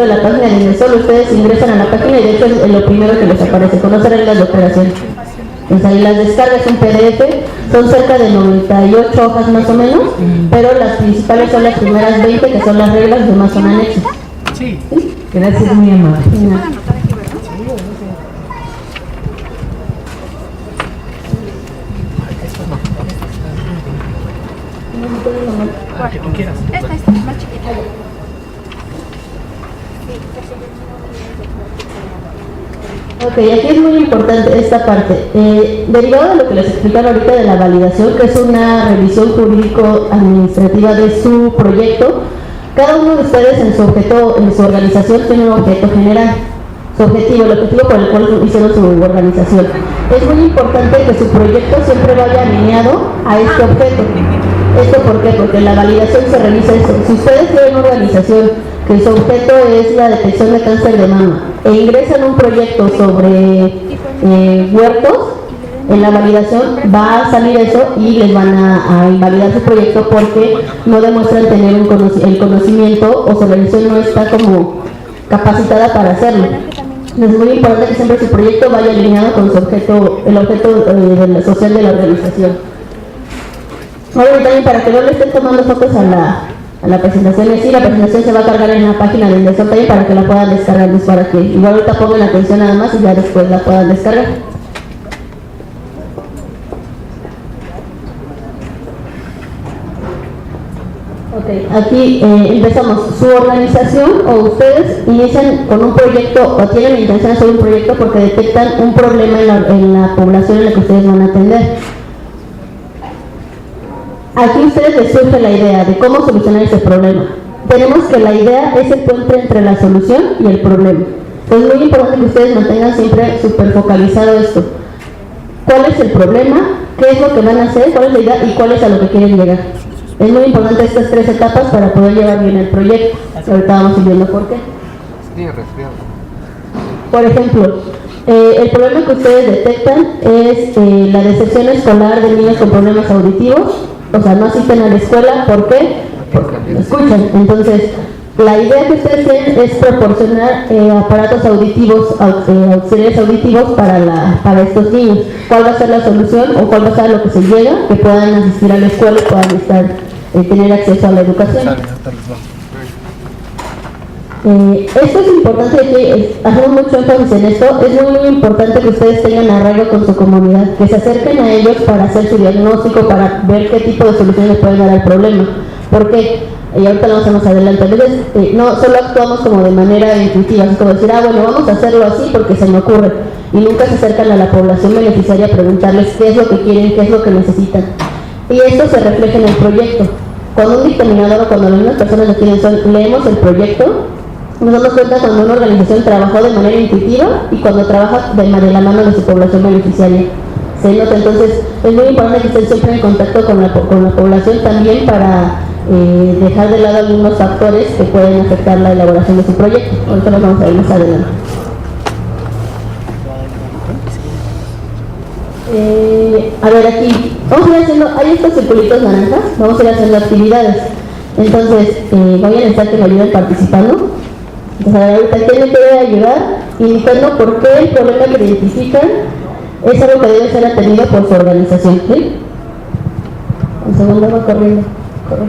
de la página de Indesol, ustedes ingresan a la página y de hecho es lo primero que les aparece, conocer reglas de operación. Entonces ahí las descargas en PDF, son cerca de 98 hojas más o menos, pero las principales son las primeras 20 que son las reglas, los demás son anexos. Sí. ¿Sí? Gracias, muy amable. Que tú quieras. Esta, más chiquita. Ok, aquí es muy importante esta parte. Derivado de lo que les explicaron ahorita de la validación, que es una revisión jurídico-administrativa de su proyecto, cada uno de ustedes en su objeto, en su organización, tiene un objeto general, su objetivo, el objetivo por el cual hicieron su organización. Es muy importante que su proyecto siempre vaya alineado a este objeto. ¿Esto por qué? Porque la validación se realiza eso. Si ustedes tienen una organización que su objeto es la detección de cáncer de mama e ingresan un proyecto sobre huertos, en la validación va a salir eso y les van a invalidar su proyecto porque no demuestran tener el conocimiento o su organización no está como capacitada para hacerlo. Es muy importante que siempre su proyecto vaya alineado con su objeto, el objeto social de la organización. Ahora también para que no le estén tomando fotos a la presentación, sí, la presentación se va a cargar en la página de Indesol también para que la puedan descargar, para que igual ahorita pongan atención nada más y ya después la puedan descargar. Ok, aquí empezamos. Su organización o ustedes inician con un proyecto o tienen la intención de hacer un proyecto porque detectan un problema en la población en la que ustedes van a atender. Aquí a ustedes les surge la idea de cómo solucionar ese problema. Tenemos que la idea es el puente entre la solución y el problema. Entonces es muy importante que ustedes mantengan siempre súper focalizado esto. ¿Cuál es el problema? ¿Qué es lo que van a hacer? ¿Cuál es la idea? ¿Y cuál es a lo que quieren llegar? Es muy importante estas tres etapas para poder llevar bien el proyecto. Ahorita vamos a ir viendo por qué. Por ejemplo, el problema que ustedes detectan es la deserción escolar de niños con problemas auditivos. O sea, no asisten a la escuela, ¿por qué? Porque no escuchan. Entonces, la idea que ustedes tienen es proporcionar aparatos auditivos, auxiliares auditivos para estos niños. ¿Cuál va a ser la solución o cuál va a ser lo que se llega? Que puedan asistir a la escuela y puedan tener acceso a la educación. Esto es importante, que hacemos mucho énfasis en esto. Es muy importante que ustedes tengan arraigo con su comunidad, que se acerquen a ellos para hacer su diagnóstico, para ver qué tipo de soluciones pueden dar al problema. Porque, y ahorita lo vamos más adelante, a veces no solo actuamos como de manera intuitiva, es como decir, bueno, vamos a hacerlo así porque se me ocurre, y nunca se acercan a la población beneficiaria a preguntarles qué es lo que quieren, qué es lo que necesitan. Y esto se refleja en el proyecto. Cuando un dictaminador o cuando las mismas personas lo tienen leemos el proyecto, nos damos cuenta cuando una organización trabajó de manera intuitiva y cuando trabaja de la mano de su población beneficiaria. Se nota, entonces es muy importante que estén siempre en contacto con la población también para dejar de lado algunos factores que pueden afectar la elaboración de su proyecto. Ahorita lo vamos a ver más adelante. A ver, aquí vamos a ir haciendo, hay estos circulitos naranjas, vamos a ir haciendo actividades. Entonces voy a necesitar que me ayuden participando. Entonces, ahorita, ¿quién me puede ayudar? Indicando por qué el problema que identifican es algo que debe ser atendido por su organización. ¿Sí? Un segundo, va corriendo. Corre.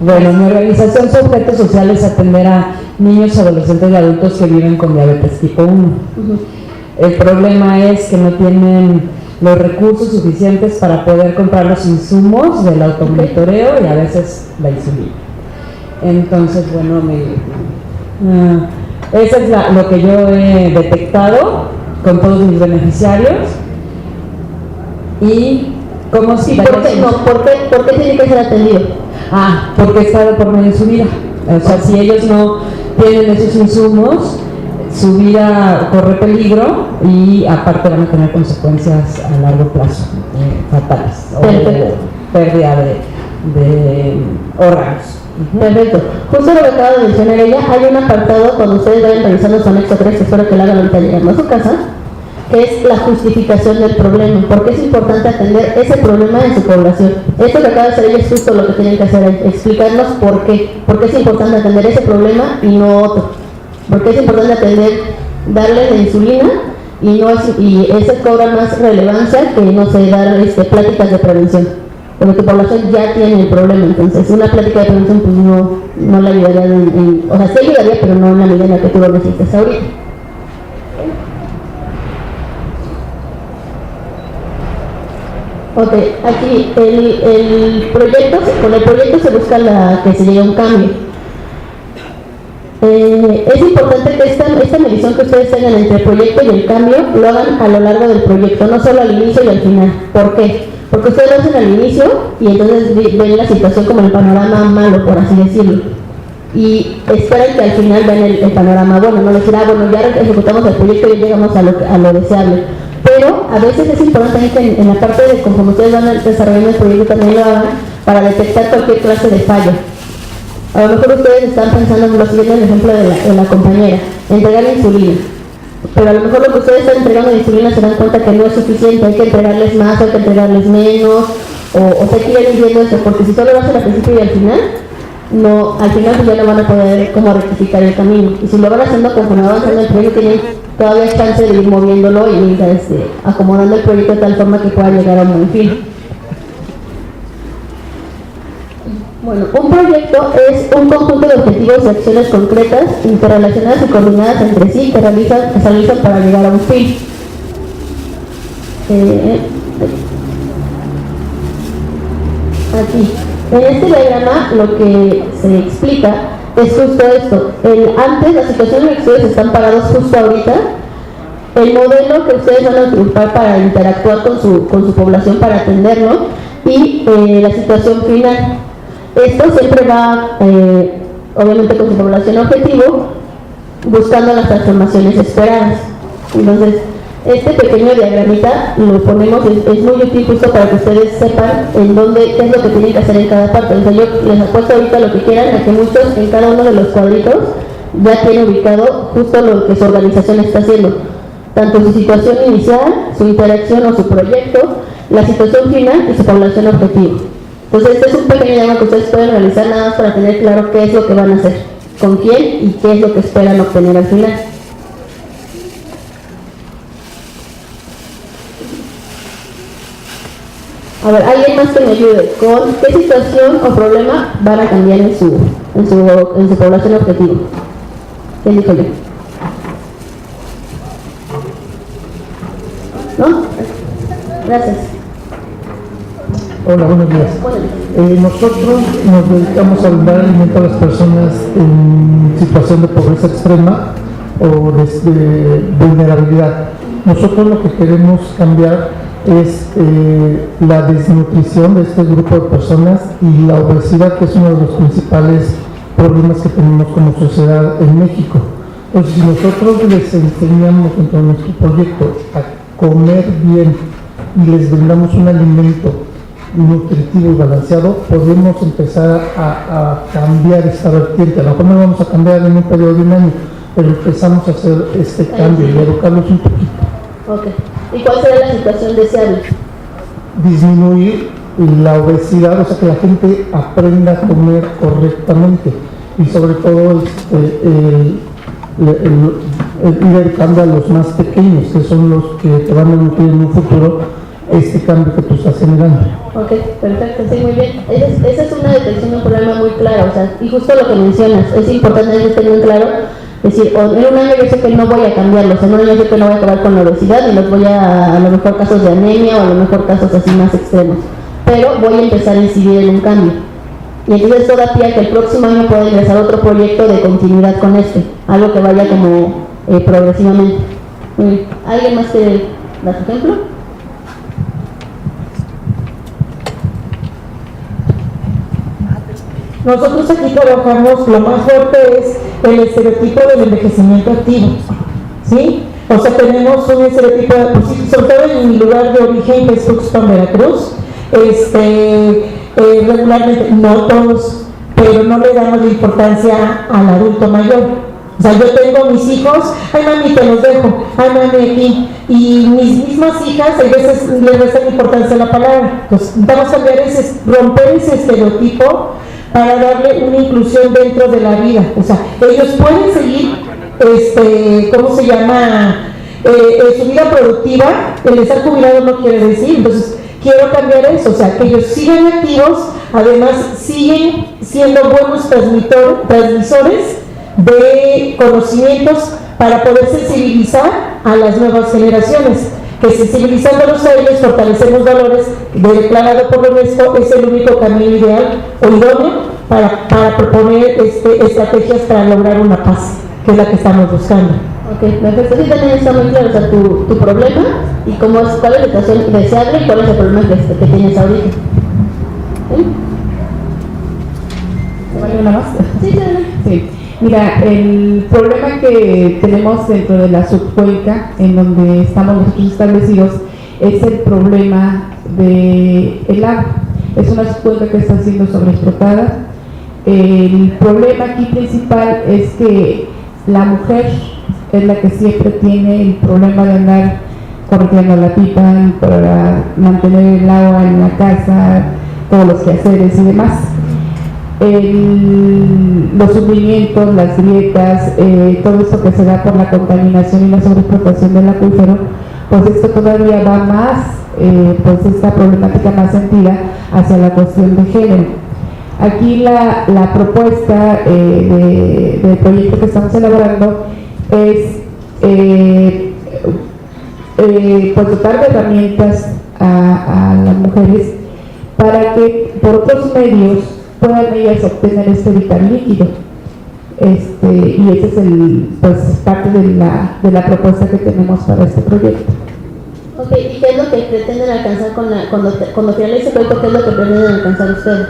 Bueno, mi organización, su objeto social es atender a niños, adolescentes y adultos que viven con diabetes tipo 1. El problema es que no tienen los recursos suficientes para poder comprar los insumos del automonitoreo y a veces la insulina. Entonces, bueno, eso es lo que yo he detectado con todos mis beneficiarios. Y como si... ¿Por qué tiene que ser atendido? Porque está por medio de su vida. O sea, si ellos no tienen esos insumos, su vida corre peligro y aparte van a tener consecuencias a largo plazo fatales o pérdida de órganos. Perfecto. Justo lo que acaba de mencionar ella, hay un apartado cuando ustedes vayan revisando su anexo 3, que espero que lo hagan ahorita llegando a su casa, que es la justificación del problema, porque es importante atender ese problema en su población. Esto que acaba de hacer ella es justo lo que tienen que hacer, explicarnos por qué es importante atender ese problema y no otro, porque es importante atender, darle la insulina y ese cobra más relevancia que no sé, dar pláticas de prevención, porque tu población ya tiene el problema. Entonces una plática de prevención pues no la ayudaría o sea, sí ayudaría, pero no en la medida en la que tú lo necesitas ahorita. Ok, aquí con el proyecto se busca que se llegue a un cambio. Es importante que esta medición que ustedes tengan entre el proyecto y el cambio lo hagan a lo largo del proyecto, no solo al inicio y al final. ¿Por qué? Porque ustedes lo hacen al inicio y entonces ven la situación como el panorama malo, por así decirlo, y esperan que al final vean el panorama bueno, no les dirá, bueno, ya ejecutamos el proyecto y llegamos a lo deseable. Pero a veces es importante que en la parte de conforme ustedes van desarrollando el proyecto también lo hagan para detectar cualquier clase de fallo. A lo mejor ustedes están pensando en lo siguiente, el ejemplo de la compañera, entregar insulina. Pero a lo mejor lo que ustedes están entregando de insulina se dan cuenta que no es suficiente, hay que entregarles más, hay que entregarles menos, o se quieren ir viendo eso, porque si solo lo hacen al principio y al final pues ya no van a poder como rectificar el camino. Y si lo van haciendo conforme va avanzando el proyecto, tienen todavía chance de ir moviéndolo y ir acomodando el proyecto de tal forma que pueda llegar a un buen fin. Bueno, un proyecto es un conjunto de objetivos y acciones concretas, interrelacionadas y coordinadas entre sí que se realizan para llegar a un fin. Aquí, en este diagrama lo que se explica es justo esto. Antes, la situación en la que ustedes están parados justo ahorita, el modelo que ustedes van a utilizar para interactuar con su población, para atenderlo, y la situación final. Esto siempre va, obviamente, con su población objetivo, buscando las transformaciones esperadas. Entonces, este pequeño diagramita lo ponemos, es muy útil justo para que ustedes sepan qué es lo que tienen que hacer en cada parte. O sea, yo les apuesto ahorita lo que quieran, a que muchos en cada uno de los cuadritos ya tienen ubicado justo lo que su organización está haciendo. Tanto su situación inicial, su interacción o su proyecto, la situación final y su población objetivo. Entonces este es un pequeño diagrama que ustedes pueden realizar nada más para tener claro qué es lo que van a hacer, con quién y qué es lo que esperan obtener al final. A ver, ¿alguien más que me ayude con qué situación o problema van a cambiar en su población objetivo? ¿Qué dijo yo? ¿No? Gracias. Hola, buenos días. Nosotros nos dedicamos a brindar alimento a las personas en situación de pobreza extrema o de vulnerabilidad. Nosotros lo que queremos cambiar es la desnutrición de este grupo de personas y la obesidad, que es uno de los principales problemas que tenemos como sociedad en México. Entonces, si nosotros les enseñamos dentro de nuestro proyecto a comer bien y les brindamos un alimento nutritivo y balanceado, podemos empezar a cambiar esta vertiente. A lo mejor no vamos a cambiar en un periodo de un año, pero empezamos a hacer este cambio y educarlos un poquito. Ok. ¿Y cuál será la situación deseable? Disminuir la obesidad, o sea, que la gente aprenda a comer correctamente y sobre todo ir educando a los más pequeños, que son los que te van a nutrir en un futuro este cambio que tú estás generando. Ok, perfecto, sí, muy bien. Esa es una detección de un problema muy claro, o sea, y justo lo que mencionas, es importante que estén muy claro, es decir, en un año yo sé que no voy a cambiarlos, en un año yo sé que no voy a acabar con la obesidad, y los voy a lo mejor casos de anemia o a lo mejor casos así más extremos, pero voy a empezar a incidir en un cambio. Y entonces todavía que el próximo año pueda ingresar otro proyecto de continuidad con algo que vaya como progresivamente. ¿Alguien más que dar su ejemplo? Nosotros aquí trabajamos, lo más fuerte es el estereotipo del envejecimiento activo, ¿sí? O sea, tenemos un estereotipo, pues, sobre todo en mi lugar de origen, que es Tuxpan, Veracruz, regularmente, no todos, pero no le damos la importancia al adulto mayor. O sea, yo tengo mis hijos, ay mami, te los dejo, ay mami, aquí. Y mis mismas hijas, a veces les restan importancia a la palabra. Entonces, vamos a cambiar romper ese estereotipo para darle una inclusión dentro de la vida. O sea, ellos pueden seguir, ¿cómo se llama? Su vida productiva. El estar jubilado no quiere decir. Entonces, quiero cambiar eso, o sea, que ellos sigan activos, además siguen siendo buenos transmisores de conocimientos para poder sensibilizar a las nuevas generaciones, que sensibilizándolos a ellos fortalecemos valores declarado por la UNESCO, es el único camino ideal o idóneo para proponer estrategias para lograr una paz, que es la que estamos buscando. Ok, perfecto. Sí, también está muy claro, o sea, tu problema y cuál es la situación deseable y cuál es el problema que tienes ahorita. ¿Sí? ¿Vale una más? Sí, claro. Sí. Mira, el problema que tenemos dentro de la subcuenca, en donde estamos nosotros establecidos, es el problema del agua. Es una subcuenca que está siendo sobreexplotada. El problema aquí principal es que la mujer es la que siempre tiene el problema de andar corriendo la pipa para mantener el agua en la casa, todos los quehaceres y demás. Los hundimientos, las grietas, todo esto que se da por la contaminación y la sobreexplotación del acuífero, pues esto todavía va más, pues esta problemática más sentida hacia la cuestión de género. Aquí la propuesta del proyecto que estamos elaborando es pues dotar de herramientas a las mujeres para que por otros medios puedan ellas obtener este vital líquido. Y ese es pues parte de la propuesta que tenemos para este proyecto. Ok, ¿y qué es lo que pretenden alcanzar cuando finalice el proyecto? ¿Qué es lo que pretenden alcanzar ustedes?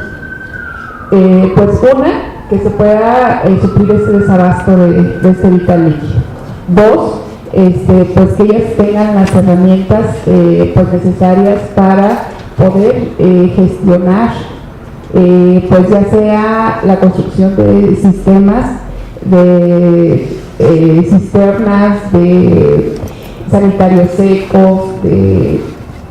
Pues una, que se pueda suplir este desabasto de este vital líquido. Dos, pues que ellas tengan las herramientas pues necesarias para poder gestionar pues ya sea la construcción de sistemas, de cisternas, de sanitarios secos, de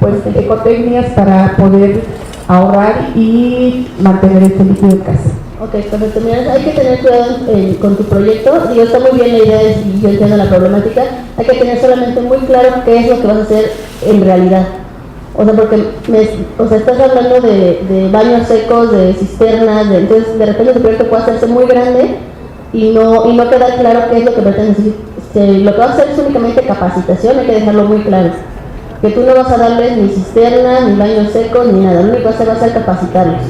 pues ecotecnias para poder ahorrar y mantener este líquido en casa. Ok, perfecto. Mira, hay que tener cuidado con tu proyecto. Digo, está muy bien la idea y yo entiendo la problemática. Hay que tener solamente muy claro qué es lo que vas a hacer en realidad. O sea, porque estás hablando de baños secos, de cisternas, entonces de repente tu proyecto puede hacerse muy grande y no queda claro qué es lo que pretendes decir. Lo que vas a hacer es únicamente capacitación, hay que dejarlo muy claro. Que tú no vas a darles ni cisternas, ni baños secos, ni nada. Lo único que vas a hacer va a ser capacitarlos.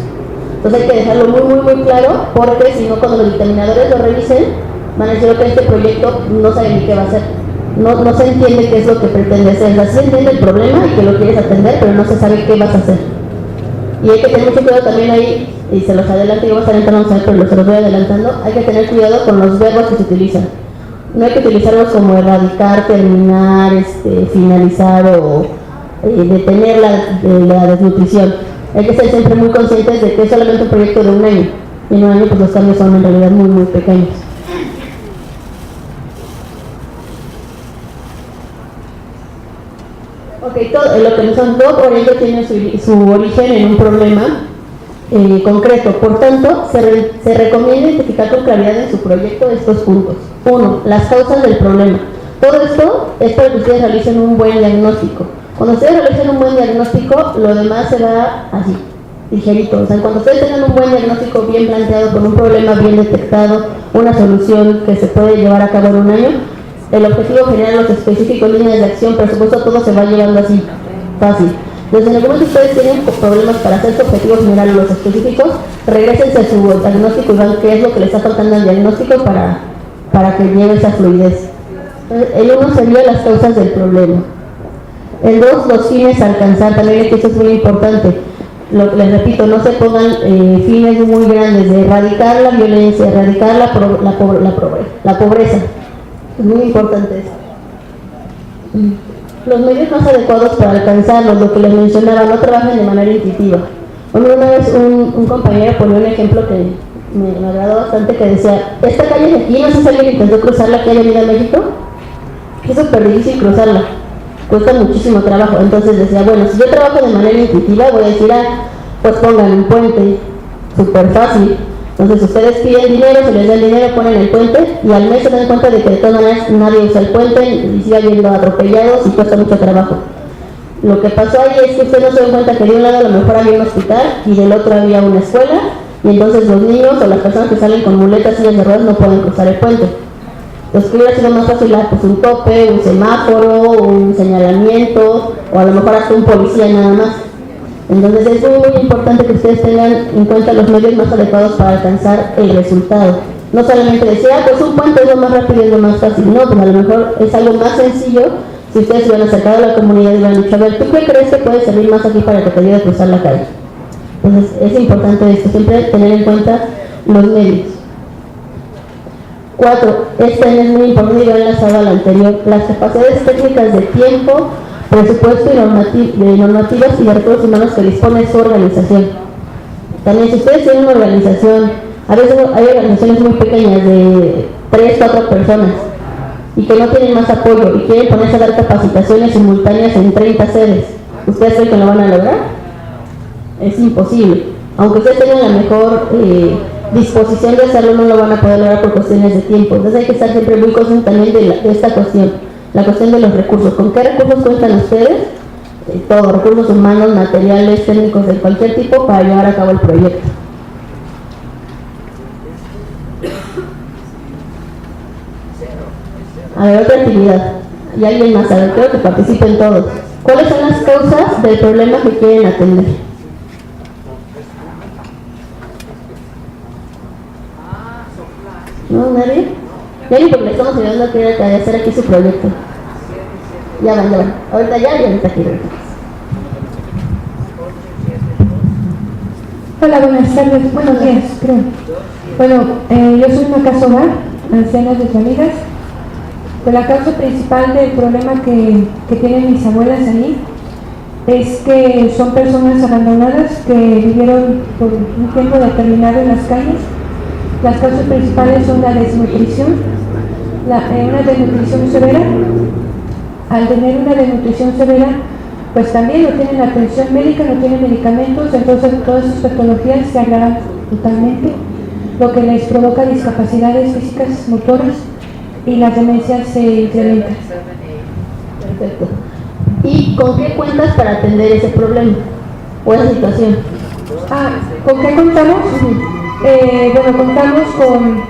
Entonces hay que dejarlo muy claro, porque si no, cuando los dictaminadores lo revisen, van a decir que este proyecto no sabe ni qué va a hacer. No se entiende qué es lo que pretende hacer. O sea, sí entiende el problema y que lo quieres atender, pero no se sabe qué vas a hacer. Y hay que tener mucho cuidado también ahí, y se los adelanto, yo voy a estar entrando, pero se los voy adelantando. Hay que tener cuidado con los verbos que se utilizan. No hay que utilizarlos como erradicar, terminar, finalizar o detener la desnutrición. Hay que ser siempre muy conscientes de que es solamente un proyecto de un año. Y en un año pues los cambios son en realidad muy pequeños. Ok, lo que son dos orientes tiene su origen en un problema concreto. Por tanto, se recomienda identificar con claridad en su proyecto estos puntos. 1. Las causas del problema. Todo esto es para que ustedes realicen un buen diagnóstico. Cuando ustedes realicen un buen diagnóstico, lo demás se va así, ligerito. O sea, cuando ustedes tengan un buen diagnóstico bien planteado, con un problema bien detectado, una solución que se puede llevar a cabo en un año, el objetivo general, los específicos, líneas de acción, presupuesto, todo se va llevando así, fácil. Entonces, en el momento que ustedes tienen problemas para hacer su objetivo general o los específicos, regrésense a su diagnóstico y vean qué es lo que le está faltando al diagnóstico para que lleve esa fluidez. El 1 sería las causas del problema. El 2, los fines a alcanzar. También esto es muy importante. Les repito, no se pongan fines muy grandes de erradicar la violencia, erradicar la pobreza. Es muy importante eso. Los medios más adecuados para alcanzarlos, lo que les mencionaba, no trabajan de manera intuitiva. Una vez un compañero ponía un ejemplo que me agradó bastante, que decía, esta calle de aquí, no sé si alguien intentó cruzarla aquí en Avenida México, es súper difícil cruzarla, cuesta muchísimo trabajo. Entonces decía, bueno, si yo trabajo de manera intuitiva, voy a decir, pues pongan un puente, súper fácil. Entonces ustedes piden dinero, se les da el dinero, ponen el puente y al mes se dan cuenta de que de todas maneras nadie usa el puente y sigue habiendo atropellados y cuesta mucho trabajo. Lo que pasó ahí es que ustedes no se dan cuenta que de un lado a lo mejor había un hospital y del otro había una escuela, y entonces los niños o las personas que salen con muletas y sillas de ruedas no pueden cruzar el puente. Entonces, ¿qué hubiera sido más fácil? Pues un tope, un semáforo, un señalamiento, o a lo mejor hasta un policía nada más. Entonces es muy importante que ustedes tengan en cuenta los medios más adecuados para alcanzar el resultado. No solamente decir, pues un puente es lo más rápido y es lo más fácil. No, pues a lo mejor es algo más sencillo si ustedes se hubieran acercado a la comunidad y hubieran dicho, a ver, ¿tú qué crees que puede servir más aquí para que te ayude a cruzar la calle? Entonces es importante esto, siempre tener en cuenta los medios. 4. Este es muy importante y va enlazado al anterior. Las capacidades técnicas de tiempo, presupuesto y de normativas y de recursos humanos que dispone su organización. También, si ustedes tienen una organización, a veces hay organizaciones muy pequeñas de 3, 4 personas y que no tienen más apoyo y quieren ponerse a dar capacitaciones simultáneas en 30 sedes. ¿Ustedes creen que lo van a lograr? Es imposible. Aunque ustedes tengan la mejor disposición de hacerlo, no lo van a poder lograr por cuestiones de tiempo. Entonces hay que estar siempre muy conscientes también de esta cuestión, la cuestión de los recursos. ¿Con qué recursos cuentan ustedes? Todos, recursos humanos, materiales, técnicos de cualquier tipo para llevar a cabo el proyecto. A ver, otra actividad. Y alguien más, a ver, quiero que participen todos. ¿Cuáles son las causas del problema que quieren atender? ¿No? ¿Nadie? Nadie, porque le estamos ayudando a hacer aquí su proyecto. Ya van. Ahorita ya y ahorita aquí. Hola, buenas tardes. Buenos días, creo. Bueno, yo soy una casa hogar, ancianas desvalidas. Pues la causa principal del problema que tienen mis abuelas ahí es que son personas abandonadas que vivieron por un tiempo determinado en las calles. Las causas principales son la desnutrición, una desnutrición severa. Al tener una desnutrición severa, pues también no tienen atención médica, no tienen medicamentos, entonces todas sus patologías se agravan totalmente, lo que les provoca discapacidades físicas, motoras, y las demencias se incrementan. Perfecto. ¿Y con qué cuentas para atender ese problema o esa situación? ¿Con qué contamos? Contamos con,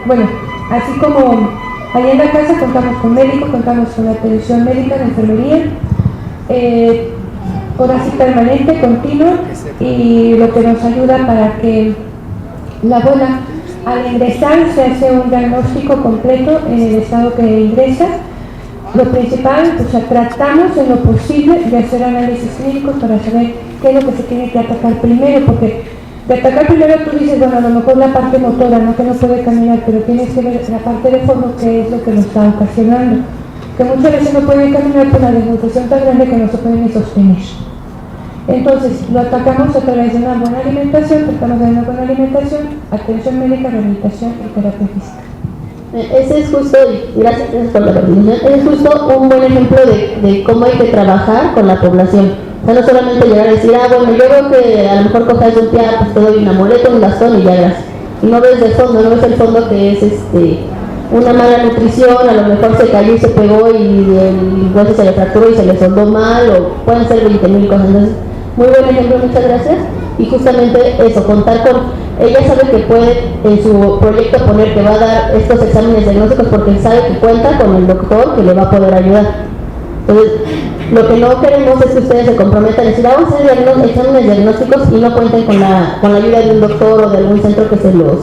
así como ahí en la casa contamos con médico, contamos con atención médica, de enfermería, hora así permanente, continua, y lo que nos ayuda para que la abuela al ingresar se hace un diagnóstico completo en el estado que ingresa. Lo principal, tratamos en lo posible de hacer análisis clínicos para saber qué es lo que se tiene que atacar primero, porque de atacar primero tú dices, a lo mejor la parte motora, no que no puede caminar, pero tienes que ver la parte de fondo, que es lo que lo está ocasionando, que muchas veces no pueden caminar por la desnutrición tan grande que no se pueden ni sostener. Entonces, lo atacamos a través de una buena alimentación, tratamos de una buena alimentación, atención médica, rehabilitación y terapia física. Ese es justo, y gracias por la participación, es justo un buen ejemplo de cómo hay que trabajar con la población. O sea, no solamente llegar a decir, yo veo que a lo mejor coges un pie, pues te doy una muleta, un bastón y ya gracias. Y no ves el fondo, no ves el fondo que es una mala nutrición, a lo mejor se cayó y se pegó y el hueso se le fracturó y se le soldó mal, o pueden ser 20,000 cosas. Entonces, muy buen ejemplo, muchas gracias. Y justamente eso, contar con, ella sabe que puede en su proyecto poner que va a dar estos exámenes diagnósticos porque sabe que cuenta con el doctor que le va a poder ayudar. Entonces, lo que no queremos es que ustedes se comprometan a decir, vamos a hacer exámenes diagnósticos y no cuenten con la ayuda de un doctor o de algún centro que se los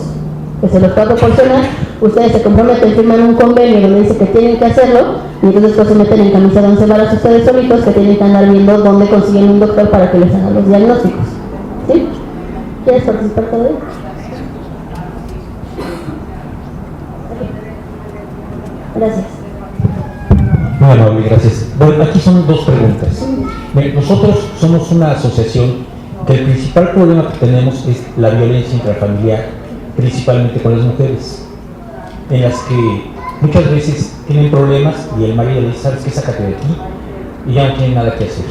va a proporcionar. Ustedes se comprometen, firman un convenio donde dice que tienen que hacerlo, y entonces después se meten en camisa de 11 varas ustedes solitos, que tienen que andar viendo dónde consiguen un doctor para que les haga los diagnósticos. ¿Sí? ¿Quieres participar todavía? Gracias. Muy amable, gracias. Bueno, aquí son dos preguntas. Nosotros somos una asociación que el principal problema que tenemos es la violencia intrafamiliar, principalmente con las mujeres, en las que muchas veces tienen problemas y el marido le dice, ¿sabes qué? Sácate de aquí, y ya no tienen nada que hacer.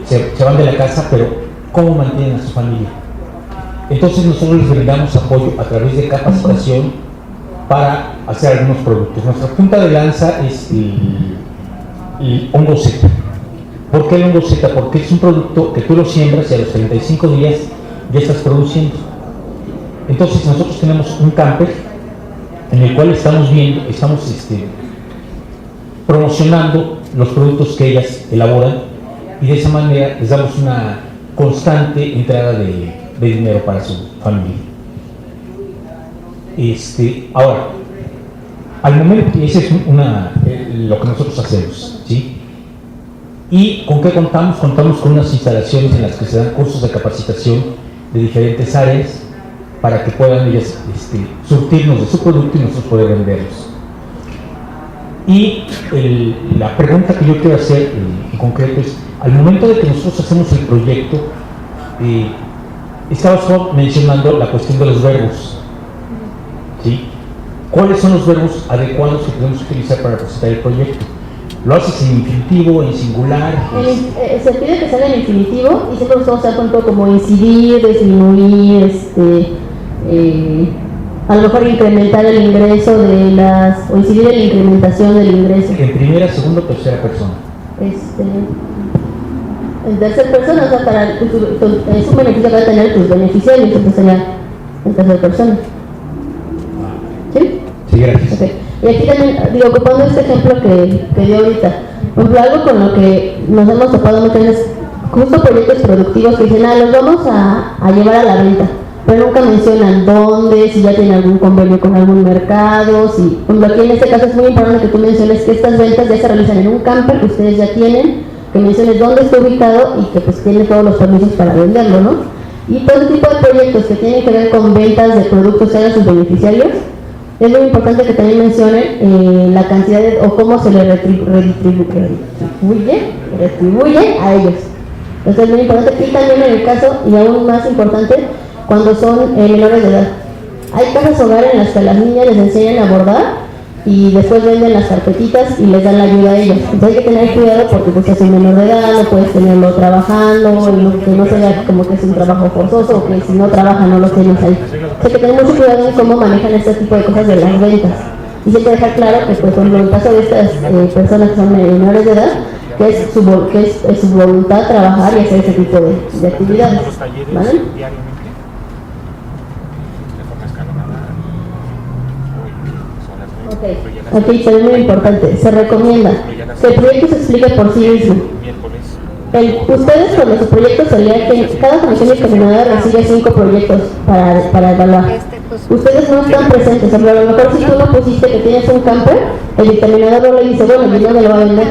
Se van de la casa, pero ¿cómo mantienen a su familia? Entonces nosotros les brindamos apoyo a través de capacitación para hacer algunos productos. Nuestra punta de lanza es el hongo Z. ¿Por qué el hongo Z? Porque es un producto que tú lo siembras y a los 35 días ya estás produciendo. Entonces nosotros tenemos un camper en el cual estamos promocionando los productos que ellas elaboran, y de esa manera les damos una constante entrada de dinero para su familia. Ahora, al momento, y ese es lo que nosotros hacemos, ¿sí? ¿Y con qué contamos? Contamos con unas instalaciones en las que se dan cursos de capacitación de diferentes áreas para que puedan ellas surtirnos de su producto y nosotros poder venderlos. Y la pregunta que yo quiero hacer en concreto es, al momento de que nosotros hacemos el proyecto, estabas mencionando la cuestión de los verbos, ¿sí? ¿Cuáles son los verbos adecuados que podemos utilizar para presentar el proyecto? ¿Lo haces en infinitivo, en singular? Se pide que salga en infinitivo, y siempre usamos como incidir, disminuir, a lo mejor incrementar el ingreso o incidir en la incrementación del ingreso. ¿En primera, segunda o tercera persona? En tercera persona, o sea, es un beneficio que va a tener tus beneficiarios, entonces sería en tercera persona. ¿Sí? Sí, gracias. Okay. Y aquí también, ocupando este ejemplo que dio ahorita, por ejemplo, algo con lo que nos hemos topado muchas veces, justo proyectos productivos que dicen, los vamos a llevar a la venta, pero nunca mencionan dónde, si ya tienen algún convenio con algún mercado, si, por ejemplo, aquí en este caso es muy importante que tú menciones que estas ventas ya se realizan en un camper que ustedes ya tienen, que menciones dónde está ubicado y que pues tiene todos los permisos para venderlo, ¿no? Y todo ese tipo de proyectos que tienen que ver con ventas de productos que hagan sus beneficiarios, es muy importante que también mencionen la cantidad o cómo se le retribuye a ellos. Entonces es muy importante. Y también en el caso, y aún más importante, cuando son menores de edad. Hay casas hogar en las que a las niñas les enseñan a bordar y después venden las carpetitas y les dan la ayuda a ellas. Entonces hay que tener cuidado porque pues es un menor de edad, no puedes tenerlo trabajando, que no se vea como que es un trabajo forzoso o que si no trabaja no lo tienes ahí. Hay que tener mucho cuidado en cómo manejan este tipo de cosas de las ventas. Y siempre dejar claro que pues, en el caso de estas personas que son menores de edad, que es su voluntad trabajar y hacer ese tipo de actividades. ¿Vale? Ok, pero es muy importante. Se recomienda que el proyecto se explique por sí mismo. Ustedes cuando su proyecto sería que cada comisión examinadora recibe 5 proyectos para evaluar. Ustedes no están presentes, pero a lo mejor si tú no pusiste que tienes un camper, el dictaminador no le dice, bueno, ¿y dónde lo va a vender?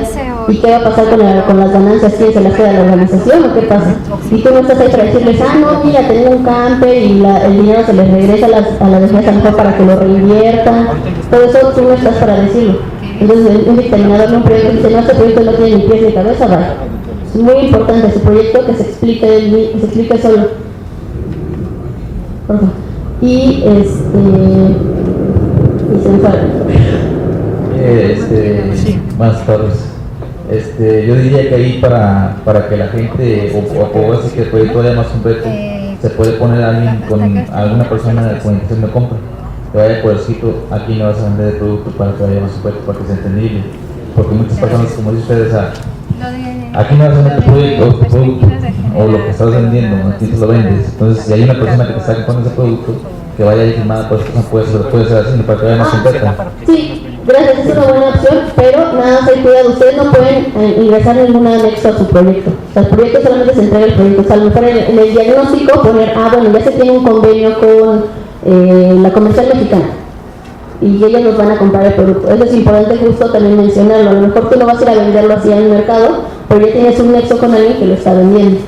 ¿Y qué va a pasar con las ganancias? ¿Quién se las queda a la organización o qué pasa? Y tú no estás ahí para decirles, no, mira, tengo un camper y el dinero se les regresa a la defensa mejor para que lo reinviertan. Todo eso tú no estás para decirlo. Entonces un dictaminador no un proyecto dice, no, este proyecto no tiene ni pies ni cabeza, vaya. Es muy importante ese proyecto que se explique solo. Por favor. Y se me fue. Buenas tardes. Yo diría que ahí para que la gente, o así que el proyecto vaya más completo, se puede poner a alguien alguna persona con intención de compra, que vaya por escrito, aquí no vas a vender el producto para que vaya más completo, para que sea entendible. Porque muchas personas, como dicen ustedes, aquí no vas a vender tu producto o lo que estás vendiendo, aquí te lo vendes. Entonces, si hay una persona que te está comprando ese producto, que vaya ahí firmada por esa persona, puede ser así, para que vaya más completa. Sí, gracias, es una buena opción, pero nada más hay cuidado, ustedes no pueden ingresar ningún anexo a su proyecto. O sea, el proyecto solamente se entrega el proyecto. O sea, a lo mejor en el diagnóstico poner, bueno, ya se tiene un convenio con la Comercial Mexicana y ellos nos van a comprar el producto. Eso es importante justo también mencionarlo. A lo mejor tú no vas a ir a venderlo así en el mercado, pero ya tienes un nexo con alguien que lo está vendiendo.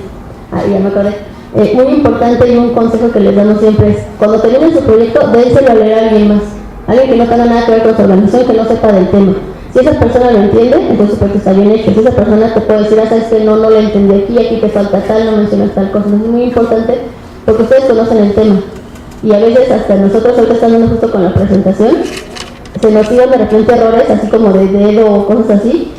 Ya me acordé. Muy importante y un consejo que les damos siempre es, cuando terminen su proyecto, dénselo a leer a alguien más. Alguien que no tenga nada que ver con su organización, que no sepa del tema. Si esa persona lo entiende, entonces porque está bien hecho. Si esa persona te puede decir, sabes que no lo entendí aquí te falta tal, no mencionas tal cosa. Es muy importante porque ustedes conocen el tema. y a veces hasta nosotros ahorita estamos justo con la presentación, se nos iban de repente errores así como de dedo o cosas así,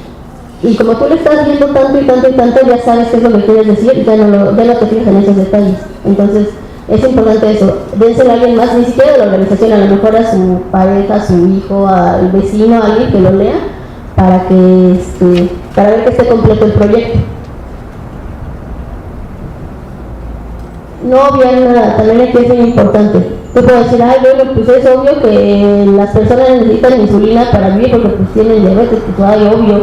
y como tú le estás viendo tanto y tanto y tanto, ya sabes qué es lo que quieres decir, ya no te fijas en esos detalles. Entonces es importante eso, dénselo a alguien más, ni siquiera de la organización, a lo mejor a su pareja, a su hijo, al vecino, a alguien que lo lea, para ver que esté completo el proyecto. No obviar nada, también aquí es muy importante. Tú puedes decir, ay, bueno, pues es obvio que las personas necesitan insulina para vivir porque pues tienen diabetes, pues ay, obvio.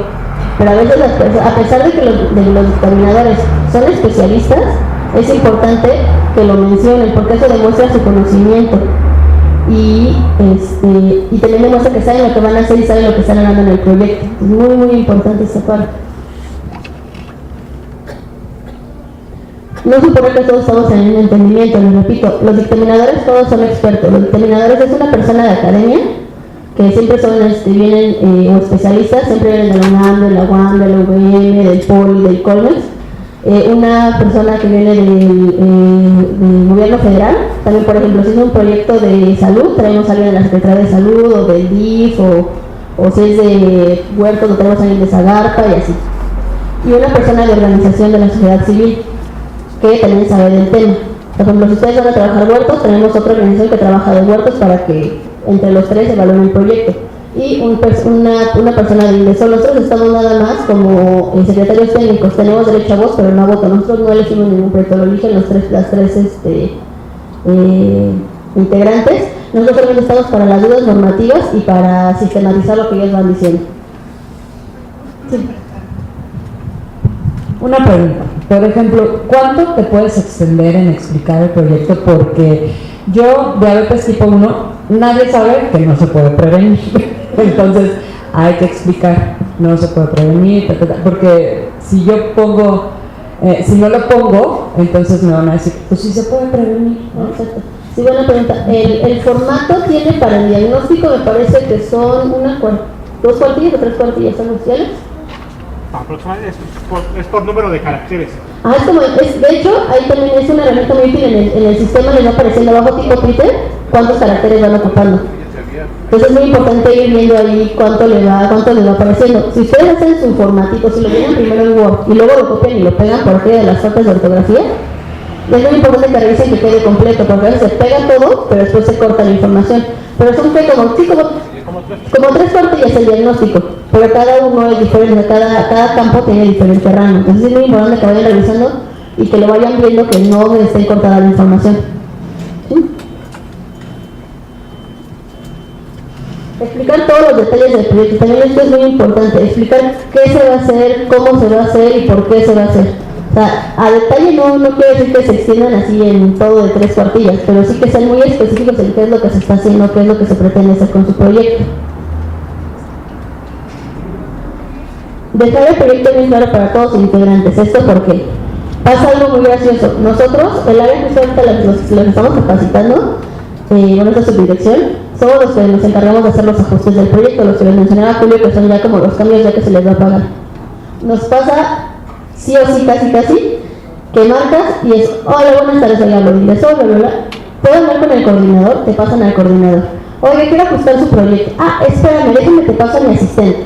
Pero a veces las personas, a pesar de que los dictaminadores son especialistas, es importante que lo mencionen porque eso demuestra su conocimiento y también demuestra que saben lo que van a hacer y saben lo que están hablando en el proyecto. Es muy, muy importante esta parte. No supone que todos estamos en un entendimiento, les repito, los dictaminadores todos son expertos. Los dictaminadores es una persona de academia que siempre son, vienen o especialistas, siempre vienen de la UNAM, de la UAM, de la UVM, del POLI, del COLMEX. Una persona que viene del gobierno federal, también por ejemplo si es un proyecto de salud, traemos a alguien de la Secretaría de Salud o del DIF o si es de huertos, lo tenemos a alguien de Zagarpa y así. Y una persona de organización de la sociedad civil que también sabe del tema. Por ejemplo, si ustedes van a trabajar huertos, tenemos otra organización que trabaja de huertos para que entre los tres evalúen el proyecto. Y una persona de ingreso. Nosotros estamos nada más como secretarios técnicos, tenemos derecho a voz, pero no a voto. Nosotros no elegimos ningún proyecto, lo eligen las tres integrantes. Nosotros solamente estamos para las dudas normativas y para sistematizar lo que ellos van diciendo. Sí. Una pregunta, por ejemplo, ¿cuánto te puedes extender en explicar el proyecto? Porque yo, diabetes tipo 1, nadie sabe que no se puede prevenir, entonces hay que explicar, no se puede prevenir, porque si yo pongo, si no lo pongo, entonces me van a decir, pues sí se puede prevenir, ¿no? Exacto. Sí, buena pregunta. El formato tiene para el diagnóstico, me parece que son 2 cuartillas o 3 cuartillas anunciales. Aproximadamente es por número de caracteres. De hecho, ahí también es una herramienta muy útil en el sistema, les va apareciendo abajo tipo Twitter cuántos caracteres van ocupando. Entonces es muy importante ir viendo ahí cuánto le va apareciendo. Si ustedes hacen su formatito, si lo llenan primero en Word y luego lo copian y lo pegan por arriba de las faltas de ortografía, es muy importante que revisen que quede completo, porque a veces se pega todo, pero después se corta la información. Pero son como 3 cuartillas el diagnóstico, pero cada uno es diferente, cada campo tiene diferente rango. Entonces es muy importante que vayan revisando y que lo vayan viendo, que no esté cortada la información. ¿Sí? Explicar todos los detalles del proyecto, también esto es muy importante, explicar qué se va a hacer, cómo se va a hacer y por qué se va a hacer. O sea, a detalle no quiere decir que se extiendan así en todo de 3 cuartillas, pero sí que sean muy específicos en qué es lo que se está haciendo, qué es lo que se pretende hacer con su proyecto. Dejar el proyecto bien claro para todos los integrantes. Esto porque pasa algo muy gracioso. Nosotros, el área que ahorita los estamos capacitando, esta subdirección, somos los que nos encargamos de hacer los ajustes del proyecto, los que les mencionaba Julio, que son ya como los cambios ya que se les va a pagar. Nos pasa sí o sí, casi, que marcas y es, hola, buenas tardes, oiga, lo ingresó, bla, bla, bla. Puedo hablar con el coordinador, te pasan al coordinador. Oye, quiero ajustar su proyecto. Espérame, déjame, te paso a mi asistente.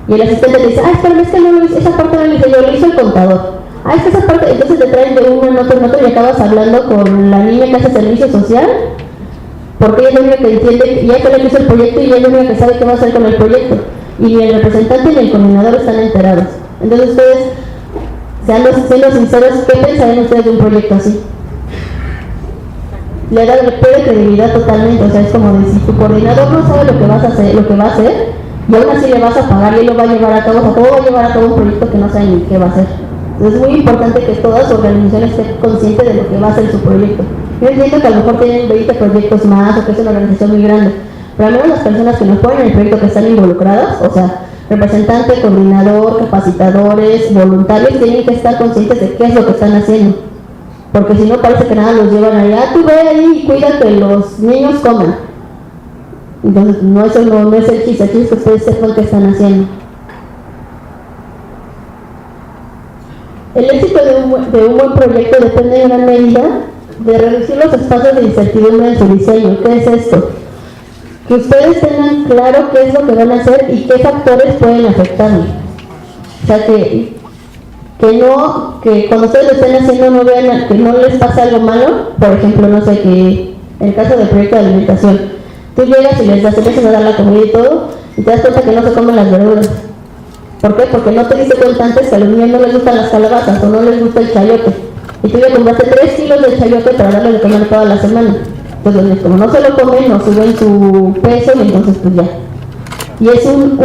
Y el asistente te dice, espérame, es que no lo hice, esa parte no lo hice yo, lo hizo el contador. Es que esa parte, entonces te traen de una nota en otra y acabas hablando con la niña que hace servicio social, porque ella es la única que entiende, y ella fue la que hizo el proyecto y ella es la única que sabe qué va a hacer con el proyecto. Y ni el representante ni el coordinador están enterados. Entonces ustedes, siendo sinceros, ¿qué pensarían ustedes de un proyecto así? Le pierde credibilidad totalmente, o sea, es como decir, tu coordinador no sabe lo que va a hacer, y aún así le vas a pagar y él lo va a llevar a cabo, ¿cómo va a llevar a cabo un proyecto que no sabe ni qué va a hacer? Entonces es muy importante que toda su organización esté consciente de lo que va a hacer su proyecto. Yo entiendo que a lo mejor tienen 20 proyectos más o que es una organización muy grande, pero al menos las personas que nos ponen en el proyecto que están involucradas, o sea, representante, coordinador, capacitadores, voluntarios, tienen que estar conscientes de qué es lo que están haciendo. Porque si no, parece que nada los llevan allá, tú ve ahí y cuida que los niños coman. Entonces, no es el chiste, es que ustedes sepan qué están haciendo. El éxito de un buen proyecto depende en gran medida de reducir los espacios de incertidumbre en su diseño. ¿Qué es esto? Que ustedes tengan claro qué es lo que van a hacer y qué factores pueden afectarlo. O sea, que cuando ustedes lo estén haciendo no vean que no les pase algo malo. Por ejemplo, no sé, que en el caso del proyecto de alimentación, tú llegas y les empiezas a dar la comida y todo, y te das cuenta que no se comen las verduras. ¿Por qué? Porque no te diste cuenta antes que a los niños no les gustan las calabazas o no les gusta el chayote. Y tú ya compraste 3 kilos de chayote para darles de comer toda la semana. Entonces, como no se lo comen, no suben su peso y entonces pues ya. Y es un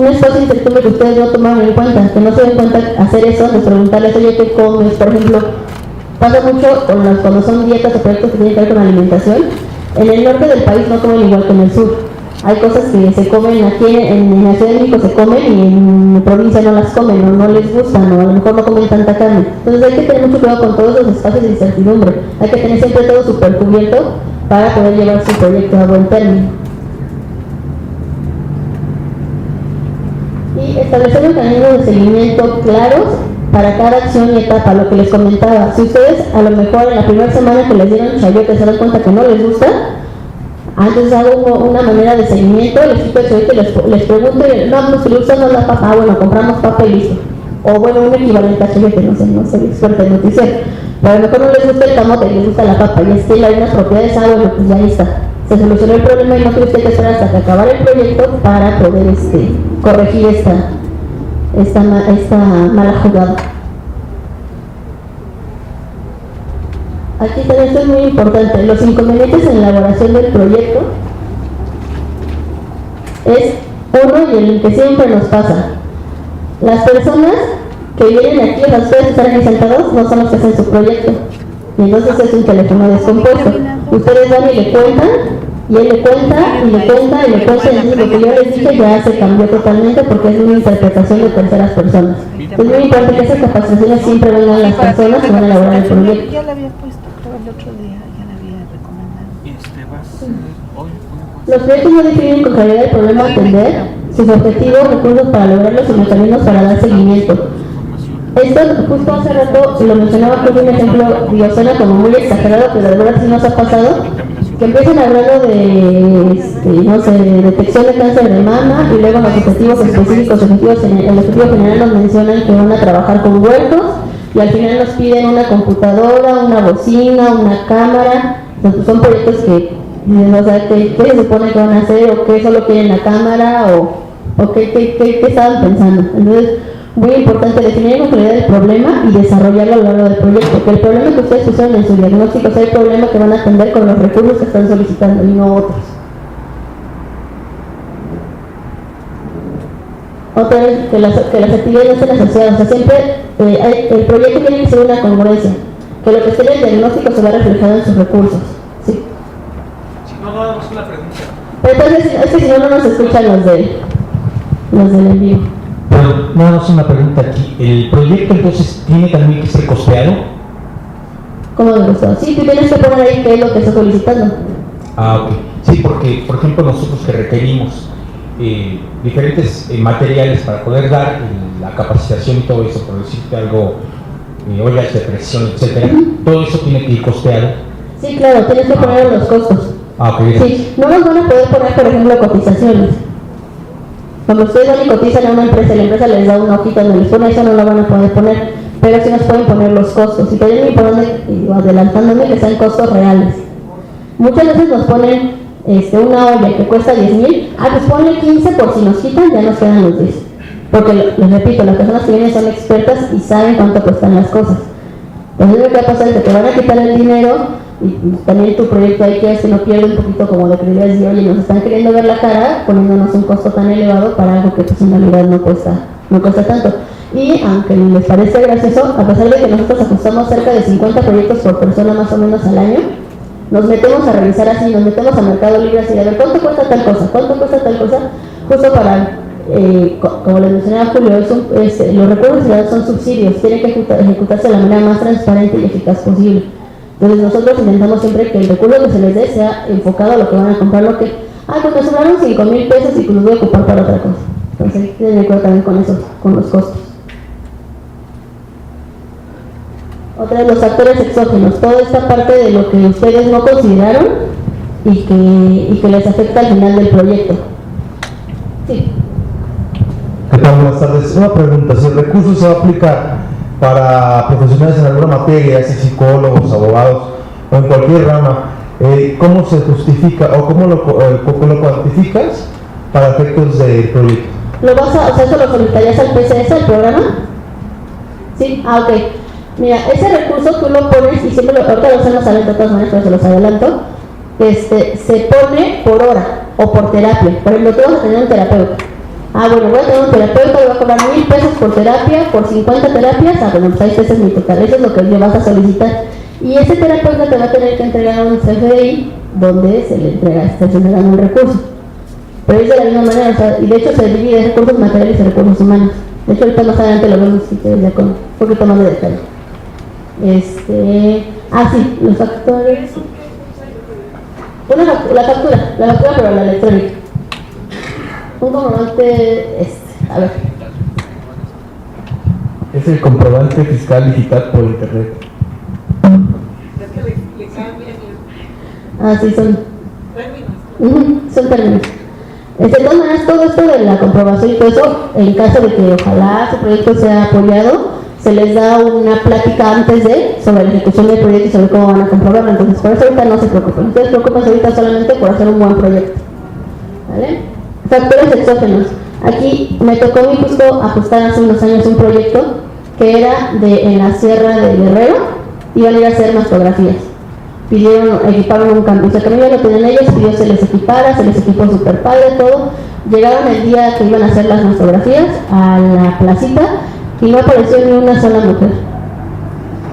espacio de incertidumbre que ustedes no tomaron en cuenta, que no se den cuenta hacer eso, de preguntarles, oye, ¿qué comes? Por ejemplo, pasa mucho cuando son dietas o proyectos que tienen que ver con alimentación. En el norte del país no comen igual que en el sur. Hay cosas que se comen aquí en la Ciudad de México se comen y en provincia no las comen o no les gustan o a lo mejor no comen tanta carne. Entonces hay que tener mucho cuidado con todos los espacios de incertidumbre. Hay que tener siempre todo súper cubierto para poder llevar su proyecto a buen término. Y establecer mecanismos de seguimiento claros para cada acción y etapa, lo que les comentaba. Si ustedes a lo mejor en la primera semana que les dieron chayote se dan cuenta que no les gusta, antes hago una manera de seguimiento, les quito el chayote y les pregunto, no, pues si le gustan la papa, bueno, compramos papa y listo. O bueno, un equivalente a chayote, no sé, experta en nutrición. Pero a lo mejor no les gusta el camote y les gusta la papa, y es que hay unas propiedades, bueno, pues ya ahí está. Se solucionó el problema y no tuve que esperar hasta que acabara el proyecto para poder corregir esta mala jugada. Aquí también esto es muy importante. Los inconvenientes en la elaboración del proyecto es uno y el que siempre nos pasa. Las personas que vienen aquí, las ustedes que están aquí sentados, no son los que hacen su proyecto. Y entonces es un teléfono descompuesto. Ustedes van y le cuentan, y él le cuenta, y le cuenta, y le cuenta, y entonces lo que yo les dije ya se cambió totalmente porque es una interpretación de terceras personas. Es muy importante que esas capacitaciones siempre vengan las personas que van a elaborar el proyecto. Ya la había puesto, creo el otro día, ya la había recomendado. Los proyectos no definen con claridad el problema a atender, sus objetivos, recursos para lograrlos y mecanismos para dar seguimiento. Esto justo hace rato lo mencionaba, que es un ejemplo, digo, suena como muy exagerado, pero de verdad sí nos ha pasado, que empiezan hablando de, no sé, de detección de cáncer de mama y luego los objetivos específicos, el objetivo general nos mencionan que van a trabajar con huertos y al final nos piden una computadora, una bocina, una cámara. Entonces son proyectos que, o sea, ¿qué se supone que van a hacer o qué solo quieren la cámara o qué estaban pensando? Entonces, muy importante definir con claridad el problema y desarrollarlo a lo largo del proyecto, que el problema que ustedes pusieron en su diagnóstico sea el problema que van a atender con los recursos que están solicitando y no otros. Otra vez, que las actividades no estén asociadas, o sea, siempre el proyecto tiene que ser una congruencia, que lo que esté en el diagnóstico se va reflejado en sus recursos. ¿Sí? No, nada más una pregunta. Pero entonces, es que si no nos escuchan los del envío. Pero nada más una pregunta aquí. ¿El proyecto entonces tiene también que ser costeado? ¿Cómo de costado? Sí, tú tienes que poner ahí qué es lo que estás solicitando. Ah, ok. Sí, porque, por ejemplo, nosotros que requerimos diferentes materiales para poder dar la capacitación y todo eso, por decirte algo, ollas de presión, etcétera, todo eso tiene que ir costeado. Sí, claro, tienes que poner los costos. Ah, ok. Sí, no nos van a poder poner, por ejemplo, cotizaciones. Cuando ustedes van y cotizan a una empresa y la empresa les da una hojita donde les pone eso, no lo van a poder poner, pero sí nos pueden poner los costos. Y también es importante, adelantándome, que sean costos reales. Muchas veces nos ponen una olla que cuesta 10,000, pues ponle 15 por si nos quitan, ya nos quedan los 10. Porque, les repito, las personas que vienen son expertas y saben cuánto cuestan las cosas. Entonces lo que va a pasar es que te van a quitar el dinero y también tu proyecto ahí que no pierde un poquito como de credibilidad y decir, oye, nos están queriendo ver la cara poniéndonos un costo tan elevado para algo que pues en realidad no cuesta tanto. Y aunque les parece gracioso, a pesar de que nosotros ajustamos cerca de 50 proyectos por persona más o menos al año, nos metemos a revisar así, nos metemos a Mercado Libre así, a ver cuánto cuesta tal cosa, justo para, como les mencionaba Julio, los recursos generales son subsidios, tienen que ejecutarse de la manera más transparente y eficaz posible. Entonces nosotros intentamos siempre que el recurso que se les dé sea enfocado a lo que van a comprar, lo que, pues me sobraron 5,000 pesos y pues los voy a ocupar para otra cosa. Entonces tienen que ver también con eso, con los costos. Otra vez, los factores exógenos, toda esta parte de lo que ustedes no consideraron y que les afecta al final del proyecto. Sí. ¿Qué tal? Buenas tardes. Una pregunta, si el recurso se va a aplicar para profesionales en alguna materia, ya sea psicólogos, abogados o en cualquier rama, ¿cómo se justifica o cómo lo cuantificas para efectos del proyecto? ¿Lo vas a, o sea, eso lo solicitarías al PCS, al programa? Sí, ok. Mira, ese recurso tú lo pones, y siempre ahorita lo hacemos de todas maneras, pero se los adelanto, se pone por hora o por terapia. Por ejemplo, tú vas a tener un terapeuta. Bueno, voy a tener un terapeuta, voy a cobrar 1,000 pesos por terapia, por 50 terapias, bueno, pues ahí ese es mi total, eso es lo que le vas a solicitar. Y ese terapeuta te va a tener que entregar un CFDI donde se le entrega, está generando un recurso. Pero es de la misma manera, o sea, y de hecho se divide recursos materiales y recursos humanos. De hecho, ahorita más adelante lo vemos si quieres ya con un poquito más de detalle. Sí, los factores. La factura pero la electrónica. Un comprobante, a ver. Es el comprobante fiscal digital por internet. Sí, son términos. De todas maneras, todo esto de la comprobación y todo eso, en caso de que ojalá su proyecto sea apoyado, se les da una plática antes sobre la ejecución del proyecto y sobre cómo van a comprobarlo. Entonces, por eso ahorita no se preocupen. Ustedes preocupen ahorita solamente por hacer un buen proyecto. ¿Vale? Factores exógenos. Aquí me tocó a mí justo ajustar hace unos años un proyecto que era en la Sierra de Guerrero, iban a ir a hacer mastografías. Equiparon un cambio, o sea que no ya lo tenían ellos, pidió se les equipara, se les equipó super padre, todo. Llegaron el día que iban a hacer las mastografías a la placita y no apareció ni una sola mujer.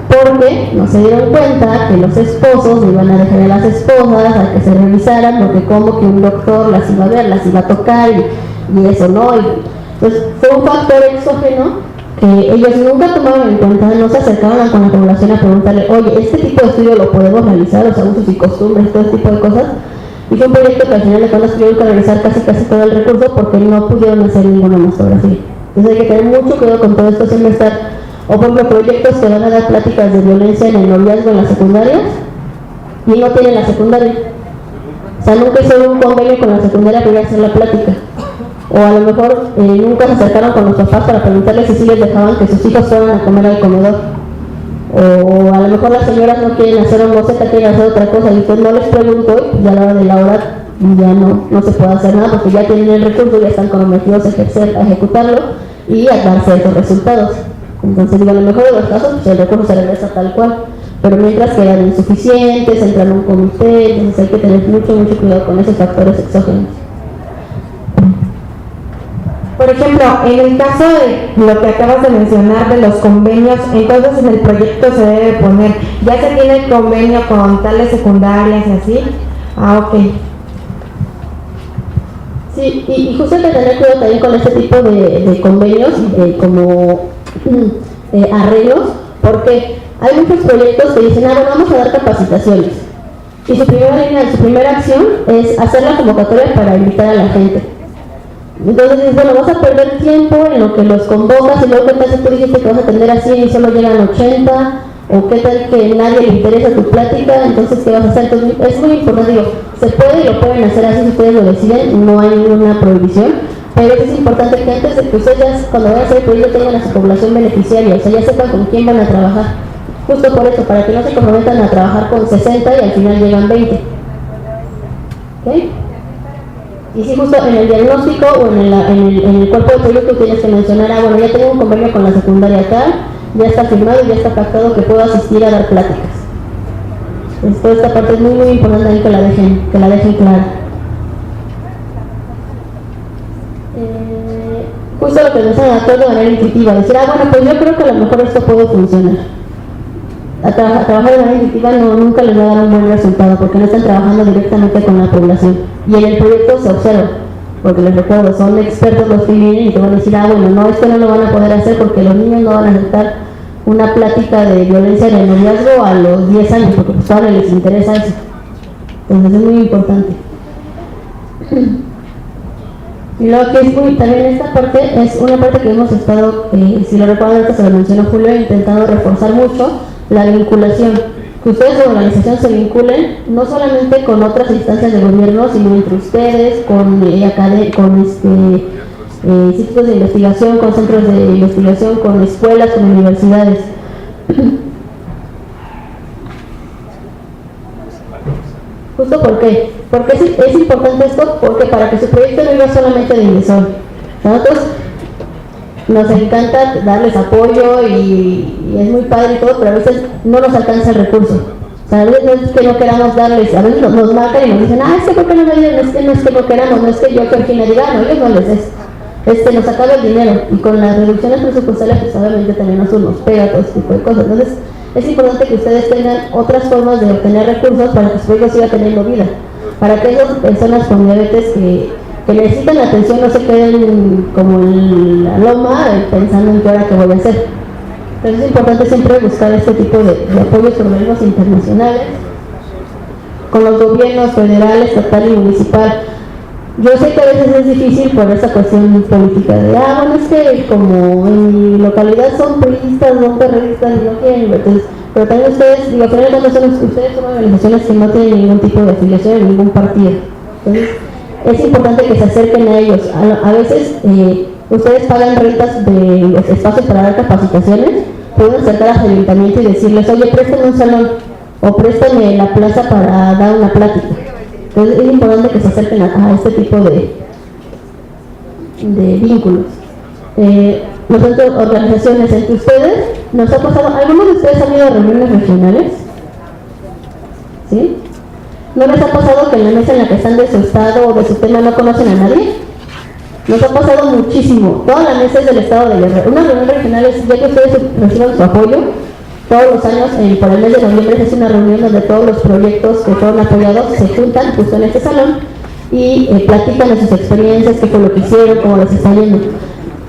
Porque no se dieron cuenta que los esposos iban a dejar a las esposas a que se revisaran, porque como que un doctor las iba a ver, las iba a tocar y eso no. Entonces fue un factor exógeno que ellos nunca tomaron en cuenta, no se acercaban con la población a preguntarle, oye, este tipo de estudio lo podemos realizar, o sea, usos y costumbres, todo este tipo de cosas. Y fue un proyecto que al final de cuentas tuvieron que realizar casi todo el recurso porque no pudieron hacer ninguna mastografía. Entonces hay que tener mucho cuidado con todo esto, siempre estar, o por ejemplo, proyectos que van a dar pláticas de violencia en el noviazgo en las secundarias y no tienen la secundaria. O sea, nunca hicieron un convenio con la secundaria para ir a hacer la plática. O a lo mejor nunca se acercaron con los papás para preguntarles si les dejaban que sus hijos fueran a comer al comedor. O a lo mejor las señoras no quieren hacer un boceta, quieren hacer otra cosa y usted no les preguntó y a la hora de la hora ya no se puede hacer nada porque ya tienen el recurso, ya están comprometidos a ejecutarlo y a dar ciertos resultados. Entonces, digo, a lo mejor de los casos pues el recurso se regresa tal cual, pero mientras quedan insuficientes, entran en un comité, entonces hay que tener mucho cuidado con esos factores exógenos. Por ejemplo, en el caso de lo que acabas de mencionar de los convenios, entonces en el proyecto se debe poner, ya se tiene el convenio con tales secundarias y así. Ok. Sí, y justo hay que tener cuidado también con este tipo de convenios, como arreglos, porque hay muchos proyectos que dicen, bueno, vamos a dar capacitaciones. Y su primera acción es hacer la convocatoria para invitar a la gente. Entonces dices, bueno, vas a perder tiempo en lo que los convocas y luego qué tal si tú dijiste que vas a atender a 100 y solo llegan 80, o qué tal que nadie le interesa tu plática, entonces ¿qué vas a hacer? Entonces es muy importante, digo, se puede y lo pueden hacer así si ustedes lo deciden, no hay ninguna prohibición, pero es importante que antes de que ustedes ya, cuando vayan a hacer el proyecto tengan a su población beneficiaria, o sea, ya sepan con quién van a trabajar, justo por eso, para que no se comprometan a trabajar con 60 y al final llegan 20. ¿Ok? Y si justo en el diagnóstico o en el cuerpo de proyecto tienes que mencionar, bueno, ya tengo un convenio con la secundaria tal, ya está firmado y ya está pactado que puedo asistir a dar pláticas. Entonces, toda esta parte es muy importante ahí que la dejen clara. Justo lo que nos han actuado de manera intuitiva, decir, bueno, pues yo creo que a lo mejor esto puede funcionar. Trabajar de manera intuitiva nunca les va a dar un buen resultado porque no están trabajando directamente con la población y en el proyecto se observa, porque les recuerdo, son expertos los que vienen y te van a decir, bueno, no, esto no lo van a poder hacer porque los niños no van a aceptar una plática de violencia en el noviazgo a los 10 años porque pues ahora les interesa eso. Entonces es muy importante. Y luego que es también esta parte es una parte que hemos estado, si lo recuerdan, se lo mencionó Julio, intentando reforzar mucho, la vinculación, que ustedes como organización se vinculen no solamente con otras instancias de gobierno, sino entre ustedes, con institutos de investigación, con centros de investigación, con escuelas, con universidades. ¿Justo por qué? Porque es importante esto, porque para que su proyecto no viva solamente de Indesol. Nosotros nos encanta darles apoyo y es muy padre y todo, pero a veces no nos alcanza el recurso. O sea, a veces no es que no queramos darles, a veces nos marcan y nos dicen, es que ¿por qué no me dieron? No es que no queramos, no es que yo Georgina diga, no, ellos no les es. Nos acaba el dinero, y con las reducciones presupuestarias pues obviamente también nos pega todo ese tipo de cosas. Entonces es importante que ustedes tengan otras formas de obtener recursos para que su proyecto siga teniendo vida, para que esas personas con diabetes que necesitan atención no se queden como en la loma pensando en qué hora que voy a hacer. Entonces es importante siempre buscar este tipo de apoyos con organismos internacionales, con los gobiernos federal, estatal y municipal. Yo sé que a veces es difícil por esa cuestión política de, bueno, es que como en mi localidad son priistas, son perredistas y no quieren, entonces, pero también ustedes, al final de cuentas ustedes son organizaciones que no tienen ningún tipo de afiliación en ningún partido. Entonces, es importante que se acerquen a ellos. A veces ustedes pagan rentas de los espacios para dar capacitaciones, pueden acercar al ayuntamiento y decirles, oye, préstame un salón o préstame la plaza para dar una plática. Entonces es importante que se acerquen a este tipo de vínculos. Nosotros, organizaciones entre ustedes, nos ha pasado, ¿algunos de ustedes han ido a reuniones regionales? ¿Sí? ¿No les ha pasado que en la mesa en la que están de su estado o de su tema no conocen a nadie? Nos ha pasado muchísimo. Toda la mesa es del estado de Guerrero. Una reunión regional es, ya que ustedes reciban su apoyo, todos los años, por el mes de noviembre, es una reunión donde todos los proyectos que fueron apoyados se juntan justo en este salón y platican de sus experiencias, qué fue lo que hicieron, cómo les está yendo.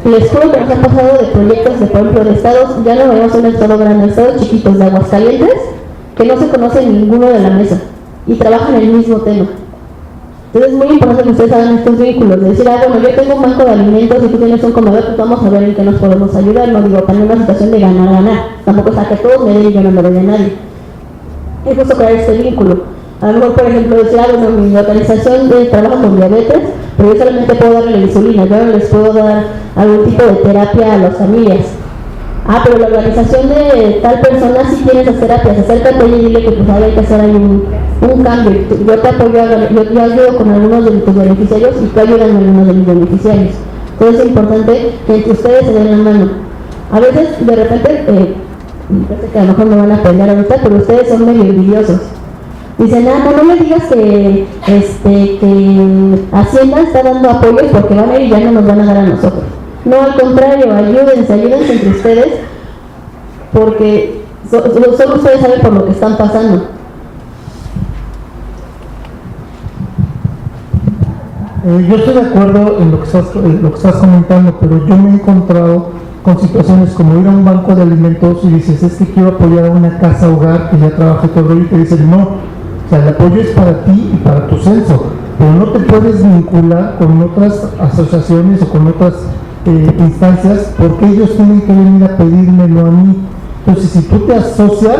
Les juro que nos han pasado de proyectos, de por ejemplo, de estados, ya no vemos un estado grande, estados chiquitos de Aguascalientes, que no se conocen ninguno de la mesa y trabajan el mismo tema. Entonces es muy importante que ustedes hagan estos vínculos, de decir, bueno, yo tengo un banco de alimentos y tú tienes un comedor, pues vamos a ver en qué nos podemos ayudar. No digo, también una situación de ganar, tampoco es a que todos me den y yo no me doy a nadie. Es justo crear este vínculo. A lo mejor, por ejemplo, decir, bueno, mi organización trabaja con diabetes, pero yo solamente puedo darle la insulina, yo no les puedo dar algún tipo de terapia a las familias. Pero la organización de tal persona sí tiene esas terapias, acércate y dile que pues ahora hay que hacer ahí un cambio. Yo te apoyo, yo ayudo con algunos de tus beneficiarios y tú ayudas a algunos de mis beneficiarios. Entonces es importante que entre ustedes se den la mano. A veces, de repente, parece que a lo mejor me van a pelear ahorita, pero ustedes son medio envidiosos. Dicen, no me digas que Hacienda está dando apoyos porque van a ir y ya no nos van a dar a nosotros. No, al contrario, ayúdense entre ustedes, porque solo ustedes saben por lo que están pasando. Yo estoy de acuerdo en lo que estás comentando, pero yo me he encontrado con situaciones como ir a un banco de alimentos y dices, es que quiero apoyar a una casa hogar que ya trabaja todo y te dicen, no, o sea, el apoyo es para ti y para tu censo, pero no te puedes vincular con otras asociaciones o con otras instancias porque ellos tienen que venir a pedírmelo a mí. Entonces, si tú te asocias,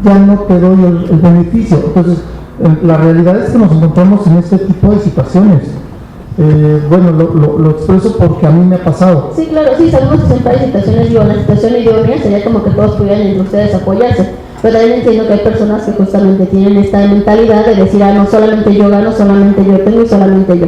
ya no te doy el beneficio. Entonces, la realidad es que nos encontramos en este tipo de situaciones. Bueno, lo expreso porque a mí me ha pasado. Sí, claro, sí, sabemos que siempre hay situaciones, la situación idónea sería como que todos pudieran entre ustedes apoyarse, pero también entiendo que hay personas que justamente tienen esta mentalidad de decir, no, solamente yo gano, solamente yo tengo y solamente yo.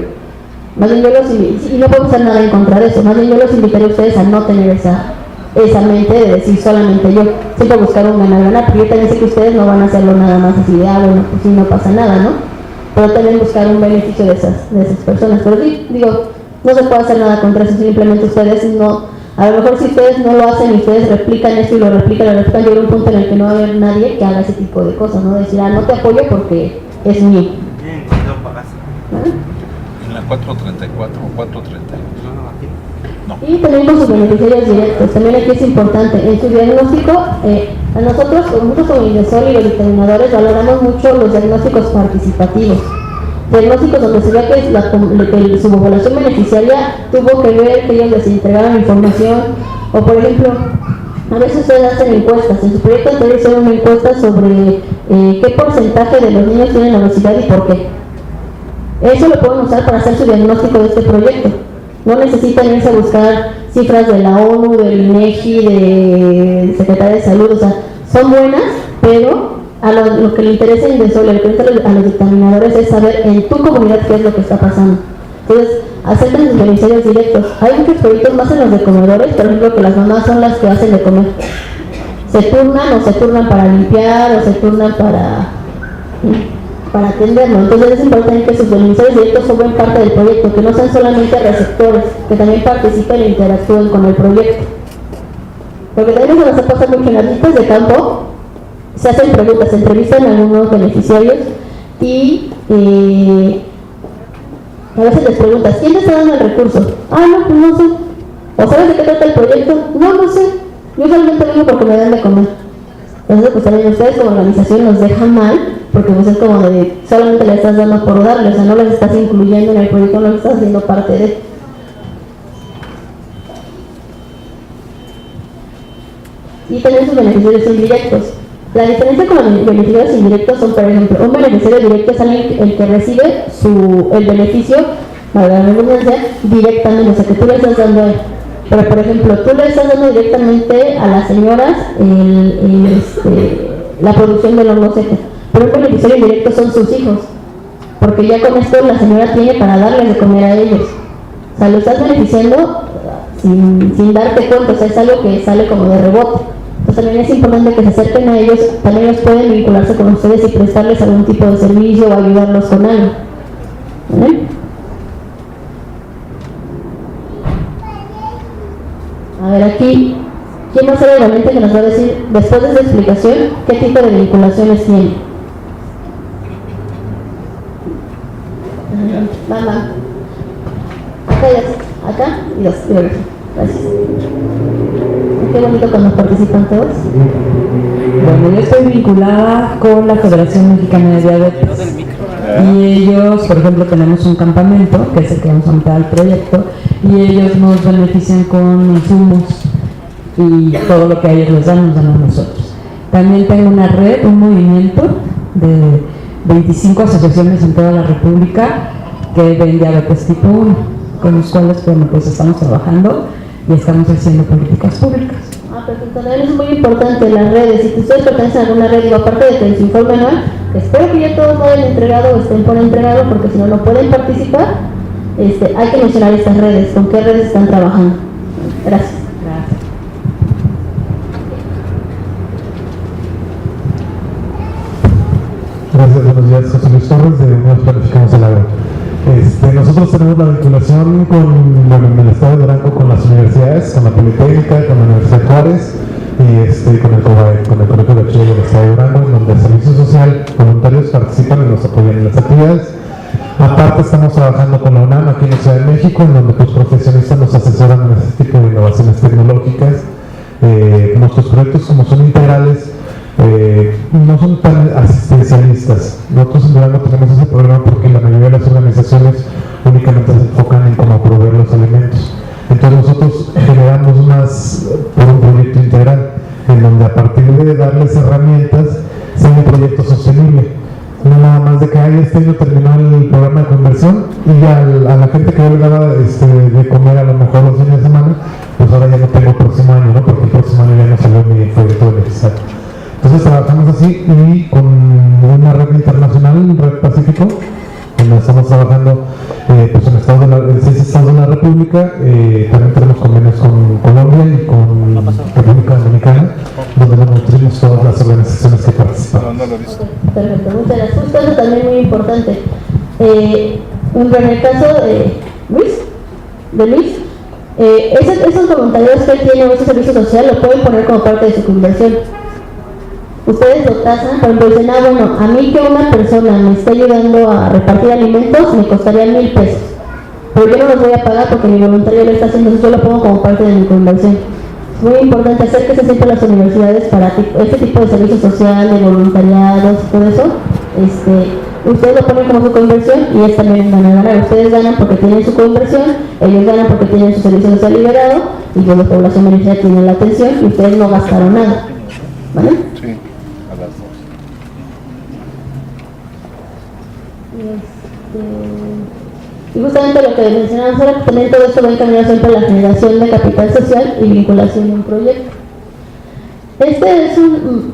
Más bien y no podemos hacer nada en contra de eso, más bien yo los invitaría a ustedes a no tener esa mente de decir solamente yo, siempre buscar un ganar-ganar, porque yo también sé que ustedes no van a hacerlo nada más así de, bueno, pues sí, no pasa nada, ¿no? Pero también buscar un beneficio de esas personas. Pero sí, digo, no se puede hacer nada contra eso, simplemente ustedes no, a lo mejor si ustedes no lo hacen y ustedes replican esto y lo replican, llega un punto en el que no va a haber nadie que haga ese tipo de cosas, ¿no? Decir, no te apoyo porque es mío. Bien, no pagas. En la 434 o 432. No. Y también con sus beneficiarios directos, también aquí es importante, en su diagnóstico, a nosotros, muchos como Indesol y los dictaminadores, valoramos mucho los diagnósticos participativos. Diagnósticos donde se ve que su población beneficiaria tuvo que ver, que ellos les entregaron información, o por ejemplo, A veces ustedes hacen encuestas. En su proyecto anterior hicieron una encuesta sobre qué porcentaje de los niños tienen obesidad y por qué. Eso lo pueden usar para hacer su diagnóstico de este proyecto. No necesitan irse a buscar cifras de la ONU, del INEGI, de Secretaría de Salud. O sea, son buenas, pero a lo que le interesa lo que le interesa a los dictaminadores es saber en tu comunidad qué es lo que está pasando. Entonces, aceptan sus beneficiarios directos. Hay muchos proyectos más en los de comedores, por ejemplo, que las mamás son las que hacen de comer. Se turnan para limpiar, o se turnan para atenderlo. Entonces es importante que sus beneficiarios directos formen parte del proyecto, que no sean solamente receptores, que también participen e interactúen con el proyecto. Porque también eso nos pasa mucho en las listas de campo, se hacen preguntas, se entrevistan a algunos beneficiarios y a veces les preguntas, ¿quién te está dando el recurso? Ah, no, pues no sé. ¿O sabes de qué trata el proyecto? No sé. Yo solamente vengo porque me dan de comer. Entonces, pues también ustedes como organización nos dejan mal, porque pues es como de, solamente le estás dando por darle, o sea, no les estás incluyendo en el proyecto, no les estás haciendo parte de. Y también sus beneficiarios indirectos. La diferencia con los beneficiarios indirectos son, por ejemplo, un beneficiario directo es el que recibe el beneficio, para la redundancia, directamente, o sea, que tú le estás dando a él. Pero, por ejemplo, tú le estás dando directamente a las señoras la producción del horno seco. Pero un beneficiario indirecto son sus hijos, porque ya con esto la señora tiene para darles de comer a ellos. O sea, lo estás beneficiando sin darte cuenta, o sea, es algo que sale como de rebote. Entonces también es importante que se acerquen a ellos, también ellos pueden vincularse con ustedes y prestarles algún tipo de servicio o ayudarlos con algo. ¿Vale? A ver, aquí, ¿quién va a ser el valiente que nos va a decir, después de esta explicación, qué tipo de vinculaciones tiene? Mamá. Acá y dos. Gracias. Qué bonito cuando participan todos. Bueno, yo estoy vinculada con la Federación Mexicana de Diabetes. Y ellos, por ejemplo, tenemos un campamento, que es el que vamos a meter al proyecto, y ellos nos benefician con insumos y todo lo que a ellos les dan, nos dan a nosotros. También tengo una red, un movimiento de 25 asociaciones en toda la República que ven diabetes tipo 1, con los cuales, bueno, pues estamos trabajando y estamos haciendo políticas públicas. Perfecto, también es muy importante las redes. Si ustedes pertenecen a alguna red, digo, aparte de que en su informe anual, espero que ya todos lo hayan entregado o estén por entregado, porque si no, no pueden participar. Hay que mencionar estas redes, con qué redes están trabajando. Gracias. Gracias, buenos días. José Luis Torres, de Unidos Planificamos el Agro. Nosotros tenemos la vinculación en el estado de Durango con las universidades, con la Politécnica, con la Universidad de Juárez y con el COBAE, con el Colegio de Bachiller del estado de Durango, en donde el Servicio Social, voluntarios participan y nos apoyan en las actividades. Aparte estamos trabajando con la UNAM aquí en la Ciudad de México, en donde los profesionistas nos asesoran en este tipo de innovaciones tecnológicas. Nuestros proyectos, como son integrales, no son tan asistencialistas. Nosotros en Durango tenemos ese problema porque la mayoría de las organizaciones únicamente se enfocan en cómo proveer los alimentos. Entonces nosotros generamos por un proyecto integral, en donde a partir de darles herramientas, sea un proyecto sostenible. No nada más de que este año terminó el programa de conversión y a la gente que yo le daba de comer a lo mejor los fines de semana, pues ahora ya no tengo el próximo año, ¿no? Porque el próximo año ya no salió mi proyecto beneficiario. Entonces trabajamos así y con una red internacional, Red Pacífico, donde estamos trabajando pues en 6 estados de la República. También tenemos convenios con Colombia y con República Dominicana, donde nos nutrimos todas las organizaciones que participan. Perfecto, muchas gracias. Justo eso también muy importante. En el caso de Luis, esos voluntarios que él tiene o ese servicio social lo pueden poner como parte de su conversión. Ustedes lo tasan, por ejemplo, dicen, bueno, a mí que una persona me esté ayudando a repartir alimentos me costaría 1,000 pesos, pero yo no los voy a pagar porque mi voluntario lo está haciendo, entonces yo lo pongo como parte de mi conversión. Es muy importante hacer que se sientan las universidades para este tipo de servicio social, de voluntariados, todo eso. Ustedes lo ponen como su conversión y es también ganar. Ustedes ganan porque tienen su conversión, ellos ganan porque tienen su servicio social liberado y pues la población beneficiaria tiene la atención y ustedes no gastaron nada, ¿vale? Sí, a las 2. Y justamente lo que mencionamos ahora, pues también todo esto va encaminado siempre a la generación de capital social y vinculación de un proyecto. Este es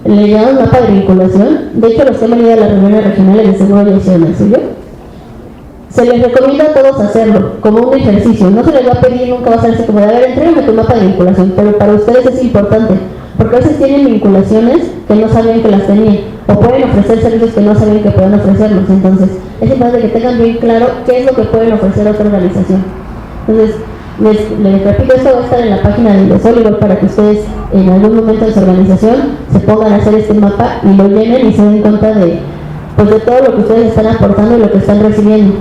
le llamamos mapa de vinculación. De hecho, los que han venido a las reuniones regionales de seguro ya hicieron el suyo. Se les recomienda a todos hacerlo como un ejercicio. No se les va a pedir, nunca va a ser así como de, a ver, entrégame tu mapa de vinculación, pero para ustedes es importante, porque a veces tienen vinculaciones que no sabían que las tenían, o pueden ofrecer servicios que no sabían que pueden ofrecerlos. Entonces, es importante que tengan bien claro qué es lo que pueden ofrecer a otra organización. Entonces, les repito, esto va a estar en la página del INDESOL, igual para que ustedes en algún momento de su organización se pongan a hacer este mapa y lo llenen y se den cuenta de, pues, de todo lo que ustedes están aportando y lo que están recibiendo.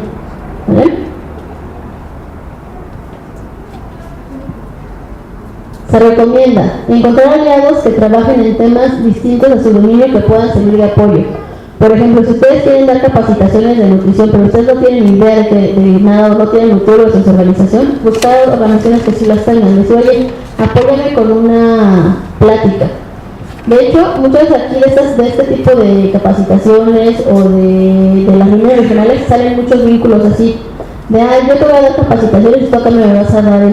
¿Vale? Se recomienda encontrar aliados que trabajen en temas distintos a su dominio que puedan servir de apoyo. Por ejemplo, si ustedes quieren dar capacitaciones de nutrición, pero ustedes no tienen ni idea de nada o no tienen nutriólogos en su organización, buscar organizaciones que sí las tengan. Decir, oye, apóyame con una plática. De hecho, muchas aquí de este tipo de capacitaciones o de las reuniones regionales salen muchos vínculos así. De, yo te voy a dar capacitaciones y tú acá me vas a dar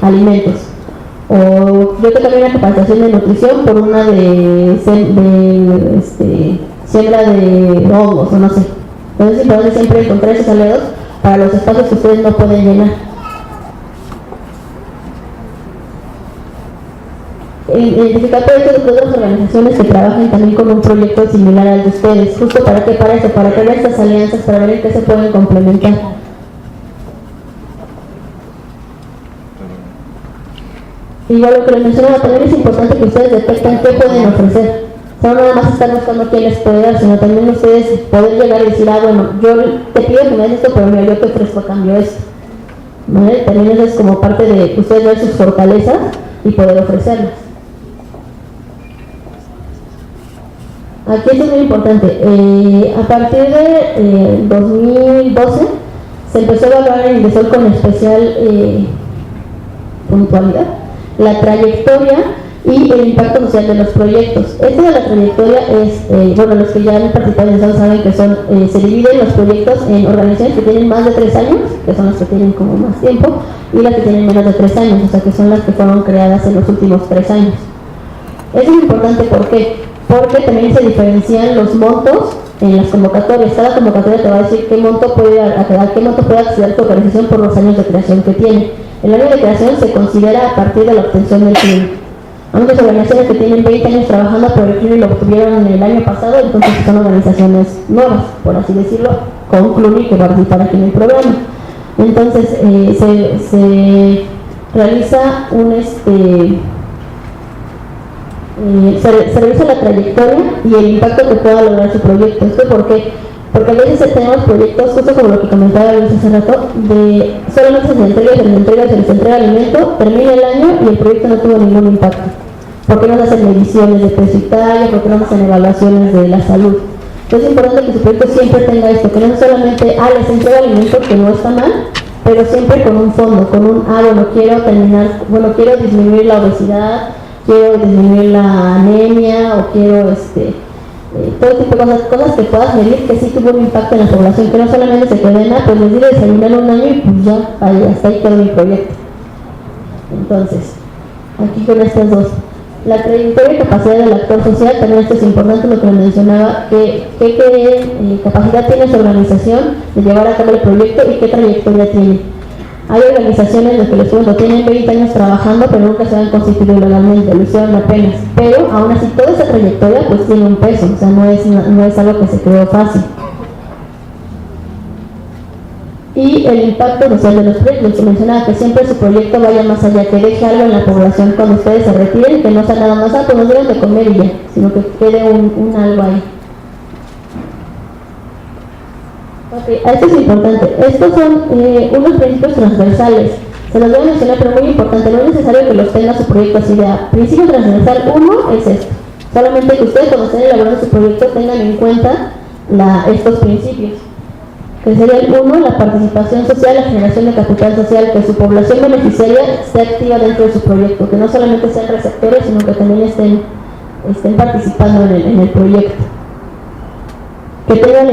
alimentos. O yo te doy una capacitación de nutrición por una siembra de hongos o no sé. Entonces es importante siempre encontrar esos aliados para los espacios que ustedes no pueden llenar. Identificar proyectos de otras organizaciones que trabajen también con un proyecto similar al de ustedes. ¿Justo para qué? Para eso, para crear estas alianzas, para ver en qué se pueden complementar. Igual lo que les mencionaba, también es importante que ustedes detecten qué pueden ofrecer. O sea, no nada más estar buscando quién les puede dar, sino también ustedes poder llegar y decir, bueno, yo te pido que me des esto, pero mira, yo te ofrezco a cambio esto. ¿Vale? También eso es como parte de que ustedes ver sus fortalezas y poder ofrecerlas. Aquí esto es muy importante. A partir de 2012 se empezó a evaluar en INDESOL con especial puntualidad la trayectoria y el impacto social de los proyectos. Esto de la trayectoria es, bueno, los que ya han participado en INDESOL saben que son, se dividen los proyectos en organizaciones que tienen más de 3 años, que son las que tienen como más tiempo, y las que tienen menos de 3 años, o sea que son las que fueron creadas en los últimos 3 años. Eso es importante, ¿por qué? Porque también se diferencian los montos en las convocatorias. Cada convocatoria te va a decir qué monto puede acceder tu organización por los años de creación que tiene. El año de creación se considera a partir de la obtención del CRIM. Hay muchas organizaciones que tienen 20 años trabajando, pero el CRIM lo obtuvieron el año pasado, entonces son organizaciones nuevas, por así decirlo, con CRIM que participan aquí en el programa. Entonces se realiza se revisa la trayectoria y el impacto que pueda lograr su proyecto. ¿Esto por qué? Porque a veces tenemos proyectos, justo como lo que comentaba Luis hace rato, de solamente se les entrega alimento, termina el año y el proyecto no tuvo ningún impacto. ¿Por qué no se hacen mediciones de peso y talla? ¿Por qué no se hacen evaluaciones de la salud? Entonces es importante que su proyecto siempre tenga esto, que no solamente, les entrega alimento, que no está mal, pero siempre con un fondo, con un, quiero disminuir la obesidad, quiero disminuir la anemia, o quiero todo tipo de cosas que puedas medir que sí tuvo un impacto en la población, que no solamente se quede en pues les di de desayunar un año y pues ya, hasta ahí quedó mi proyecto. Entonces, aquí con estas dos. La trayectoria y capacidad del actor social, también esto es importante, lo que les mencionaba, qué capacidad tiene su organización de llevar a cabo el proyecto y qué trayectoria tiene. Hay organizaciones, los que les cuento, tienen 20 años trabajando, pero nunca se han constituido legalmente, lo hicieron apenas. Pero aún así, toda esa trayectoria pues tiene un peso, o sea, no es algo que se creó fácil. Y el impacto social de los proyectos, que mencionaba que siempre su proyecto vaya más allá, que deje algo en la población cuando ustedes se retiren, que no sea nada más, pues nos deben de comer y ya, sino que quede un algo ahí. Esto es importante. Estos son unos principios transversales. Se los voy a mencionar, pero muy importante. No es necesario que los tenga su proyecto así de principio transversal 1 es esto. Solamente que ustedes cuando estén elaborando su proyecto tengan en cuenta estos principios. que sería el 1, la participación social, la generación de capital social, que su población beneficiaria esté activa dentro de su proyecto, que no solamente sean receptores, sino que también estén participando en el proyecto. Que tenga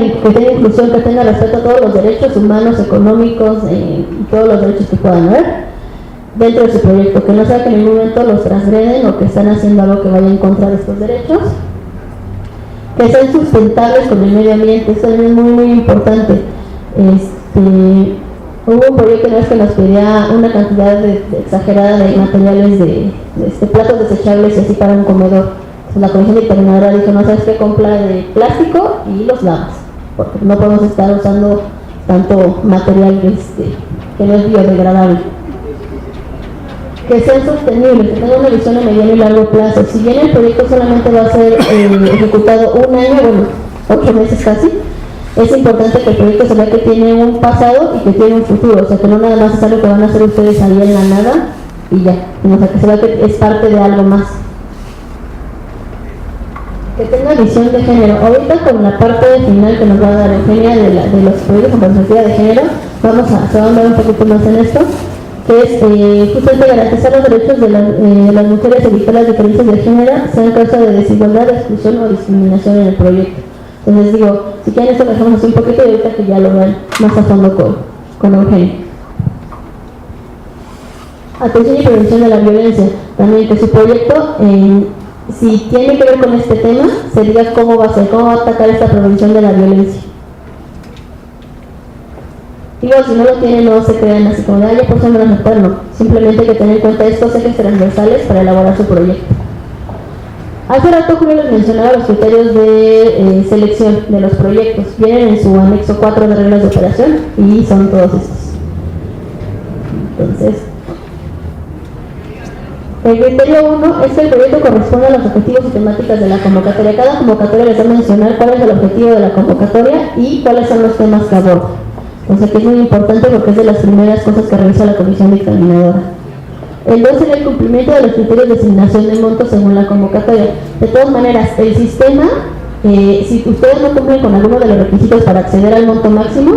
inclusión, que tenga respeto a todos los derechos humanos, económicos y todos los derechos que puedan haber dentro de su proyecto, que no sea que en ningún momento los transgreden o que están haciendo algo que vaya en contra de estos derechos, que sean sustentables con el medio ambiente. Esto es muy muy importante. Hubo un proyecto que nos pedía una cantidad exagerada de materiales de platos desechables y así para un comedor. La Comisión Dictaminadora dijo, no sabes qué, compra de plástico y los lavas, porque no podemos estar usando tanto material que no es biodegradable. Que sean sostenibles, que tengan una visión a mediano y largo plazo. Si bien el proyecto solamente va a ser ejecutado un año, 8 meses casi, es importante que el proyecto se vea que tiene un pasado y que tiene un futuro, o sea que no nada más es algo que van a hacer ustedes ahí en la nada y ya, o sea que se vea que es parte de algo más. Que tenga visión de género. Ahorita con la parte final que nos va a dar Eugenia de los proyectos con perspectiva de género, se va a hablar un poquito más en esto, que es justamente garantizar los derechos de las mujeres, evitar las diferencias de género, sean causa de desigualdad, exclusión o discriminación en el proyecto. Entonces digo, si quieren esto lo dejamos así un poquito y ahorita que ya lo vean más a fondo con Eugenia. Atención y prevención de la violencia. También que su proyecto, si tiene que ver con este tema, se diga cómo va a ser, cómo va a atacar esta prevención de la violencia. Digo, si no lo tienen, no se crean así como de, ya por ser menos no. Simplemente hay que tener en cuenta estos ejes transversales para elaborar su proyecto. Hace rato Julio les mencionaba los criterios de selección de los proyectos. Vienen en su anexo 4 de reglas de operación y son todos estos. Entonces, el criterio 1 es que el proyecto corresponde a los objetivos y temáticas de la convocatoria. Cada convocatoria les va a mencionar cuál es el objetivo de la convocatoria y cuáles son los temas que aborda. O sea que es muy importante porque es de las primeras cosas que revisa la comisión dictaminadora. El 2 sería el cumplimiento de los criterios de asignación de montos según la convocatoria. De todas maneras, el sistema, si ustedes no cumplen con alguno de los requisitos para acceder al monto máximo,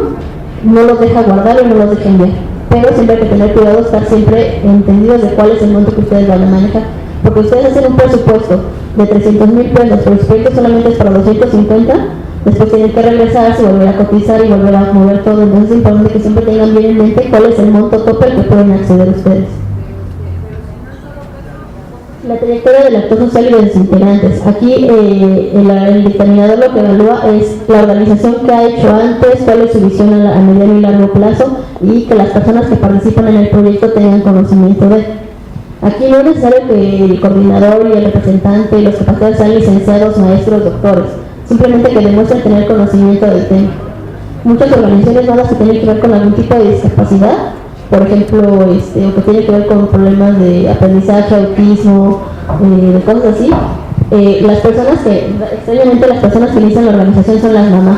no los deja guardar o no los deja enviar. Pero siempre hay que tener cuidado, estar siempre entendidos de cuál es el monto que ustedes van a manejar. Porque ustedes hacen un presupuesto de 300,000 pesos, pero el proyecto solamente es para 250, después tienen que regresarse, volver a cotizar y volver a mover todo. Entonces es importante que siempre tengan bien en mente cuál es el monto tope al que pueden acceder ustedes. La trayectoria del actor social y de los integrantes. Aquí el dictaminador lo que evalúa es la organización que ha hecho antes, cuál es su visión a mediano y largo plazo y que las personas que participan en el proyecto tengan conocimiento de él. Aquí no es necesario que el coordinador y el representante y los capacitados sean licenciados, maestros, doctores, simplemente que demuestren tener conocimiento del tema. Muchas organizaciones nuevas que tienen que ver con algún tipo de discapacidad, por ejemplo, o que tiene que ver con problemas de aprendizaje, autismo, de cosas así, extrañamente las personas que inician la organización son las mamás.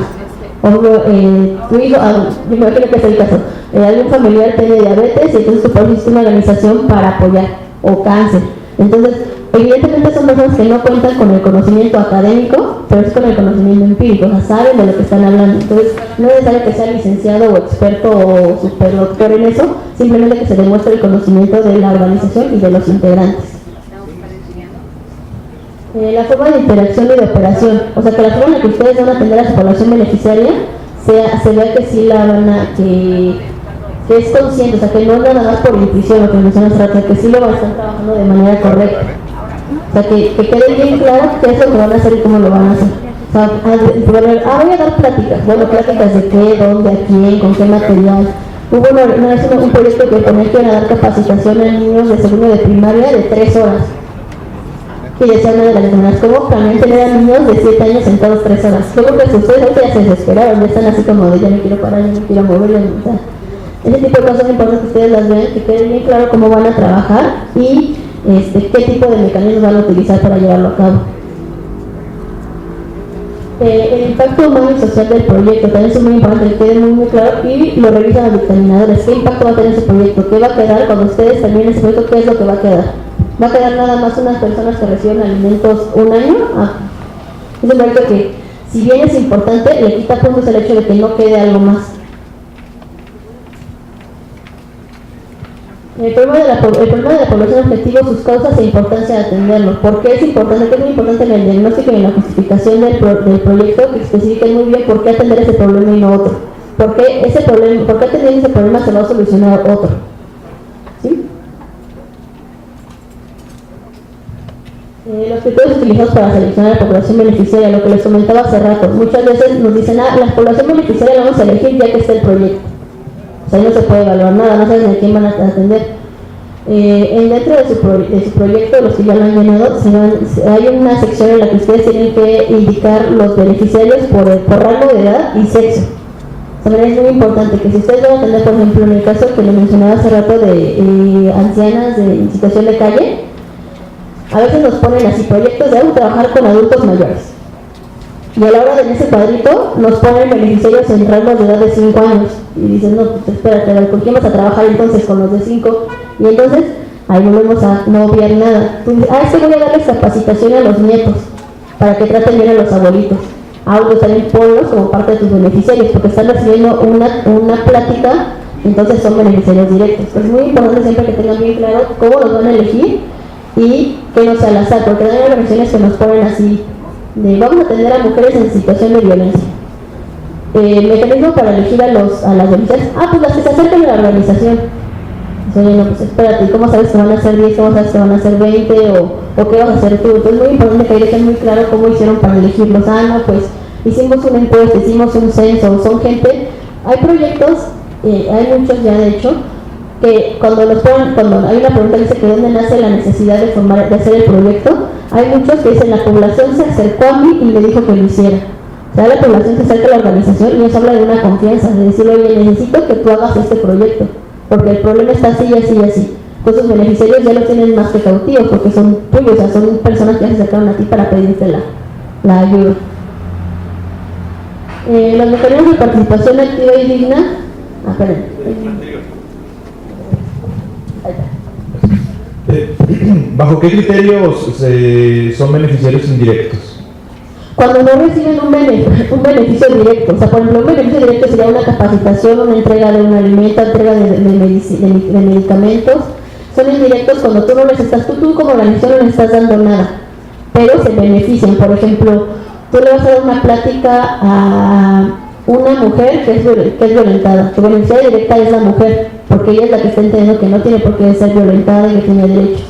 Tu hijo, yo me imagino que es el caso, algún familiar tiene diabetes y entonces tú pones una organización para apoyar, o cáncer. Entonces, evidentemente son personas que no cuentan con el conocimiento académico, pero es con el conocimiento empírico, o sea, saben de lo que están hablando. Entonces, no es necesario que sea licenciado o experto o superdoctor en eso, simplemente que se demuestre el conocimiento de la organización y de los integrantes. La forma de interacción y de operación, o sea, que la forma en la que ustedes van a atender a su población beneficiaria se vea que sí la van a, que es consciente, o sea, que no es nada más por intuición lo que mencionas, que sí lo van a estar trabajando de manera correcta. O sea, que quede bien claro qué es lo que van a hacer y cómo lo van a hacer. O sea, voy a dar pláticas. Bueno, pláticas de qué, dónde, a quién, con qué material. Hubo una vez un proyecto que ponía que iban a dar capacitación a niños de segundo de primaria de 3 horas. Y decía una de las semanas, ¿cómo planean tener a niños de 7 años sentados 3 horas? Yo creo que ustedes ahorita ya se desesperaron, ya están así como de ya no quiero parar, ya no quiero moverle. O sea, ese tipo de cosas es importante que ustedes las vean, que quede bien claro cómo van a trabajar y qué tipo de mecanismos van a utilizar para llevarlo a cabo. El impacto humano y social del proyecto también es muy importante que quede muy claro y lo revisan los dictaminadores. ¿Qué impacto va a tener ese proyecto? ¿Qué va a quedar cuando ustedes terminen ese proyecto? ¿Qué es lo que va a quedar? ¿Va a quedar nada más unas personas que reciben alimentos un año? Es un proyecto que, si bien es importante, le quita puntos el hecho de que no quede algo más. El problema de la población objetivo, sus causas e importancia de atenderlo. ¿Por qué es importante? Que es muy importante en el diagnóstico y en la justificación del proyecto que especifique muy bien por qué atender ese problema y no otro. ¿Por qué atendiendo ese problema se va a solucionar otro? ¿Sí? Los criterios utilizados para seleccionar a la población beneficiaria, lo que les comentaba hace rato. Muchas veces nos dicen, la población beneficiaria la vamos a elegir ya que está el proyecto. O sea, ahí no se puede evaluar nada, no saben a quién van a atender. Dentro de su proyecto, los que ya lo han llenado, hay una sección en la que ustedes tienen que indicar los beneficiarios por rango de edad y sexo. También es muy importante que si ustedes van a atender, por ejemplo, en el caso que le mencionaba hace rato de ancianas en situación de calle, a veces nos ponen así proyectos de trabajar con adultos mayores. Y a la hora de en ese cuadrito nos ponen beneficiarios en rangos de edad de 5 años. Y dicen, no, pues espérate, ¿con quién vas a trabajar entonces? Con los de 5. Y entonces ahí volvemos a no obviar nada. Tú dices, es que voy a darles capacitación a los nietos para que traten bien a los abuelitos. Pues también ponlos como parte de tus beneficiarios, porque están recibiendo una plática, entonces son beneficiarios directos. Es muy importante siempre que tengan bien claro cómo los van a elegir y que no sea al azar, porque hay organizaciones que nos ponen así, vamos a atender a mujeres en situación de violencia. Mecanismo para elegir a las beneficiarias, pues las que se acercan a la organización. Oye, no, pues espérate, ¿cómo sabes que van a ser 10? ¿Cómo sabes que van a ser 20? ¿O qué vas a hacer tú? Entonces es muy importante que ahí dejen muy claro cómo hicieron para elegirlos. No, pues hicimos una encuesta, hicimos un censo, son gente, hay proyectos, hay muchos ya de hecho, que cuando hay una pregunta que dice que dónde nace la necesidad de hacer el proyecto, hay muchos que dicen la población se acercó a mí y me dijo que lo hiciera. O sea, la población se acerca a la organización y nos habla de una confianza, de decirle, oye, necesito que tú hagas este proyecto, porque el problema está así y así y así. Entonces los beneficiarios ya los tienen más que cautivos, porque son tuyos, o sea, son personas que se acercaron a ti para pedirte la ayuda. Los mecanismos de participación activa y digna. ¿Bajo qué criterios son beneficiarios indirectos? Cuando no reciben un beneficio directo, o sea, por ejemplo, un beneficio directo sería una capacitación, una entrega de un alimento, entrega de medicamentos. Son indirectos cuando tú no les estás, tú como organización no les estás dando nada, pero se benefician. Por ejemplo, tú le vas a dar una plática a una mujer que es violentada. Tu beneficiaria directa es la mujer, porque ella es la que está entendiendo que no tiene por qué ser violentada y que tiene derechos.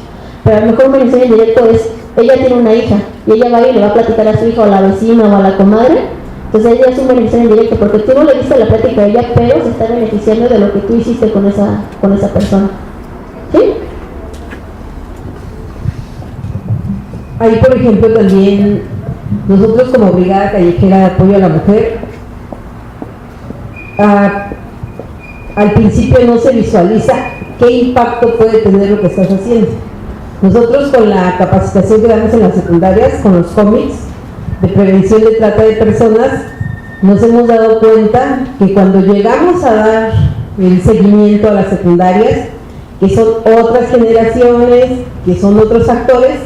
Pero a lo mejor un beneficiario indirecto es, ella tiene una hija y ella va y le va a platicar a su hija o a la vecina o a la comadre. Entonces ella es un beneficiario indirecto porque tú no le diste la plática a ella, pero se está beneficiando de lo que tú hiciste con esa persona. ¿Sí? Ahí, por ejemplo, también nosotros como Brigada Callejera de Apoyo a la Mujer, al principio no se visualiza qué impacto puede tener lo que estás haciendo. Nosotros con la capacitación que damos en las secundarias, con los cómics de prevención de trata de personas, nos hemos dado cuenta que cuando llegamos a dar el seguimiento a las secundarias, que son otras generaciones, que son otros actores,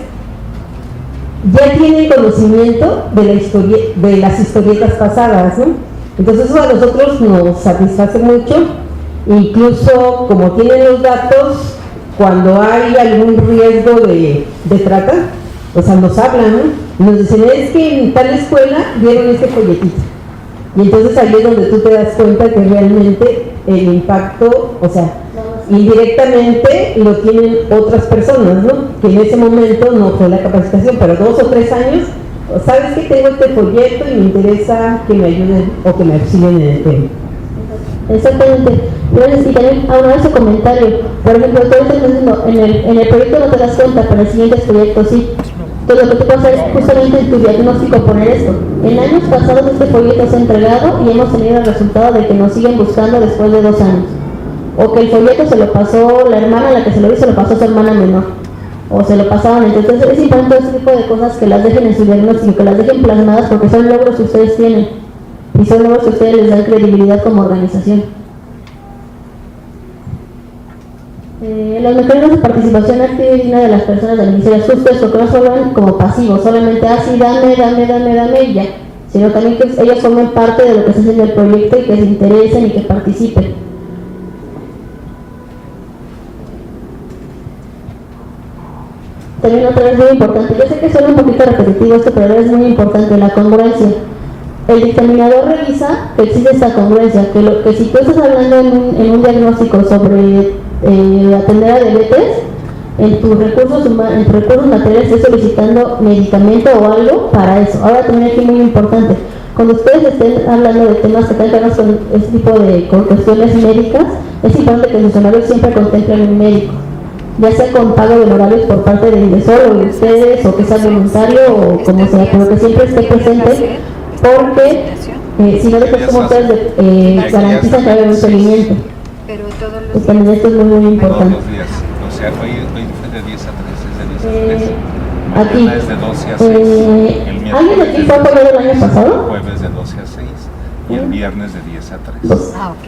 ya tienen conocimiento de las historietas pasadas, ¿no? Entonces eso a nosotros nos satisface mucho, incluso como tienen los datos, cuando hay algún riesgo de trata, o sea, nos hablan, ¿no? Nos dicen, es que en tal escuela dieron este folletito. Y entonces ahí es donde tú te das cuenta que realmente el impacto, o sea, indirectamente lo tienen otras personas, ¿no? Que en ese momento no fue la capacitación, pero 2 o 3 años, ¿sabes que tengo este folleto y me interesa que me ayuden o que me auxilien en el tema? Exactamente. Y también a ese comentario, por ejemplo, tú estás diciendo, en el proyecto no te das cuenta, pero en el siguiente proyecto sí. Entonces lo que tú puedes hacer es justamente en tu diagnóstico poner esto. En años pasados este folleto se ha entregado y hemos tenido el resultado de que nos siguen buscando después de 2 años. O que el folleto se lo pasó la hermana a la que se lo hizo, se lo pasó a su hermana menor. O se lo pasaban. Entonces es importante este tipo de cosas que las dejen en su diagnóstico, que las dejen plasmadas porque son logros que ustedes tienen. Y son logros que ustedes les dan credibilidad como organización. Los mecanismos de participación activa y digna de las personas beneficiarias, justo eso, que no solo como pasivos, solamente así, dame y ya, sino también que ellos formen parte de lo que se hace en el proyecto y que se interesen y que participen. también otra vez muy importante, yo sé que suena un poquito repetitivo esto, pero es muy importante, la congruencia. El dictaminador revisa que existe esta congruencia, que si tú estás hablando en un diagnóstico sobre atender a diabetes, en tus recursos materiales estés solicitando medicamento o algo para eso. Ahora también aquí muy importante, cuando ustedes estén hablando de temas que tengan que ver con este tipo de cuestiones médicas, es importante que los honorarios siempre contemplen un médico, ya sea con pago de honorarios por parte del Indesol o de ustedes, o que sea voluntario o como sea, pero que siempre esté presente, porque si no, después como ustedes garantizan que haya un seguimiento. Pues también esto es muy importante. Todos los días, o sea, hoy fue de 10 a 3, es de 10 a 3. Aquí, Mañana es de 12 a 6. El miércoles ¿alguien aquí fue apoyado el año pasado? Jueves de 12 a 6. Y el viernes de 10 a 3.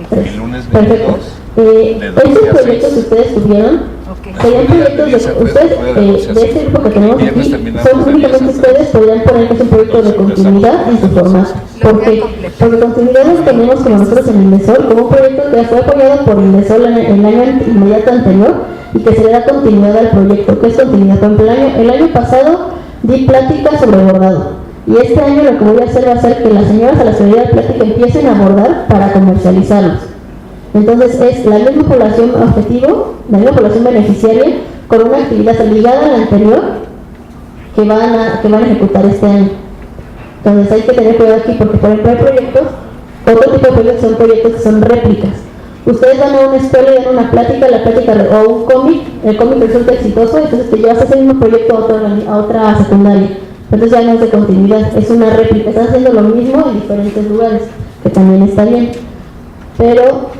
Okay. El lunes Perfecto. 22. De 12 Estos a 6. proyectos que ustedes tuvieron, serían proyectos de ustedes, de este grupo que tenemos aquí, son únicamente ustedes podrían poner que es un proyecto de continuidad en su formato. ¿Por qué? Porque continuidad lo tenemos como nosotros en Indesol, como un proyecto que fue apoyado por Indesol en el año inmediato anterior y que se le da continuidad al proyecto. ¿Qué es continuidad? Por ejemplo, el año pasado di pláticas sobre bordado. Y este año lo que voy a hacer va a ser que las señoras a la seguridad de plática empiecen a bordar para comercializarlos. Entonces es la misma población objetivo, la misma población beneficiaria, con una actividad ligada a la anterior que van a ejecutar este año. Entonces hay que tener cuidado aquí porque, por ejemplo, hay proyectos, otro tipo de proyectos son proyectos que son réplicas. Ustedes van a una escuela y dan una plática, o un cómic, el cómic resulta exitoso, entonces te llevas ese mismo proyecto a otra secundaria. Entonces ya no es de continuidad, es una réplica, están haciendo lo mismo en diferentes lugares, que también está bien. Pero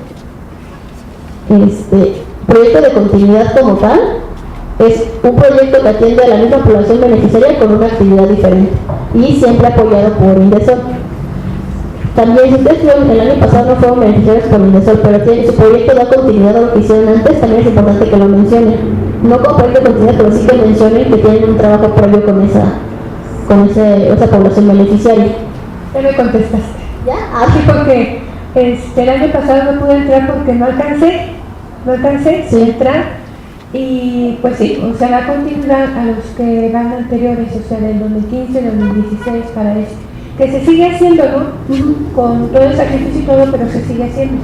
proyecto de continuidad como tal es un proyecto que atiende a la misma población beneficiaria con una actividad diferente y siempre apoyado por Indesol. También, si ustedes vieron, el año pasado no fueron beneficiarios por Indesol, pero su proyecto da continuidad a lo que hicieron antes, también es importante que lo mencionen. No como proyecto de continuidad, pero sí que mencionen que tienen un trabajo previo con esa población beneficiaria. Ya me contestaste. ¿Ya? Sí, porque el año pasado no pude entrar porque no alcancé a entrar. Y pues sí, o sea, la continuidad a los que van anteriores, o sea, del 2015, 2016 para eso. Que se sigue haciendo, ¿no? Con todo el sacrificio y todo, pero se sigue haciendo.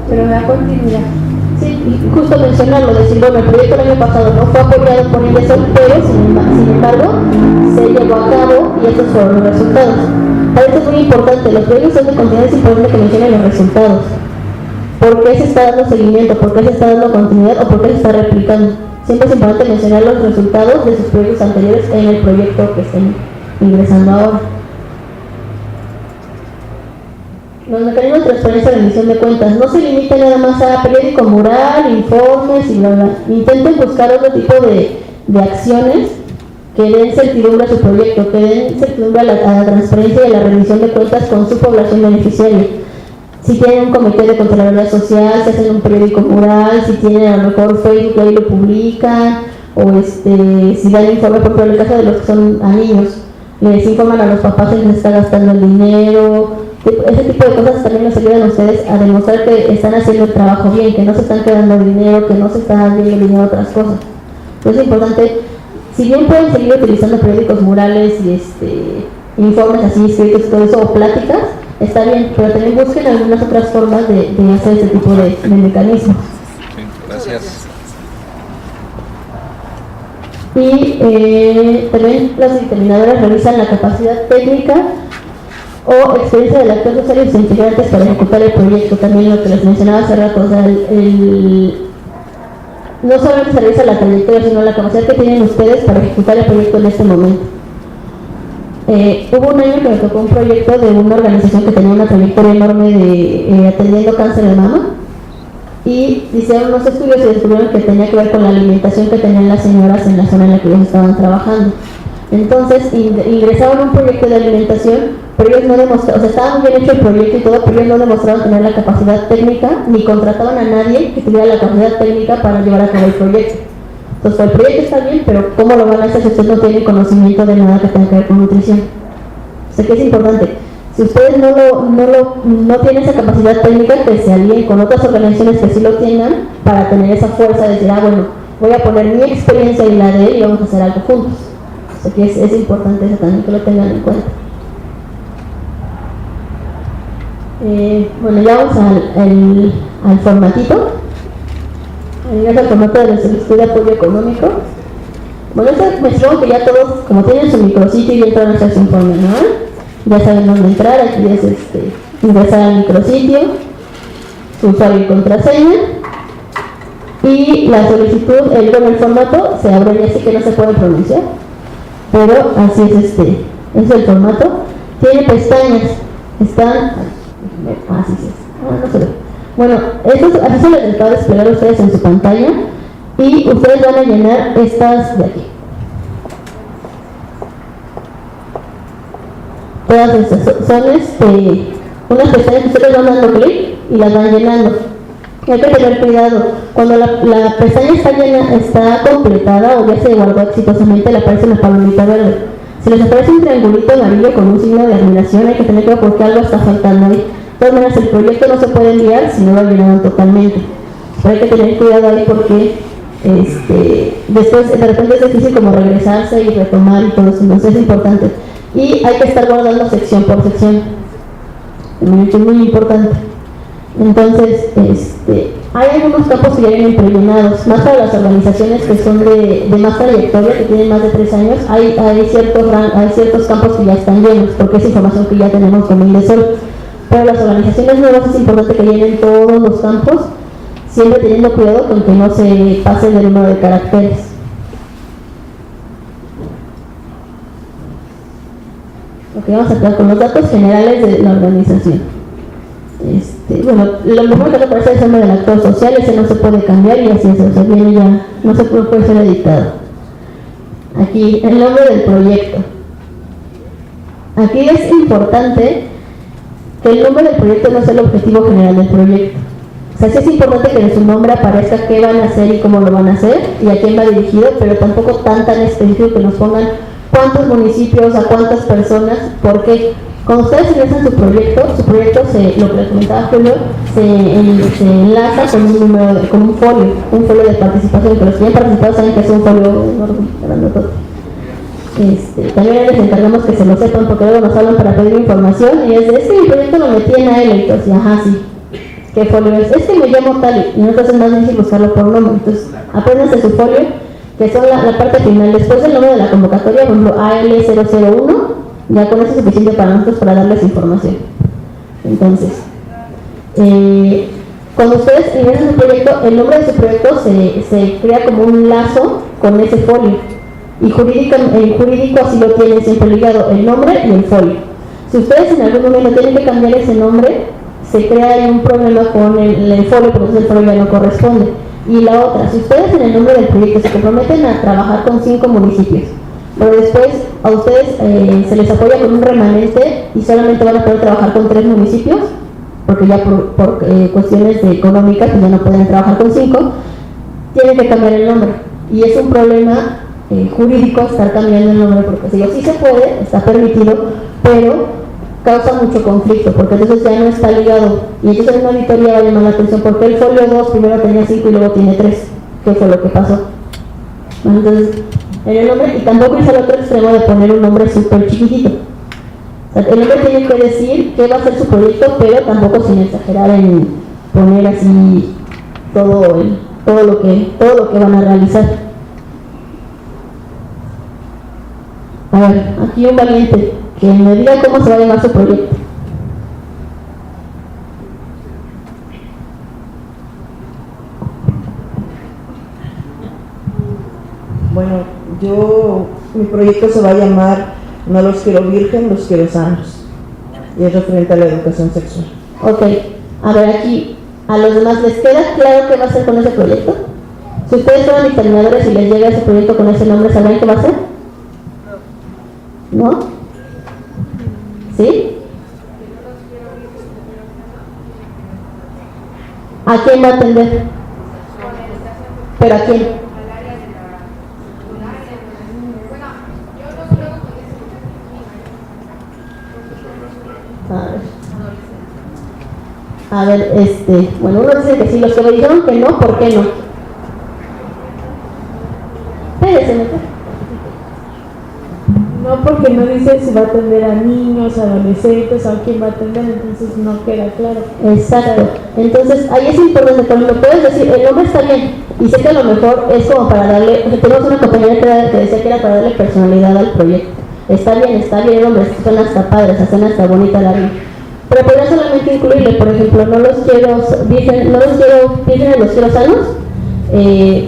Pero da continuidad. Sí, y justo mencionarlo, decir, bueno, el proyecto el año pasado no fue apoyado por Indesol, pero sin embargo se llevó a cabo y esos fueron los resultados. Para esto es muy importante, los proyectos son de continuidad, es importante que mencionen los resultados. ¿Por qué se está dando seguimiento? ¿Por qué se está dando continuidad? ¿O por qué se está replicando? Siempre es importante mencionar los resultados de sus proyectos anteriores en el proyecto que estén ingresando ahora. Los mecanismos de transparencia de rendición de cuentas no se limitan nada más a periódico mural, informes y bla bla. Intenten buscar otro tipo de acciones que den certidumbre a su proyecto, que den certidumbre a la transparencia y a la rendición de cuentas con su población beneficiaria. Si tienen un comité de Contraloría Social, si hacen un periódico mural, si tienen a lo mejor Facebook, ahí lo publican, o si dan informe, por ejemplo, en el caso de los que son a niños, les informan a los papás en que se está gastando el dinero. Ese tipo de cosas también les ayudan a ustedes a demostrar que están haciendo el trabajo bien, que no se están quedando dinero, que no se está dando dinero a otras cosas. Entonces es importante, si bien pueden seguir utilizando periódicos murales y informes así escritos y todo eso, o pláticas, está bien, pero también busquen algunas otras formas de hacer ese tipo de mecanismos. Sí, gracias. Y también las determinadoras revisan la capacidad técnica o experiencia del actor social y sus integrantes para ejecutar el proyecto. También lo que les mencionaba hace rato, o sea, no solamente se revisa la trayectoria, sino la capacidad que tienen ustedes para ejecutar el proyecto en este momento. Hubo un año que me tocó un proyecto de una organización que tenía una trayectoria enorme de atendiendo cáncer de mama, y hicieron unos estudios y descubrieron que tenía que ver con la alimentación que tenían las señoras en la zona en la que ellos estaban trabajando. Entonces ingresaron a un proyecto de alimentación, pero ellos no demostraron, o sea, estaba muy bien hecho el proyecto y todo, pero ellos no demostraron tener la capacidad técnica, ni contrataban a nadie que tuviera la capacidad técnica para llevar a cabo el proyecto. Entonces el proyecto está bien, pero ¿cómo lo van a hacer si ustedes no tienen conocimiento de nada que tenga que ver con nutrición? O sea que es importante, si ustedes no tienen esa capacidad técnica, que se alíen con otras organizaciones que sí lo tengan para tener esa fuerza de decir, bueno, voy a poner mi experiencia y la de él y vamos a hacer algo juntos. O sea que es importante eso también, que lo tengan en cuenta. Bueno, ya vamos al formatito. Llegamos al formato de la solicitud de apoyo económico. Bueno, esto me supongo que ya todos, como tienen su micrositio y ya entraron a hacer su informe anual, ya saben dónde entrar. Aquí es ingresar al micrositio, su usuario y contraseña, y la solicitud, el formato se abre así que no se puede pronunciar, pero así es es el formato. Tiene pestañas, están, así es, no se ve. Bueno, así se les acaba de desplegar a ustedes en su pantalla y ustedes van a llenar estas de aquí. Todas estas son unas pestañas que ustedes van dando clic y las van llenando. Hay que tener cuidado, cuando la pestaña está completada o ya se guardó exitosamente, le aparece una palomita verde. Si les aparece un triangulito amarillo con un signo de admiración, hay que tener cuidado porque algo está faltando ahí. De todas maneras, el proyecto no se puede enviar si no lo llenaron totalmente. Pero hay que tener cuidado ahí porque después de repente es difícil como regresarse y retomar y todo eso, entonces es importante. Y hay que estar guardando sección por sección. Es muy importante. Entonces, hay algunos campos que ya vienen prellenados, más para las organizaciones que son de más trayectoria, que tienen más de 3 años, hay ciertos campos que ya están llenos, porque es información que ya tenemos con Indesol. Pero las organizaciones nuevas es importante que llenen todos los campos, siempre teniendo cuidado con que no se pase del número de caracteres. Ok, vamos a quedar con los datos generales de la organización. Bueno, lo mejor que aparece es el nombre del actor social, ese no se puede cambiar y así es, o sea, viene ya, no puede ser editado. Aquí, el nombre del proyecto. Aquí es importante que el nombre del proyecto no sea el objetivo general del proyecto. O sea, sí es importante que en su nombre aparezca qué van a hacer y cómo lo van a hacer y a quién va dirigido, pero tampoco tan específico que nos pongan cuántos municipios, a cuántas personas, por qué. Cuando ustedes ingresan su proyecto lo que les comentaba Julio, se enlaza con un número, con un folio de participación, que los que ya han participado saben que es un folio enorme, grandotote. También les encargamos que se lo sepan porque luego nos hablan para pedir información y es que mi proyecto lo metí en AL, entonces, ajá, sí. ¿Qué folio es? Es que me llamo tal y nosotros es más difícil buscarlo por nombre, entonces apréndanse su folio, que son la parte final. Después del nombre de la convocatoria, por ejemplo, AL001, ya con eso es suficiente para nosotros para darles información. Entonces, cuando ustedes ingresan su proyecto, el nombre de su proyecto se crea como un lazo con ese folio. Y el jurídico así lo tiene siempre ligado, el nombre y el folio. Si ustedes en algún momento tienen que cambiar ese nombre, se crea ahí un problema con el folio, porque entonces el folio ya no corresponde. Y la otra, si ustedes en el nombre del proyecto se comprometen a trabajar con 5 municipios, pero después a ustedes se les apoya con un remanente y solamente van a poder trabajar con 3 municipios, porque ya por cuestiones económicas pues ya no pueden trabajar con 5, tienen que cambiar el nombre. Y es un problema jurídico estar cambiando el nombre, porque si sí se puede, está permitido, pero causa mucho conflicto, porque entonces ya no está ligado. Y entonces en una auditoría va a llamar la atención, porque el folio 2 primero tenía 5 y luego tiene 3. ¿Qué fue lo que pasó? Bueno, entonces, en el nombre, y tampoco es al otro extremo de poner un nombre súper chiquitito. O sea, el nombre tiene que decir qué va a ser su proyecto, pero tampoco sin exagerar en poner así todo lo que van a realizar. A ver, aquí un valiente que me diga cómo se va a llamar su proyecto. Bueno, mi proyecto se va a llamar No los quiero virgen, los quiero sanos. Y es referente a la educación sexual. Ok, a ver aquí, ¿a los demás les queda claro qué va a hacer con ese proyecto? Si ustedes fueran dictaminadores y les llega ese proyecto con ese nombre, ¿sabrán qué va a hacer? ¿No? ¿Sí? ¿A quién va a atender? ¿Pero a quién? A ver, bueno, uno dice que sí, los que me dijeron que no, ¿por qué no? Espérese, mejor. No, porque no dice si va a atender a niños, adolescentes, a quién va a atender, entonces no queda claro. Exacto. Entonces, ahí es importante, cuando puedes decir, el nombre está bien, y sé que a lo mejor es como para darle, tenemos una compañera que decía que era para darle personalidad al proyecto. Está bien, el nombre, son hasta padres, hacen hasta bonita la vida. Pero podría solamente incluirle, por ejemplo, no los quiero virgen en los 0 años,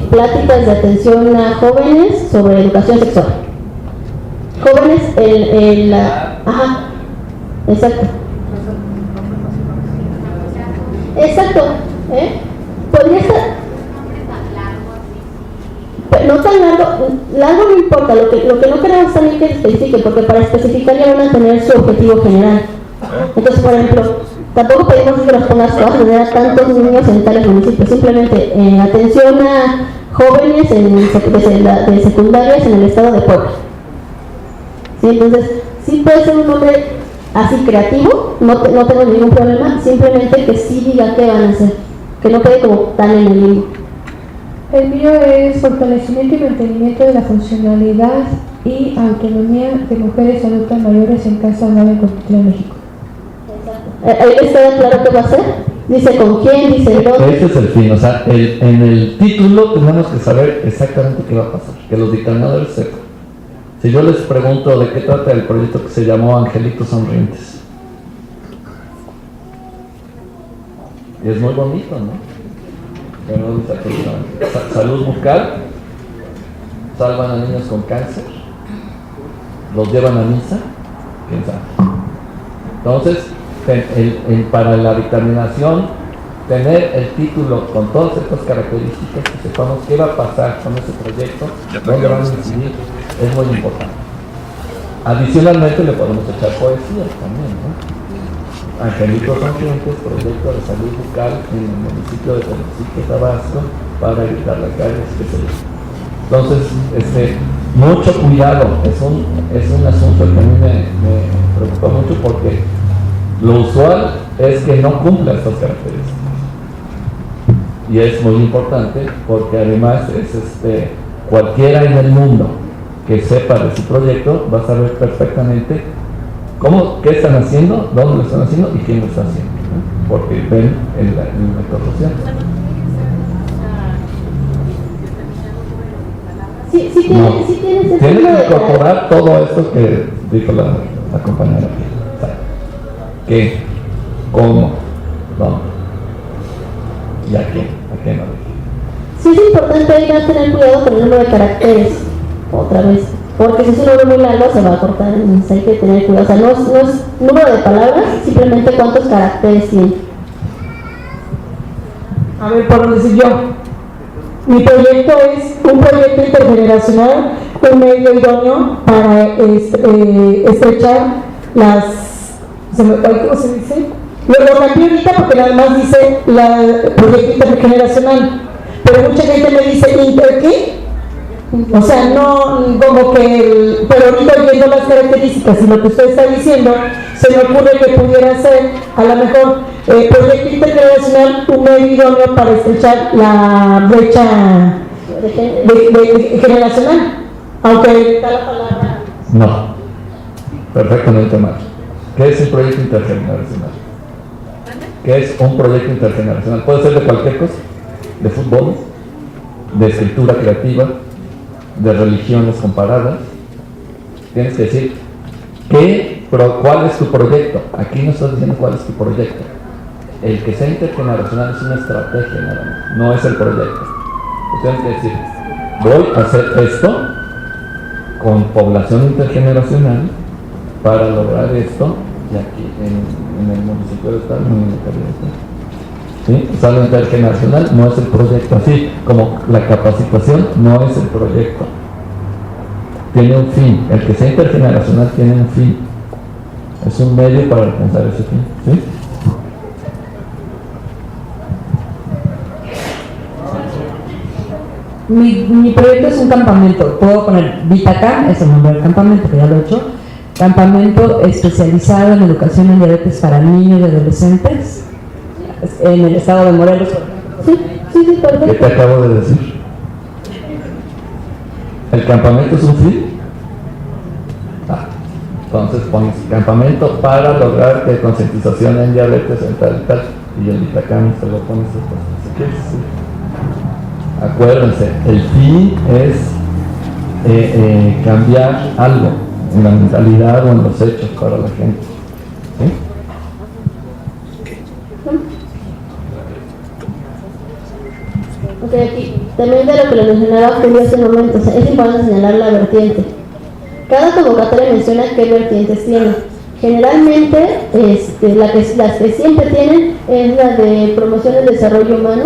pláticas de atención a jóvenes sobre educación sexual. Jóvenes en la... Ajá, exacto. Exacto, podría estar... No tan largo no importa, lo que no queremos también que especifique, porque para especificar ya van a tener su objetivo general. Entonces, por ejemplo, tampoco pedimos que los pongas todas, tener a tantos niños en tales municipios, simplemente atención a jóvenes de secundarias en el estado de Puebla. ¿Sí? Entonces, sí puede ser un nombre así creativo, no tengo ningún problema, simplemente que sí diga qué van a hacer, que no quede como tan en el limbo. El mío es fortalecimiento y mantenimiento de la funcionalidad y autonomía de mujeres adultas mayores en Casa Amable en Cotitlán, México. Ahí está claro qué va a hacer. Dice con quién, dice dónde. Ese es el fin, o sea, en el título tenemos que saber exactamente qué va a pasar, que los dictaminadores sepan. Si yo les pregunto de qué trata el proyecto que se llamó Angelitos Sonrientes, y es muy bonito, ¿no? Pero no dice absolutamente. Salud bucal, salvan a niños con cáncer, los llevan a misa, quién sabe. Entonces, para la dictaminación, tener el título con todas estas características, que sepamos qué va a pasar con ese proyecto, dónde van a incidir, es muy importante. Adicionalmente le podemos echar poesía también, ¿no? Angelitos Sonrientes, proyecto de salud bucal en el municipio de Tenosique, Tabasco, para evitar la caries, etc. Entonces, mucho cuidado, es un asunto que a mí me preocupa mucho, porque lo usual es que no cumpla estas características. Y es muy importante porque además cualquiera en el mundo que sepa de su proyecto va a saber perfectamente qué están haciendo, dónde lo están haciendo y quién lo está haciendo, ¿no? Porque ven el método social. Sí, tienes que incorporar todo esto que dijo la compañera. ¿Qué? ¿Cómo? ¿Dónde? ¿Y a qué? ¿A qué no? Sí es importante ahí tener cuidado con el número de caracteres, otra vez, porque si es un número muy largo se va a cortar, entonces hay que tener cuidado. O sea, no es número de palabras, simplemente cuántos caracteres tiene. A ver, por decir yo, mi proyecto es un proyecto intergeneracional, un medio idóneo para estrechar ¿cómo se dice? Lo cambié ahorita porque nada más dice proyecto intergeneracional, pero mucha gente me dice ¿inter qué? O sea, no como que pero ahorita viendo las características y lo que usted está diciendo, se me ocurre que pudiera ser a lo mejor proyecto intergeneracional, un medio idóneo para estrechar la brecha de generacional, aunque está la palabra. No, perfectamente mal. ¿Qué es un proyecto intergeneracional? ¿Qué es un proyecto intergeneracional? Puede ser de cualquier cosa, de fútbol, de escritura creativa, de religiones comparadas. Tienes que decir cuál es tu proyecto. Aquí no estás diciendo cuál es tu proyecto. El que sea intergeneracional es una estrategia nada más, no es el proyecto. Tienes que decir, voy a hacer esto con población intergeneracional para lograr esto, y aquí en el municipio de tal, ¿sí? O sea, lo intergeneracional no es el proyecto, así como la capacitación no es el proyecto, tiene un fin. El que sea intergeneracional tiene un fin, es un medio para alcanzar ese fin, ¿sí? Mi proyecto es un campamento, puedo poner Vitacam, es el nombre del campamento, que ya lo he hecho. Campamento especializado en educación en diabetes para niños y adolescentes en el estado de Morelos. Sí, perfecto. ¿Qué te acabo de decir? ¿El campamento es un fin? Entonces pones campamento para lograr concientización en diabetes, en tal y tal, y el Itacam se lo pones después. Si quieres, sí. Acuérdense, el fin es cambiar algo en la mentalidad o en los hechos para la gente. ¿Sí? Ok, aquí también de lo que le mencionaba Julio hace un momento, o sea, es importante señalar la vertiente. Cada convocatoria menciona qué vertientes tiene. Generalmente, las que siempre tienen es la de promoción del desarrollo humano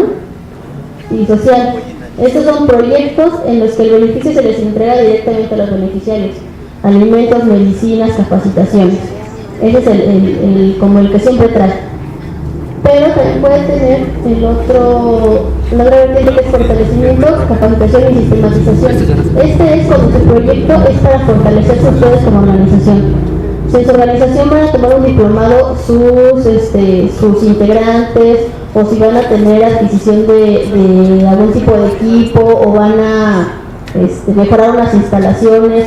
y social. Estos son proyectos en los que el beneficio se les entrega directamente a los beneficiarios: alimentos, medicinas, capacitaciones. Ese es como el que siempre trae. Pero también puede tener la otra vertiente, que es fortalecimiento, capacitación y sistematización. Este es cuando su proyecto es para fortalecerse ustedes como organización. Si en su organización van a tomar un diplomado sus integrantes, o si van a tener adquisición de algún tipo de equipo, o van a mejorar unas instalaciones,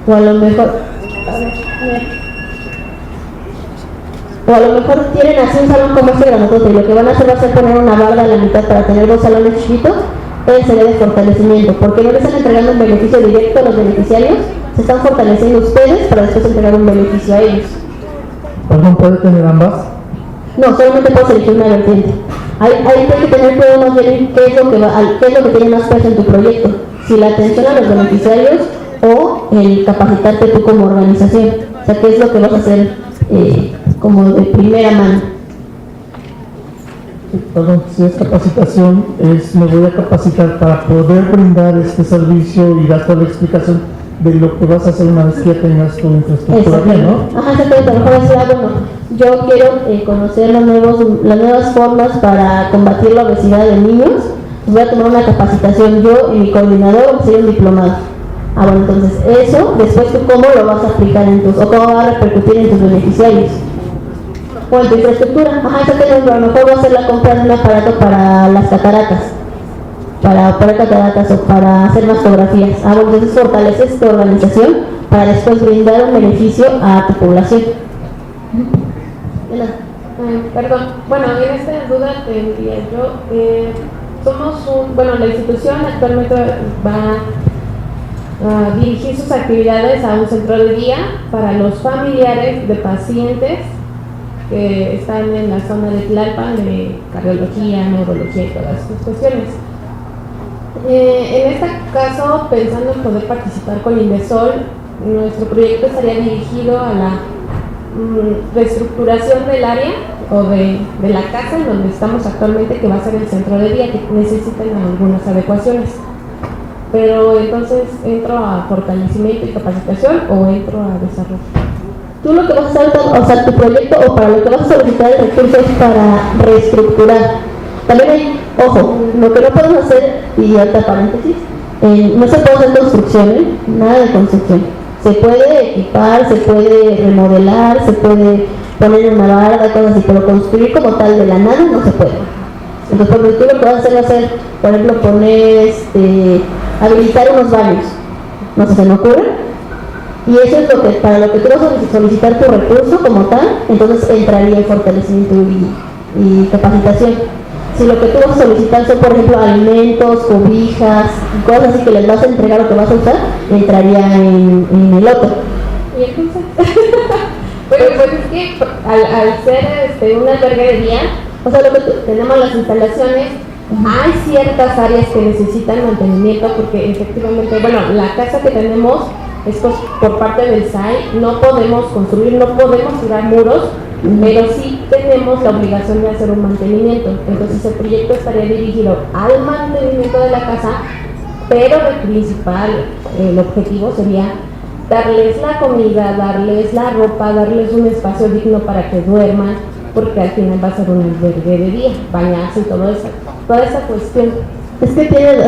o a lo mejor quieren hacer un salón como este grandote, y lo que van a hacer va a ser poner una barda a la mitad para tener 2 salones chiquitos. Sería de fortalecimiento, porque no le están entregando un beneficio directo a los beneficiarios, se están fortaleciendo ustedes para después entregar un beneficio a ellos. ¿Perdón, puede tener ambas? No, solamente puedes elegir una vertiente. Hay que tener cuidado más bien qué es lo que tiene más peso en tu proyecto: si la atención a los beneficiarios o el capacitarte tú como organización. O sea, qué es lo que vas a hacer como de primera mano. Perdón, si es capacitación, me voy a capacitar para poder brindar este servicio y dar toda la explicación de lo que vas a hacer una vez que ya tengas tu infraestructura bien, ¿no? Ajá, exactamente. A lo mejor decir, bueno, yo quiero conocer las nuevas formas para combatir la obesidad de niños, pues voy a tomar una capacitación yo y mi coordinador, vamos a hacer un diplomado. Bueno, entonces eso, después tú cómo lo vas a aplicar o cómo va a repercutir en tus beneficiarios o en tu infraestructura. Ajá, exactamente. A lo mejor va a ser la compra de un aparato para las cataratas, para operar cataratas o para hacer mastografías. Bueno, entonces fortaleces tu organización para después brindar un beneficio a tu población. Perdón, bueno, en esta duda tendría yo, la institución actualmente va a dirigir sus actividades a un centro de día para los familiares de pacientes que están en la zona de Tlalpan, de cardiología, neurología y todas estas cuestiones. En este caso, pensando en poder participar con Indesol, nuestro proyecto estaría dirigido a la reestructuración del área o de la casa en donde estamos actualmente, que va a ser el centro de día, que necesitan algunas adecuaciones. Pero entonces, ¿entro a fortalecimiento y capacitación o entro a desarrollo? Tú lo que vas a hacer, o sea, tu proyecto o para lo que vas a solicitar el recurso es para reestructurar. También hay, ojo, lo que no podemos hacer, y alta paréntesis, no se puede hacer construcción, nada de construcción. Se puede equipar, se puede remodelar, se puede poner una barda, cosas así, pero construir como tal de la nada no se puede. Entonces, por tú lo que vas a hacer va a ser, por ejemplo, poner, habilitar unos baños, no sé, se me ocurre, y eso es para lo que tú vas a solicitar tu recurso como tal. Entonces entraría en fortalecimiento y capacitación. Si lo que tú vas a solicitar son, por ejemplo, alimentos, cobijas, cosas así que les vas a entregar o que vas a usar, entraría en el otro. Y entonces, pues es que al ser un albergue de día, o sea, tenemos las instalaciones, hay ciertas áreas que necesitan mantenimiento, porque efectivamente, la casa que tenemos es por parte del SAI, no podemos construir, no podemos tirar muros, pero sí tenemos la obligación de hacer un mantenimiento. Entonces el proyecto estaría dirigido al mantenimiento de la casa, pero el principal, el objetivo sería darles la comida, darles la ropa, darles un espacio digno para que duerman, porque al final va a ser un albergue de día, bañarse y toda esa cuestión. Es que tiene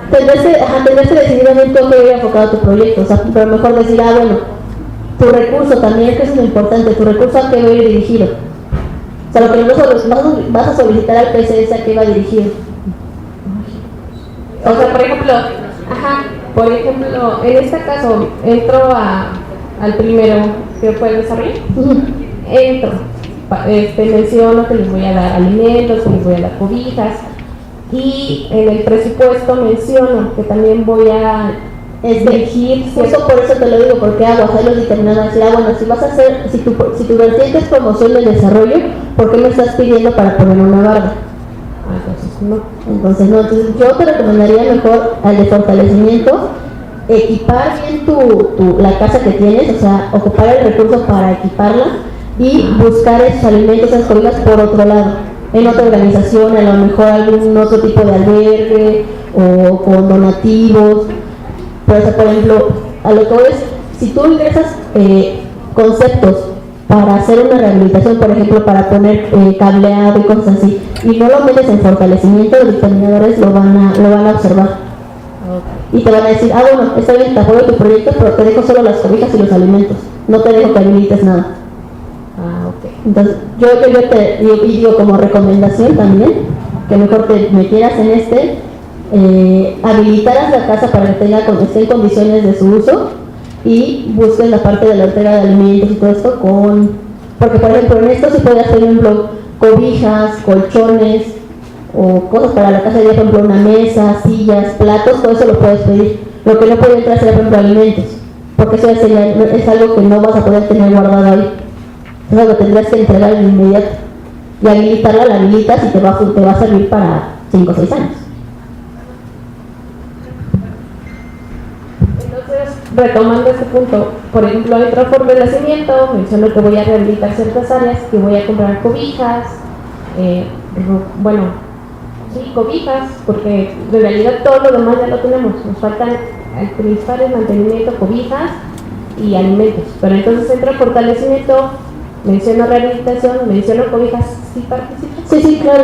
tendrás que decidir bien tú a qué hubiera enfocado tu proyecto. O sea, pero mejor decir, tu recurso también, que eso es lo importante, tu recurso a qué va a ir dirigido. O sea, lo que vas a solicitar al PCS a qué va dirigido. O sea, por ejemplo, en este caso, entro al primero, que fue el desarrollo, entro, menciono que les voy a dar alimentos, que les voy a dar cobijas, y en el presupuesto menciono que también voy a elegir. Justo por eso te lo digo, porque hago los dictaminados, bueno, si vas a hacer, si tu vertiente es promoción del desarrollo, ¿por qué me estás pidiendo para poner una barda? Entonces yo te recomendaría mejor al de fortalecimiento, equipar bien la casa que tienes, o sea, ocupar el recurso para equiparla y buscar esos alimentos, esas cobijas por otro lado, en otra organización, a lo mejor algún otro tipo de albergue o con donativos. Por ejemplo, a lo que voy es, si tú ingresas conceptos para hacer una rehabilitación, por ejemplo, para poner cableado y cosas así, y no lo metes en fortalecimiento, los dictaminadores lo van a observar. Y te van a decir, bueno, está bien, te apoyo tu proyecto, pero te dejo solo las cobijas y los alimentos, no te dejo que habilites nada. Entonces, yo te digo como recomendación también, que mejor te metieras en habilitaras la casa para que esté en condiciones de su uso y busques la parte de la entrega de alimentos y todo esto porque por ejemplo en esto sí podrías, por ejemplo, cobijas, colchones o cosas para la casa, por ejemplo una mesa, sillas, platos, todo eso lo puedes pedir. Lo que no puede entrar será, por ejemplo, alimentos, porque eso es algo que no vas a poder tener guardado ahí, es algo que tendrás que entregar de inmediato, y habilitarla la habilitas y te va a servir para 5 o 6 años. Retomando este punto, por ejemplo, entro por fortalecimiento, menciono que voy a rehabilitar ciertas áreas, que voy a comprar cobijas, cobijas, porque en realidad todo lo demás ya lo tenemos, nos faltan el principal es mantenimiento, cobijas y alimentos, pero entonces entro en fortalecimiento, menciono rehabilitación, menciono cobijas, ¿sí participas? Sí, claro.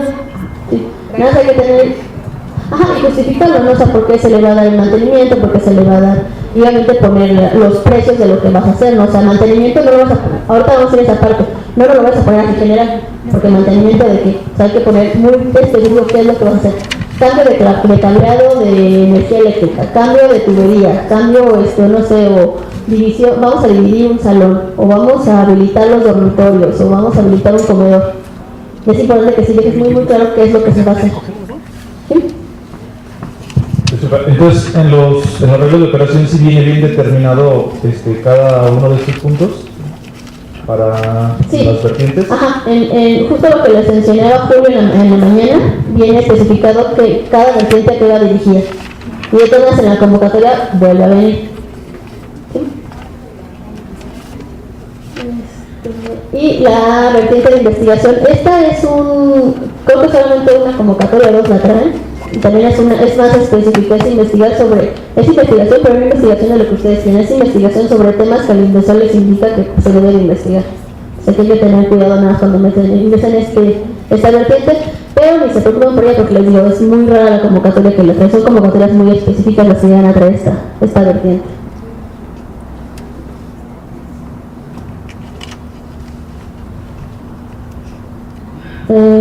Sí. Nada más hay que tener, y justificarlo, no sé por qué se le va a dar el mantenimiento, por qué se le va a dar, y obviamente poner los precios de lo que vas a hacer, ¿no? O sea, mantenimiento no lo vas a poner, ahorita vamos a hacer esa parte, no lo vas a poner así general, porque mantenimiento de qué, o sea, hay que poner muy específico qué es lo que vas a hacer. Cambio de cableado de energía eléctrica, cambio de tubería, cambio, no sé, o división, vamos a dividir un salón, o vamos a habilitar los dormitorios, o vamos a habilitar un comedor. Es importante que sí dejes muy claro qué es lo que se va a hacer. ¿Sí? Entonces, en los arreglos de operación sí viene bien determinado cada uno de estos puntos para las vertientes. Justo lo que les enseñaba Julio en la mañana, viene especificado que cada vertiente queda dirigida. Y entonces en la convocatoria vuelve a venir. ¿Sí? Y la vertiente de investigación, esta es creo que solamente una convocatoria, 2 la traen. Y también es más específico, es investigación, pero no investigación de lo que ustedes tienen, es investigación sobre temas que al inversor les indica que se debe de investigar. O sea que hay que tener cuidado nada más cuando ingresan esta vertiente, pero ni se preocupen por ella porque les digo, es muy rara la convocatoria que les trae, son convocatorias muy específicas las que van a traer esta vertiente.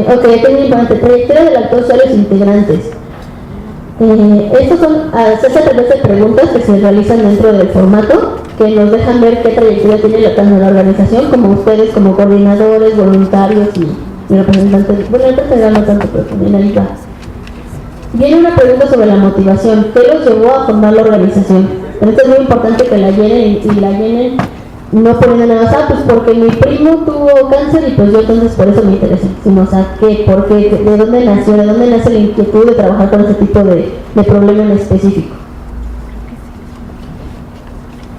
Aquí es muy importante, trayectoria del actor social y los integrantes. Estos son hacerse a través de preguntas que se realizan dentro del formato, que nos dejan ver qué trayectoria tiene tanto la organización como ustedes como coordinadores, voluntarios y representantes. Bueno, en general no tanto, pero también ahí va. Viene una pregunta sobre la motivación. ¿Qué los llevó a formar la organización? Pero esto es muy importante que la llenen y la llenen no poniendo nada más, pues porque mi primo tuvo cáncer y pues yo entonces por eso me interesa, sino, o sea, ¿por qué? ¿De dónde nació? ¿De dónde nace la inquietud de trabajar con ese tipo de problema en específico?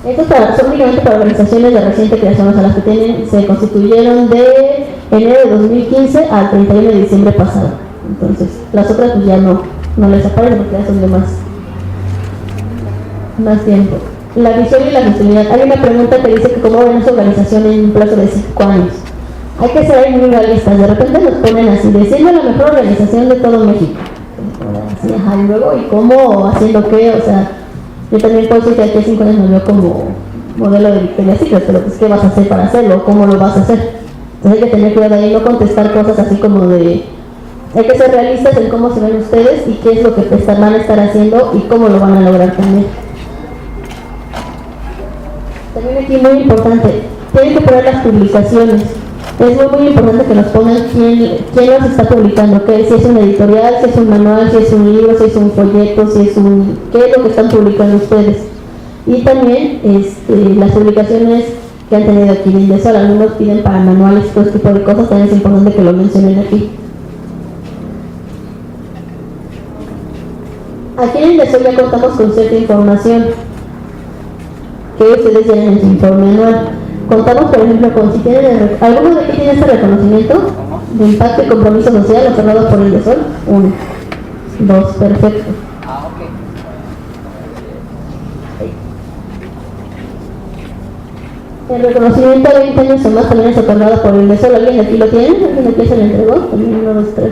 Estos son únicamente para organizaciones de reciente creación, o sea, las que se constituyeron de enero de 2015 al 31 de diciembre pasado. Entonces, las otras pues ya no les aparecen porque ya son de más tiempo. La visión y la sostenibilidad. Hay una pregunta que dice que cómo ven su organización en un plazo de 5 años. Hay que ser muy realistas. De repente nos ponen así, diciendo la mejor organización de todo México. Así, y luego, ¿y cómo? ¿Haciendo qué? O sea, yo también puedo decir que aquí a 5 años me veo como modelo de Victoria's Secret, pero pues, ¿qué vas a hacer para hacerlo? ¿Cómo lo vas a hacer? Entonces hay que tener cuidado ahí, no contestar cosas así como de Hay que ser realistas en cómo se ven ustedes y qué es lo que van a estar haciendo y cómo lo van a lograr también. También aquí muy importante, tienen que poner las publicaciones. Es muy importante que nos pongan quién los está publicando, que si es un editorial, si es un manual, si es un libro, si es un folleto, si es qué es lo que están publicando ustedes. Y también las publicaciones que han tenido aquí en Indesol, algunos piden para manuales, todo este tipo de cosas, también es importante que lo mencionen aquí. Aquí en Indesol ya contamos con cierta información que ustedes tienen en su informe anual. Contamos, por ejemplo, con si tienen alguno de aquí tiene este reconocimiento de impacto y compromiso social otorgado por Indesol. 1, 2, perfecto. El reconocimiento de 20 años o más también es otorgado por Indesol. ¿Alguien de aquí lo tiene? ¿Alguien de aquí se lo entregó? También 1, 2, 3.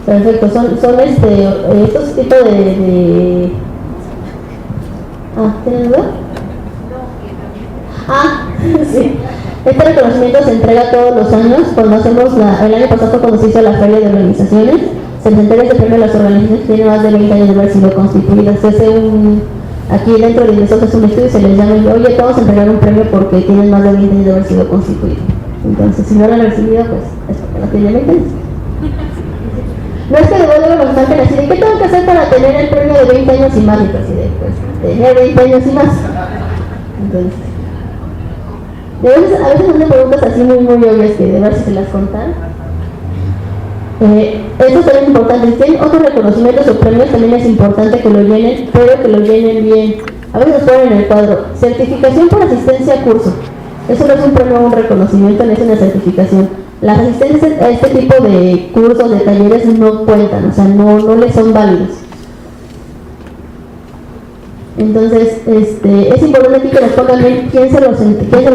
Perfecto. Son estos tipos de... ¿tienen duda? Sí. Este reconocimiento se entrega todos los años. Cuando hacemos el año pasado, cuando se hizo la feria de organizaciones, se les entrega este premio a las organizaciones que tienen más de 20 años de haber sido constituidas. Se hace aquí dentro de Indesol es un estudio y se les llama, oye, vamos a entregar un premio porque tienen más de 20 años de haber sido constituidos. Entonces, si no lo han recibido, pues es porque no tienen 20 años. No es que luego nos marquen así de, ¿qué tengo que hacer para tener el premio de 20 años y más? Y pues, tener 20 años y más. Entonces, a veces hacen preguntas así muy obvias que de ver si se las contan. Esto también es importante. Si tienen otros reconocimientos o premios, también es importante que lo llenen, pero que lo llenen bien. A veces nos ponen en el cuadro certificación por asistencia a curso. Eso no es un premio o un reconocimiento, no es una certificación. Las asistencias a este tipo de cursos, de talleres, no cuentan, o sea, no les son válidos. Entonces, es importante aquí que nos pongan bien quién se los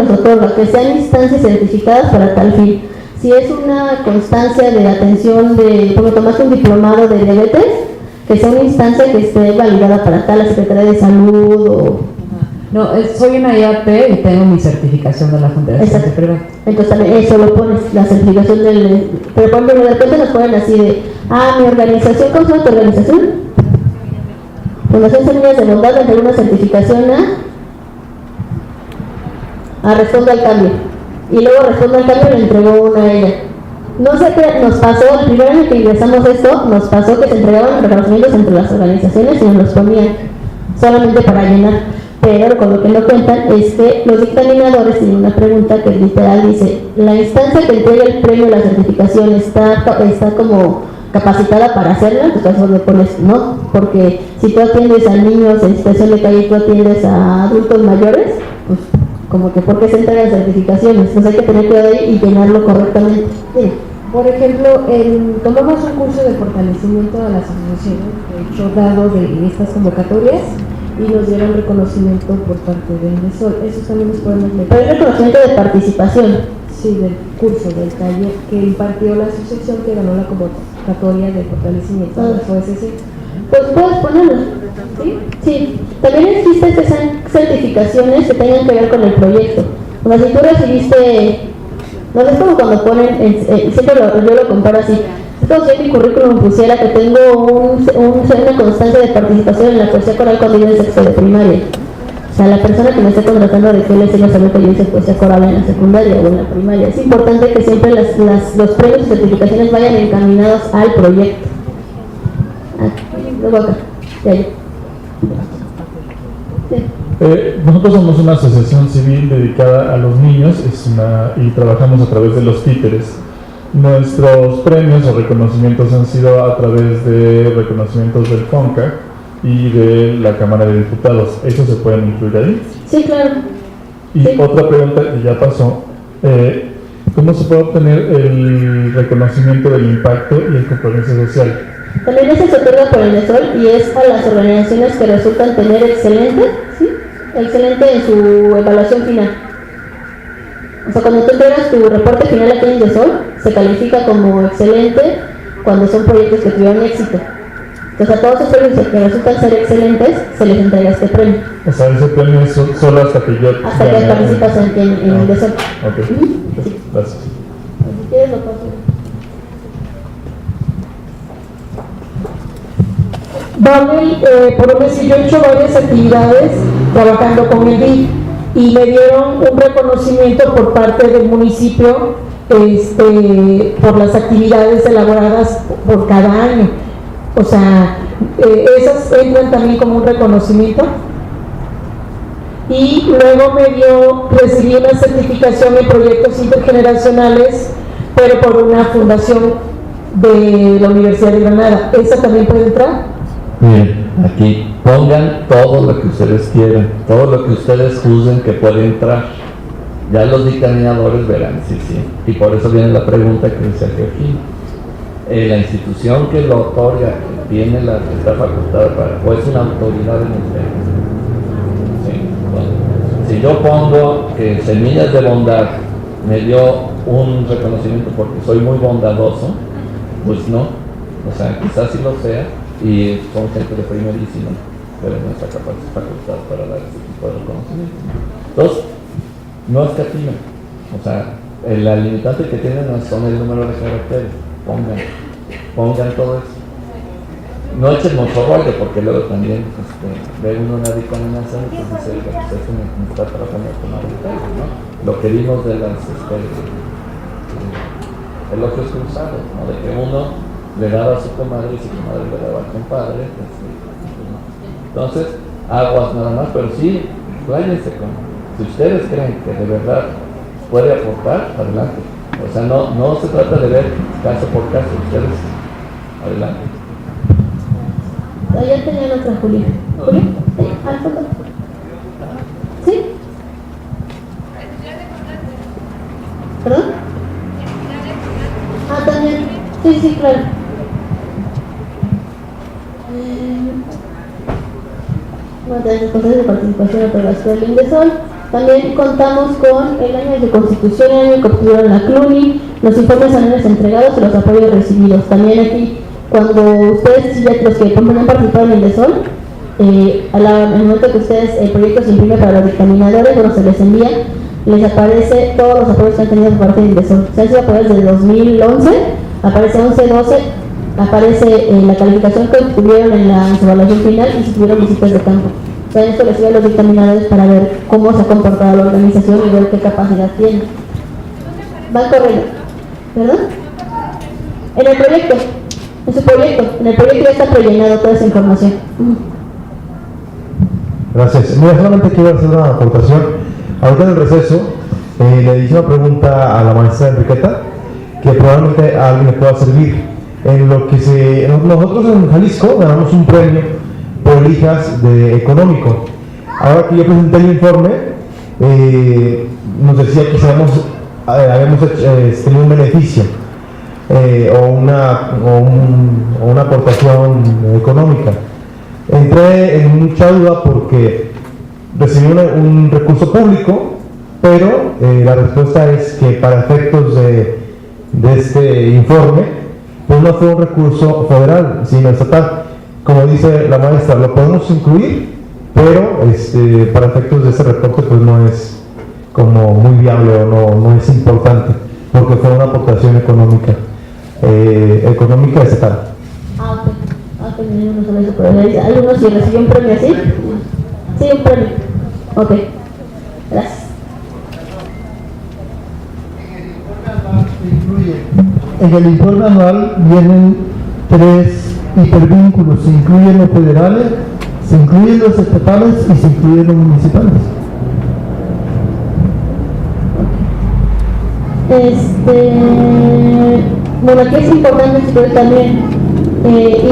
otorga, que sean instancias certificadas para tal fin. Si es una constancia de atención como tomaste un diplomado de diabetes, que sea una instancia que esté validada para tal, la Secretaría de Salud o... No, soy una IAP y tengo mi certificación de la Fundación de Privado. Entonces también eso lo pones, la certificación del... Pero por ejemplo, de repente nos ponen así de, mi organización, ¿cómo se llama tu organización? Fundación Semillas de Bondad, entre una certificación a Responde al Cambio. Y luego Responde al Cambio le entregó una a ella. No sé qué nos pasó, el primer año que ingresamos esto, nos pasó que se entregaban reconocimientos entre las organizaciones y nos los ponían solamente para llenar. Pero con lo que no cuentan es que los dictaminadores tienen una pregunta que literal dice, la instancia que entrega el premio o la certificación está como capacitada para hacerla, entonces donde pones no, porque si tú atiendes a niños en situación de calle y tú atiendes a adultos mayores, pues como que ¿por qué se entregan certificaciones? Pues hay que tener cuidado ahí y llenarlo correctamente. Sí. Por ejemplo, tomamos un curso de fortalecimiento a las asociaciones, de hecho dado de estas convocatorias, y nos dieron reconocimiento por parte de Indesol. Eso también nos podemos meter. Pero es reconocimiento de participación. Sí, del curso, del taller que impartió la asociación que ganó la convocatoria de fortalecimiento de la OSC. Pues puedes ponerlo. ¿Sí? Sí. También existen certificaciones que tengan que ver con el proyecto. O sea, si tú recibiste, no es como cuando ponen, siempre yo lo comparo así. Es como si en mi currículum pusiera que tengo una constancia de participación en la poesía coral cuando yo en sexto de primaria. O sea, la persona que me esté contratando de que le enseña a saber que yo hice poesía coral en la secundaria o en la primaria. Es importante que siempre los premios y certificaciones vayan encaminados al proyecto. Luego acá, sí. Nosotros somos una asociación civil dedicada a los niños y trabajamos a través de los títeres. Nuestros premios o reconocimientos han sido a través de reconocimientos del FONCA y de la Cámara de Diputados. ¿Eso se pueden incluir ahí? Sí, claro. Y sí. Otra pregunta que ya pasó, ¿cómo se puede obtener el reconocimiento del impacto y el compromiso social? También ese se otorga por el Indesol y es a las organizaciones que resultan tener excelente en su evaluación final. O sea, cuando tú entregas tu reporte final aquí en Indesol, se califica como excelente cuando son proyectos que tuvieron éxito. Entonces a todos esos proyectos que resultan ser excelentes, se les entrega este premio. O sea, ese premio es solo hasta que yo... Hasta que participas en Indesol. Ok, sí. Gracias. Si quieres lo paso. por decir, yo he hecho varias actividades trabajando con el DIF y me dieron un reconocimiento por parte del municipio por las actividades elaboradas por cada año. O sea, esas entran también como un reconocimiento. Y luego recibí una certificación en proyectos intergeneracionales, pero por una fundación de la Universidad de Granada. ¿Esa también puede entrar? Bien, aquí pongan todo lo que ustedes quieran, todo lo que ustedes juzguen que puede entrar. Ya los dictaminadores verán, sí. Y por eso viene la pregunta que dice aquí. La institución que lo otorga, que tiene está facultada para, o es una autoridad en el tema. Sí. Bueno, si yo pongo que Semillas de Bondad me dio un reconocimiento porque soy muy bondadoso, pues no. O sea, quizás sí lo sea, y son gente de primerísimo, pero no está facultad para dar ese tipo de reconocimiento. Entonces, no escatimen. O sea, la limitante que tienen no son el número de caracteres. Pongan todo eso. No echen mucho rollo, porque luego también ve uno una dictaminación y pues dice que me está trabajando con arbitrario, ¿no? Lo que vimos de las elogios cruzados, ¿no? De que uno le daba a su comadre y su comadre le daba al compadre. Entonces, aguas nada más, pero sí, váyanse con. Si ustedes creen que de verdad puede aportar, adelante. O sea, no se trata de ver caso por caso, ustedes, adelante. Ayer tenían otra, Julia. ¿Julia? ¿Al fondo? ¿Sí? ¿Perdón? También. Sí, claro. Cosas de participación a la Escuela Indesol. También contamos con el año de constitución, el año que obtuvieron la CLUNY, los informes anuales entregados y los apoyos recibidos. También aquí, cuando ustedes, los que han participado en el Indesol, al momento que ustedes el proyecto se imprime para los dictaminadores, bueno, se les envía, les aparece todos los apoyos que han tenido por parte del Indesol. Se han sido apoyos desde 2011, aparece 11-12, aparece la calificación que obtuvieron en la evaluación final y si tuvieron visitas de campo. O sea, esto les sirve a los dictaminadores para ver cómo se ha comportado la organización y ver qué capacidad tiene. Van corriendo, ¿verdad? En el proyecto, en el proyecto ya está prellenado toda esa información. Gracias. Mira, solamente quiero hacer una aportación. Ahorita en el receso le hice una pregunta a la maestra Enriqueta que probablemente a alguien le pueda servir. En lo que nosotros en Jalisco ganamos un premio por hijas de económico. Ahora que yo presenté el informe, nos decía que habíamos tenido un beneficio o una aportación económica. Entré en mucha duda porque recibí un recurso público, pero la respuesta es que para efectos de este informe, pues no fue un recurso federal, sino estatal. Como dice la maestra, lo podemos incluir, pero para efectos de ese reporte pues no es como muy viable o no es importante, porque fue una aportación económica estatal. Ok, no sobre eso, pero hay uno si recibió un premio así. Sí, un premio. Ok, gracias. En el informe anual vienen 3 hipervínculos, se incluyen los federales, se incluyen los estatales y se incluyen los municipales. Bueno, aquí es importante también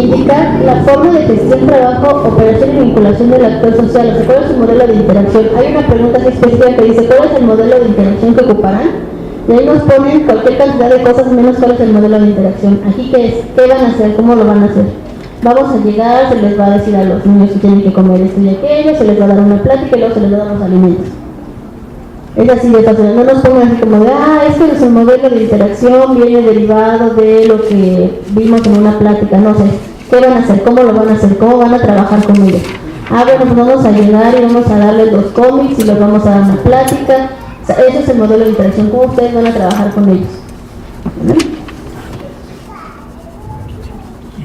indicar la forma de gestión, trabajo, operación y vinculación del actor social. O sea, ¿cuál es su modelo de interacción? Hay una pregunta así específica que dice ¿cuál es el modelo de interacción que ocuparán? Y ahí nos ponen cualquier cantidad de cosas menos cuál es el modelo de interacción. Aquí ¿qué es? ¿Qué van a hacer? ¿Cómo lo van a hacer? Vamos a llegar, se les va a decir a los niños que tienen que comer esto y aquello, se les va a dar una plática y luego se les va a dar los alimentos. Es así de fácil, no nos pongan así como de, es que nuestro modelo de interacción viene derivado de lo que vimos en una plática, no sé, ¿qué van a hacer? ¿Cómo lo van a hacer? ¿Cómo van a trabajar con ellos? Bueno, pues vamos a llegar y vamos a darles los cómics y les vamos a dar una plática. O sea, ese es el modelo de interacción, ¿cómo ustedes van a trabajar con ellos?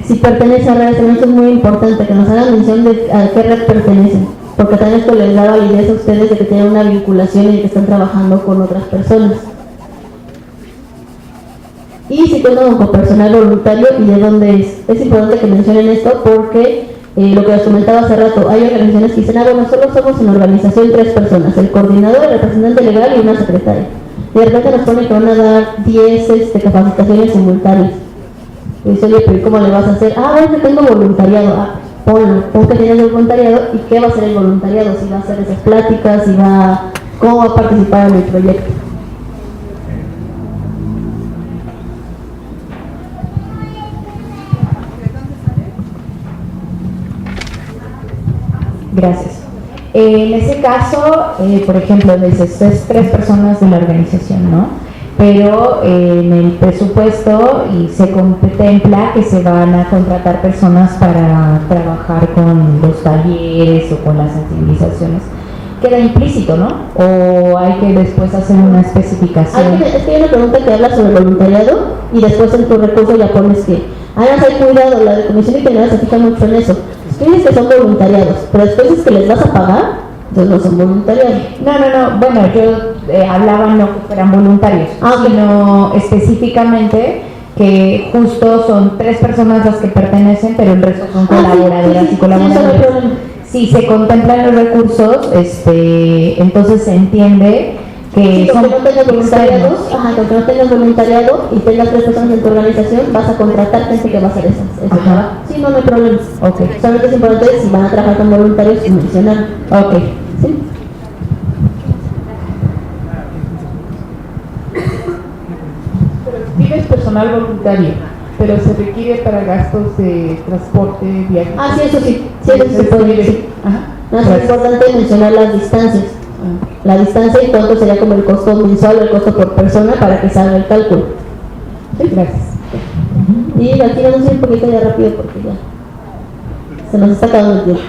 si pertenece a redes, también es muy importante que nos hagan mención de a qué red pertenecen, porque también esto les da validez a ustedes de que tienen una vinculación y que están trabajando con otras personas. Y si cuentan con personal voluntario y de dónde es. Es importante que mencionen esto porque lo que les comentaba hace rato, hay organizaciones que dicen, bueno, solo somos en organización 3 personas, el coordinador, el representante legal y una secretaria. Y de repente nos ponen que van a dar 10 capacitaciones simultáneas. Y dice, oye, pero ¿cómo le vas a hacer? Bueno, tengo voluntariado. Pon que tienes el voluntariado y qué va a hacer el voluntariado, si va a hacer esas pláticas, cómo va a participar en el proyecto. Gracias. En ese caso, por ejemplo, dices, es 3 personas de la organización, ¿no? Pero en el presupuesto y se contempla que se van a contratar personas para trabajar con los talleres o con las sensibilizaciones. Queda implícito, ¿no? O hay que después hacer una especificación. Es que hay una pregunta que habla sobre voluntariado y después en tu recurso ya pones que hay cuidado, la de comisión integral se fija mucho en eso. Tú dices que son voluntariados, pero después es que les vas a pagar, entonces no son voluntariados. No, bueno, yo hablaba no que fueran voluntarios, sino específicamente que justo son 3 personas las que pertenecen, pero el resto son colaboradoras y colaboradores. Si se contemplan los recursos, entonces se entiende que aunque no tengas voluntariados, aunque no tengas voluntariado y tengas 3 personas en tu organización, vas a contratar gente que va a hacer ese trabajo. Sí, no hay problema. Okay. Solamente es importante si van a trabajar con voluntarios y mencionar. Ok. ¿Sí? Tienes personal voluntario, pero se requiere para gastos de transporte, viajes. Sí, eso sí. Sí, eso se puede decir. No, es importante mencionar las distancias. La distancia y cuánto sería como el costo mensual o el costo por persona para que salga el cálculo. Sí, gracias. Y aquí vamos a ir un poquito ya rápido porque ya se nos está acabando el tiempo.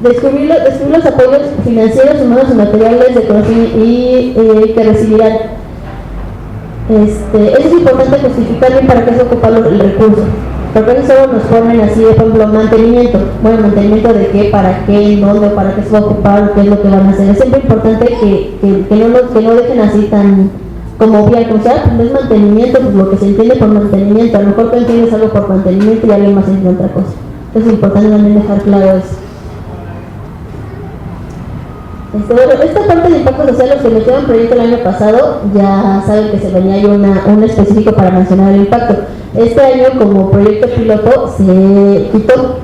Descubrir los apoyos financieros, humanos y materiales de conocimiento y que recibirán. Eso es importante justificar bien para qué se ocupa el recurso. Porque eso solo nos ponen así, por ejemplo, mantenimiento. Bueno, mantenimiento de qué, para qué, en dónde, para qué se va a ocupar, qué es lo que van a hacer. Es siempre importante que no dejen así tan como bien, como sea, pues es mantenimiento, pues lo que se entiende por mantenimiento. A lo mejor tú entiendes algo por mantenimiento y alguien más entiende otra cosa. Entonces es importante también dejar claro eso. Bueno, esta parte de impacto social, los que metieron proyecto el año pasado, ya saben que se venía ahí un específico para mencionar el impacto. Este año, como proyecto piloto, se quitó.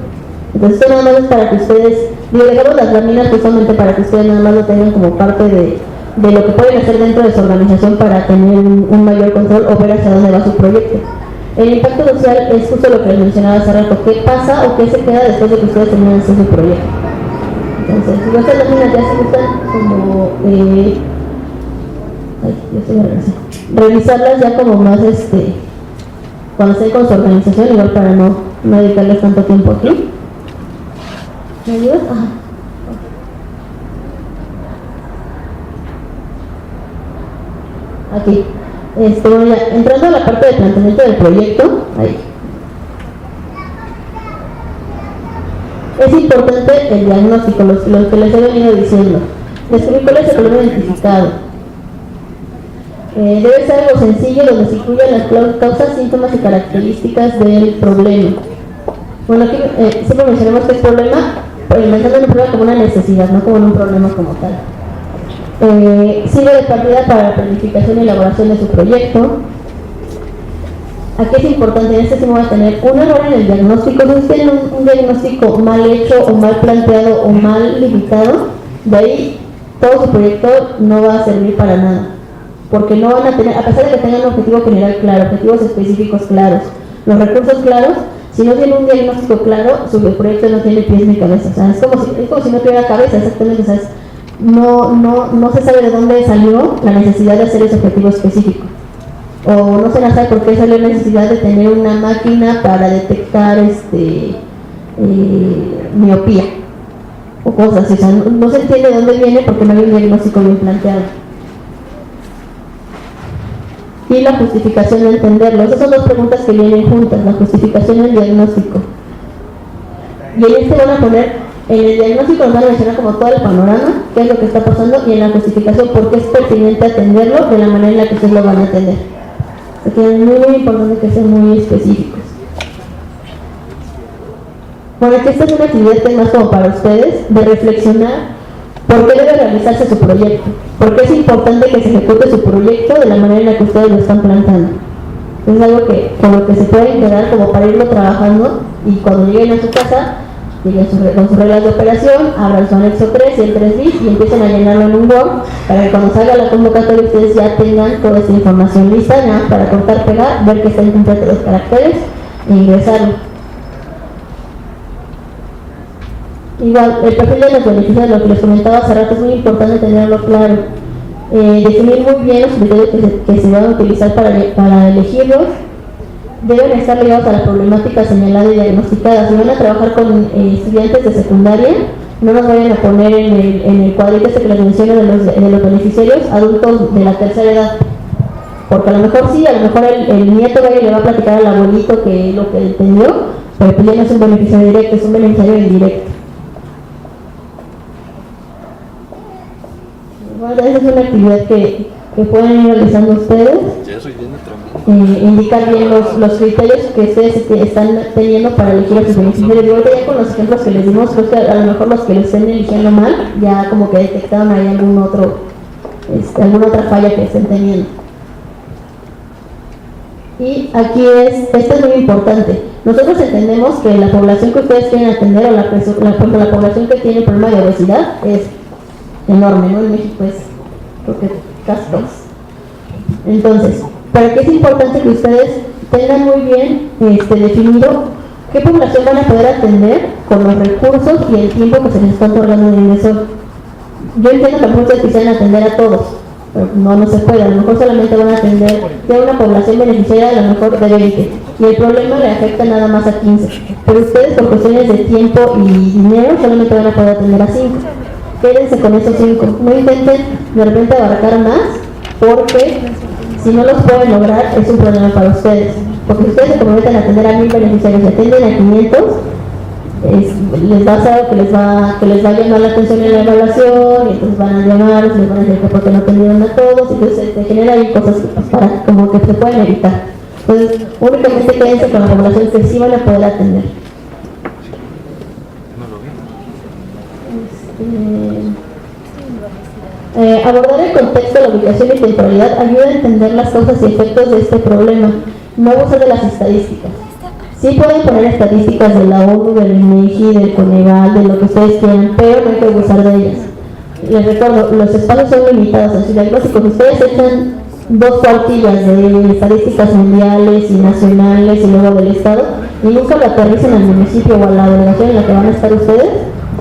Entonces, esto nada más es para que ustedes, dejamos las láminas justamente para que ustedes nada más lo tengan como parte de lo que pueden hacer dentro de su organización para tener un mayor control o ver hacia dónde va su proyecto. El impacto social es justo lo que les mencionaba hace rato, qué pasa o qué se queda después de que ustedes terminen de hacer su proyecto. Entonces, si estas láminas ya se gustan como revisarlas ya como más cuando estén con su organización, igual para no dedicarles tanto tiempo aquí. ¿Me ayudas? Aquí. Bueno, ya, entrando a la parte de planteamiento del proyecto, ahí. Es importante el diagnóstico, los que les he venido diciendo. Descubrir cuál es el problema identificado. Debe ser algo sencillo donde se incluyan las causas, síntomas y características del problema. Bueno, aquí siempre mencionamos que es problema, pensando en un problema como una necesidad, no como en un problema como tal. Sirve de partida para la planificación y elaboración de su proyecto. Aquí es importante, en este sí va a tener un error en el diagnóstico. Si tienen un diagnóstico mal hecho o mal planteado o mal limitado, de ahí todo su proyecto no va a servir para nada. Porque no van a tener, a pesar de que tengan un objetivo general claro, objetivos específicos claros, los recursos claros, si no tienen un diagnóstico claro, su proyecto no tiene pies ni cabeza. O sea, es como si no tuviera cabeza, exactamente. ¿Sabes? No se sabe de dónde salió la necesidad de hacer ese objetivo específico. O no se sabe por qué salió la necesidad de tener una máquina para detectar miopía o cosas así. O sea, no se entiende de dónde viene porque no hay un diagnóstico bien planteado. y la justificación de entenderlo. Esas son dos preguntas que vienen juntas, la justificación y el diagnóstico. Y en este van a poner, en el diagnóstico nos van a mencionar como todo el panorama, qué es lo que está pasando, y en la justificación por qué es pertinente atenderlo de la manera en la que ustedes lo van a atender. Así que es muy importante que sean muy específicos. Bueno, que esta es una actividad que es más como para ustedes, de reflexionar por qué debe realizarse su proyecto, por qué es importante que se ejecute su proyecto de la manera en la que ustedes lo están planteando. Es algo que, con lo que se pueden quedar como para irlo trabajando, y cuando lleguen a su casa, lleguen con sus reglas de operación, abran su anexo 3 y el 3 bis y empiecen a llenarlo en un Word, para que cuando salga la convocatoria ustedes ya tengan toda esta información lista, nada más para cortar, pegar, ver que están completos los caracteres e ingresarlo. Igual, el perfil de los beneficios, lo que les comentaba hace rato, es muy importante tenerlo claro. Definir muy bien los criterios que se van a utilizar para elegirlos. Deben estar ligados a la problemática señalada y diagnosticada. Si van a trabajar con estudiantes de secundaria, no nos vayan a poner en el cuadrito este que les menciono de los beneficiarios adultos de la tercera edad. Porque a lo mejor sí, a lo mejor el nieto vaya y le va a platicar al abuelito que lo que entendió, pero pues ya no es un beneficiario directo, es un beneficiario indirecto. Bueno, esa es una actividad que pueden ir realizando ustedes. Indicar bien los criterios que ustedes están teniendo para elegir a sus beneficiarios. Y ahorita ya con los ejemplos que les dimos, creo que a lo mejor los que lo estén eligiendo mal, ya como que detectaron ahí alguna otra falla que estén teniendo. Y aquí esto es muy importante. Nosotros entendemos que la población que ustedes quieren atender, o la población que tiene el problema de obesidad, es enorme, ¿no? En México es, creo que casi todos. Entonces, ¿para qué es importante que ustedes tengan muy bien definido qué población van a poder atender con los recursos y el tiempo que se les está otorgando en el ingreso? Yo entiendo que a lo mejor ustedes quisieran atender a todos, pero no se puede. A lo mejor solamente van a atender de una población beneficiaria, a lo mejor de 20, y el problema le afecta nada más a 15. Pero ustedes, por cuestiones de tiempo y dinero, solamente van a poder atender a 5. Quédense con esos 5. No intenten de repente abarcar más, porque si no los pueden lograr es un problema para ustedes. Porque si ustedes se comprometen a atender a 1000 beneficiarios y atienden a 500, les va a ser algo que les va a llamar la atención en la evaluación, y entonces van a llamar, les van a decir que porque no atendieron a todos, entonces se genera ahí cosas para como que se pueden evitar. Entonces, únicamente quédense con la población que sí van a poder atender. Abordar el contexto, la ubicación y temporalidad ayuda a entender las causas y efectos de este problema. No abusar de las estadísticas. Sí pueden poner estadísticas de la ONU, del INEGI, del Coneval, de lo que ustedes quieran, pero no hay que abusar de ellas. Les recuerdo, los espacios son limitados. En su diagnóstico, si ustedes echan 2 cuartillas de estadísticas mundiales y nacionales y luego del estado, y nunca lo aterricen al municipio o a la delegación en la que van a estar ustedes,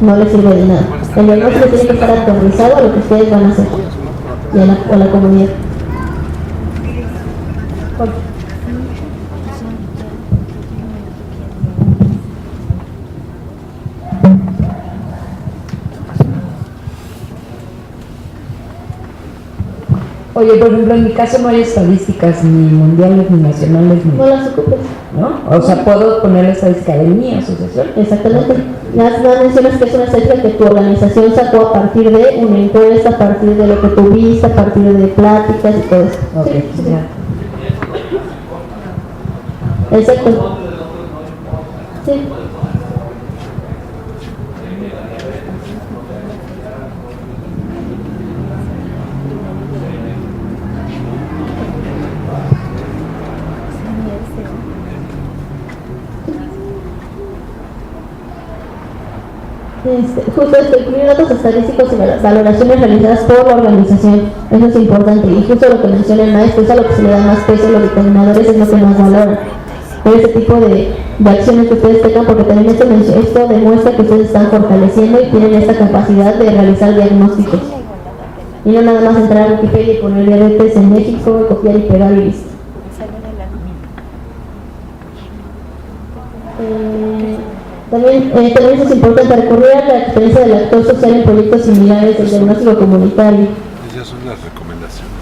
no les sirve de nada. El diagnóstico tiene que estar aterrizado a lo que ustedes van a hacer y a la comunidad. Oye, por ejemplo, en mi caso no hay estadísticas ni mundiales, ni nacionales, ni... No las ocupes. ¿No? O sea, puedo poner la estadística de mi asociación. Exactamente. Las mencionas que es una estadística que tu organización sacó a partir de una encuesta, a partir de lo que tuviste, a partir de pláticas y todo eso. Okay, sí. Ya. Exacto. Sí. Justo incluir datos estadísticos y valoraciones realizadas por la organización, eso es importante, y justo lo que menciona el maestro, es a lo que se le da más peso a los dictaminadores, es lo que más valoran. Por ese tipo de acciones que ustedes tengan, porque también esto demuestra que ustedes están fortaleciendo y tienen esta capacidad de realizar diagnósticos. Y no nada más entrar a Wikipedia y poner diabetes en México, copiar y pegar y listo. También eso es importante, recurrir a la experiencia del actor social en proyectos similares del diagnóstico comunitario. ya son las recomendaciones.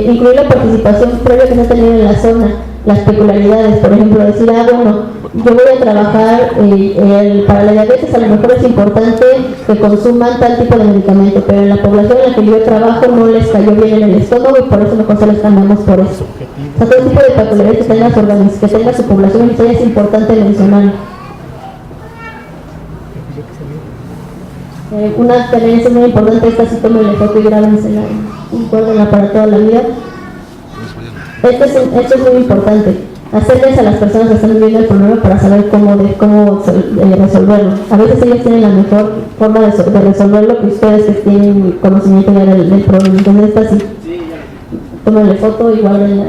Incluir la participación previa que se ha tenido en la zona, las peculiaridades, por ejemplo, decir, bueno, yo voy a trabajar para la diabetes, a lo mejor es importante que consuman tal tipo de medicamento, pero en la población en la que yo trabajo no les cayó bien en el estómago y por eso mejor se les cambiamos por eso. O sea, todo tipo de peculiaridades que tenga su población y es importante mencionar. Una también es muy importante, esta sí tómenle foto y grábensela y guárdenla para toda la vida. Esto es muy importante, hacerles a las personas que están viviendo el problema para saber cómo resolverlo. A veces ellos tienen la mejor forma de resolverlo que ustedes que tienen conocimiento ya del problema. Entonces esta sí, tómenle foto y guárdenla.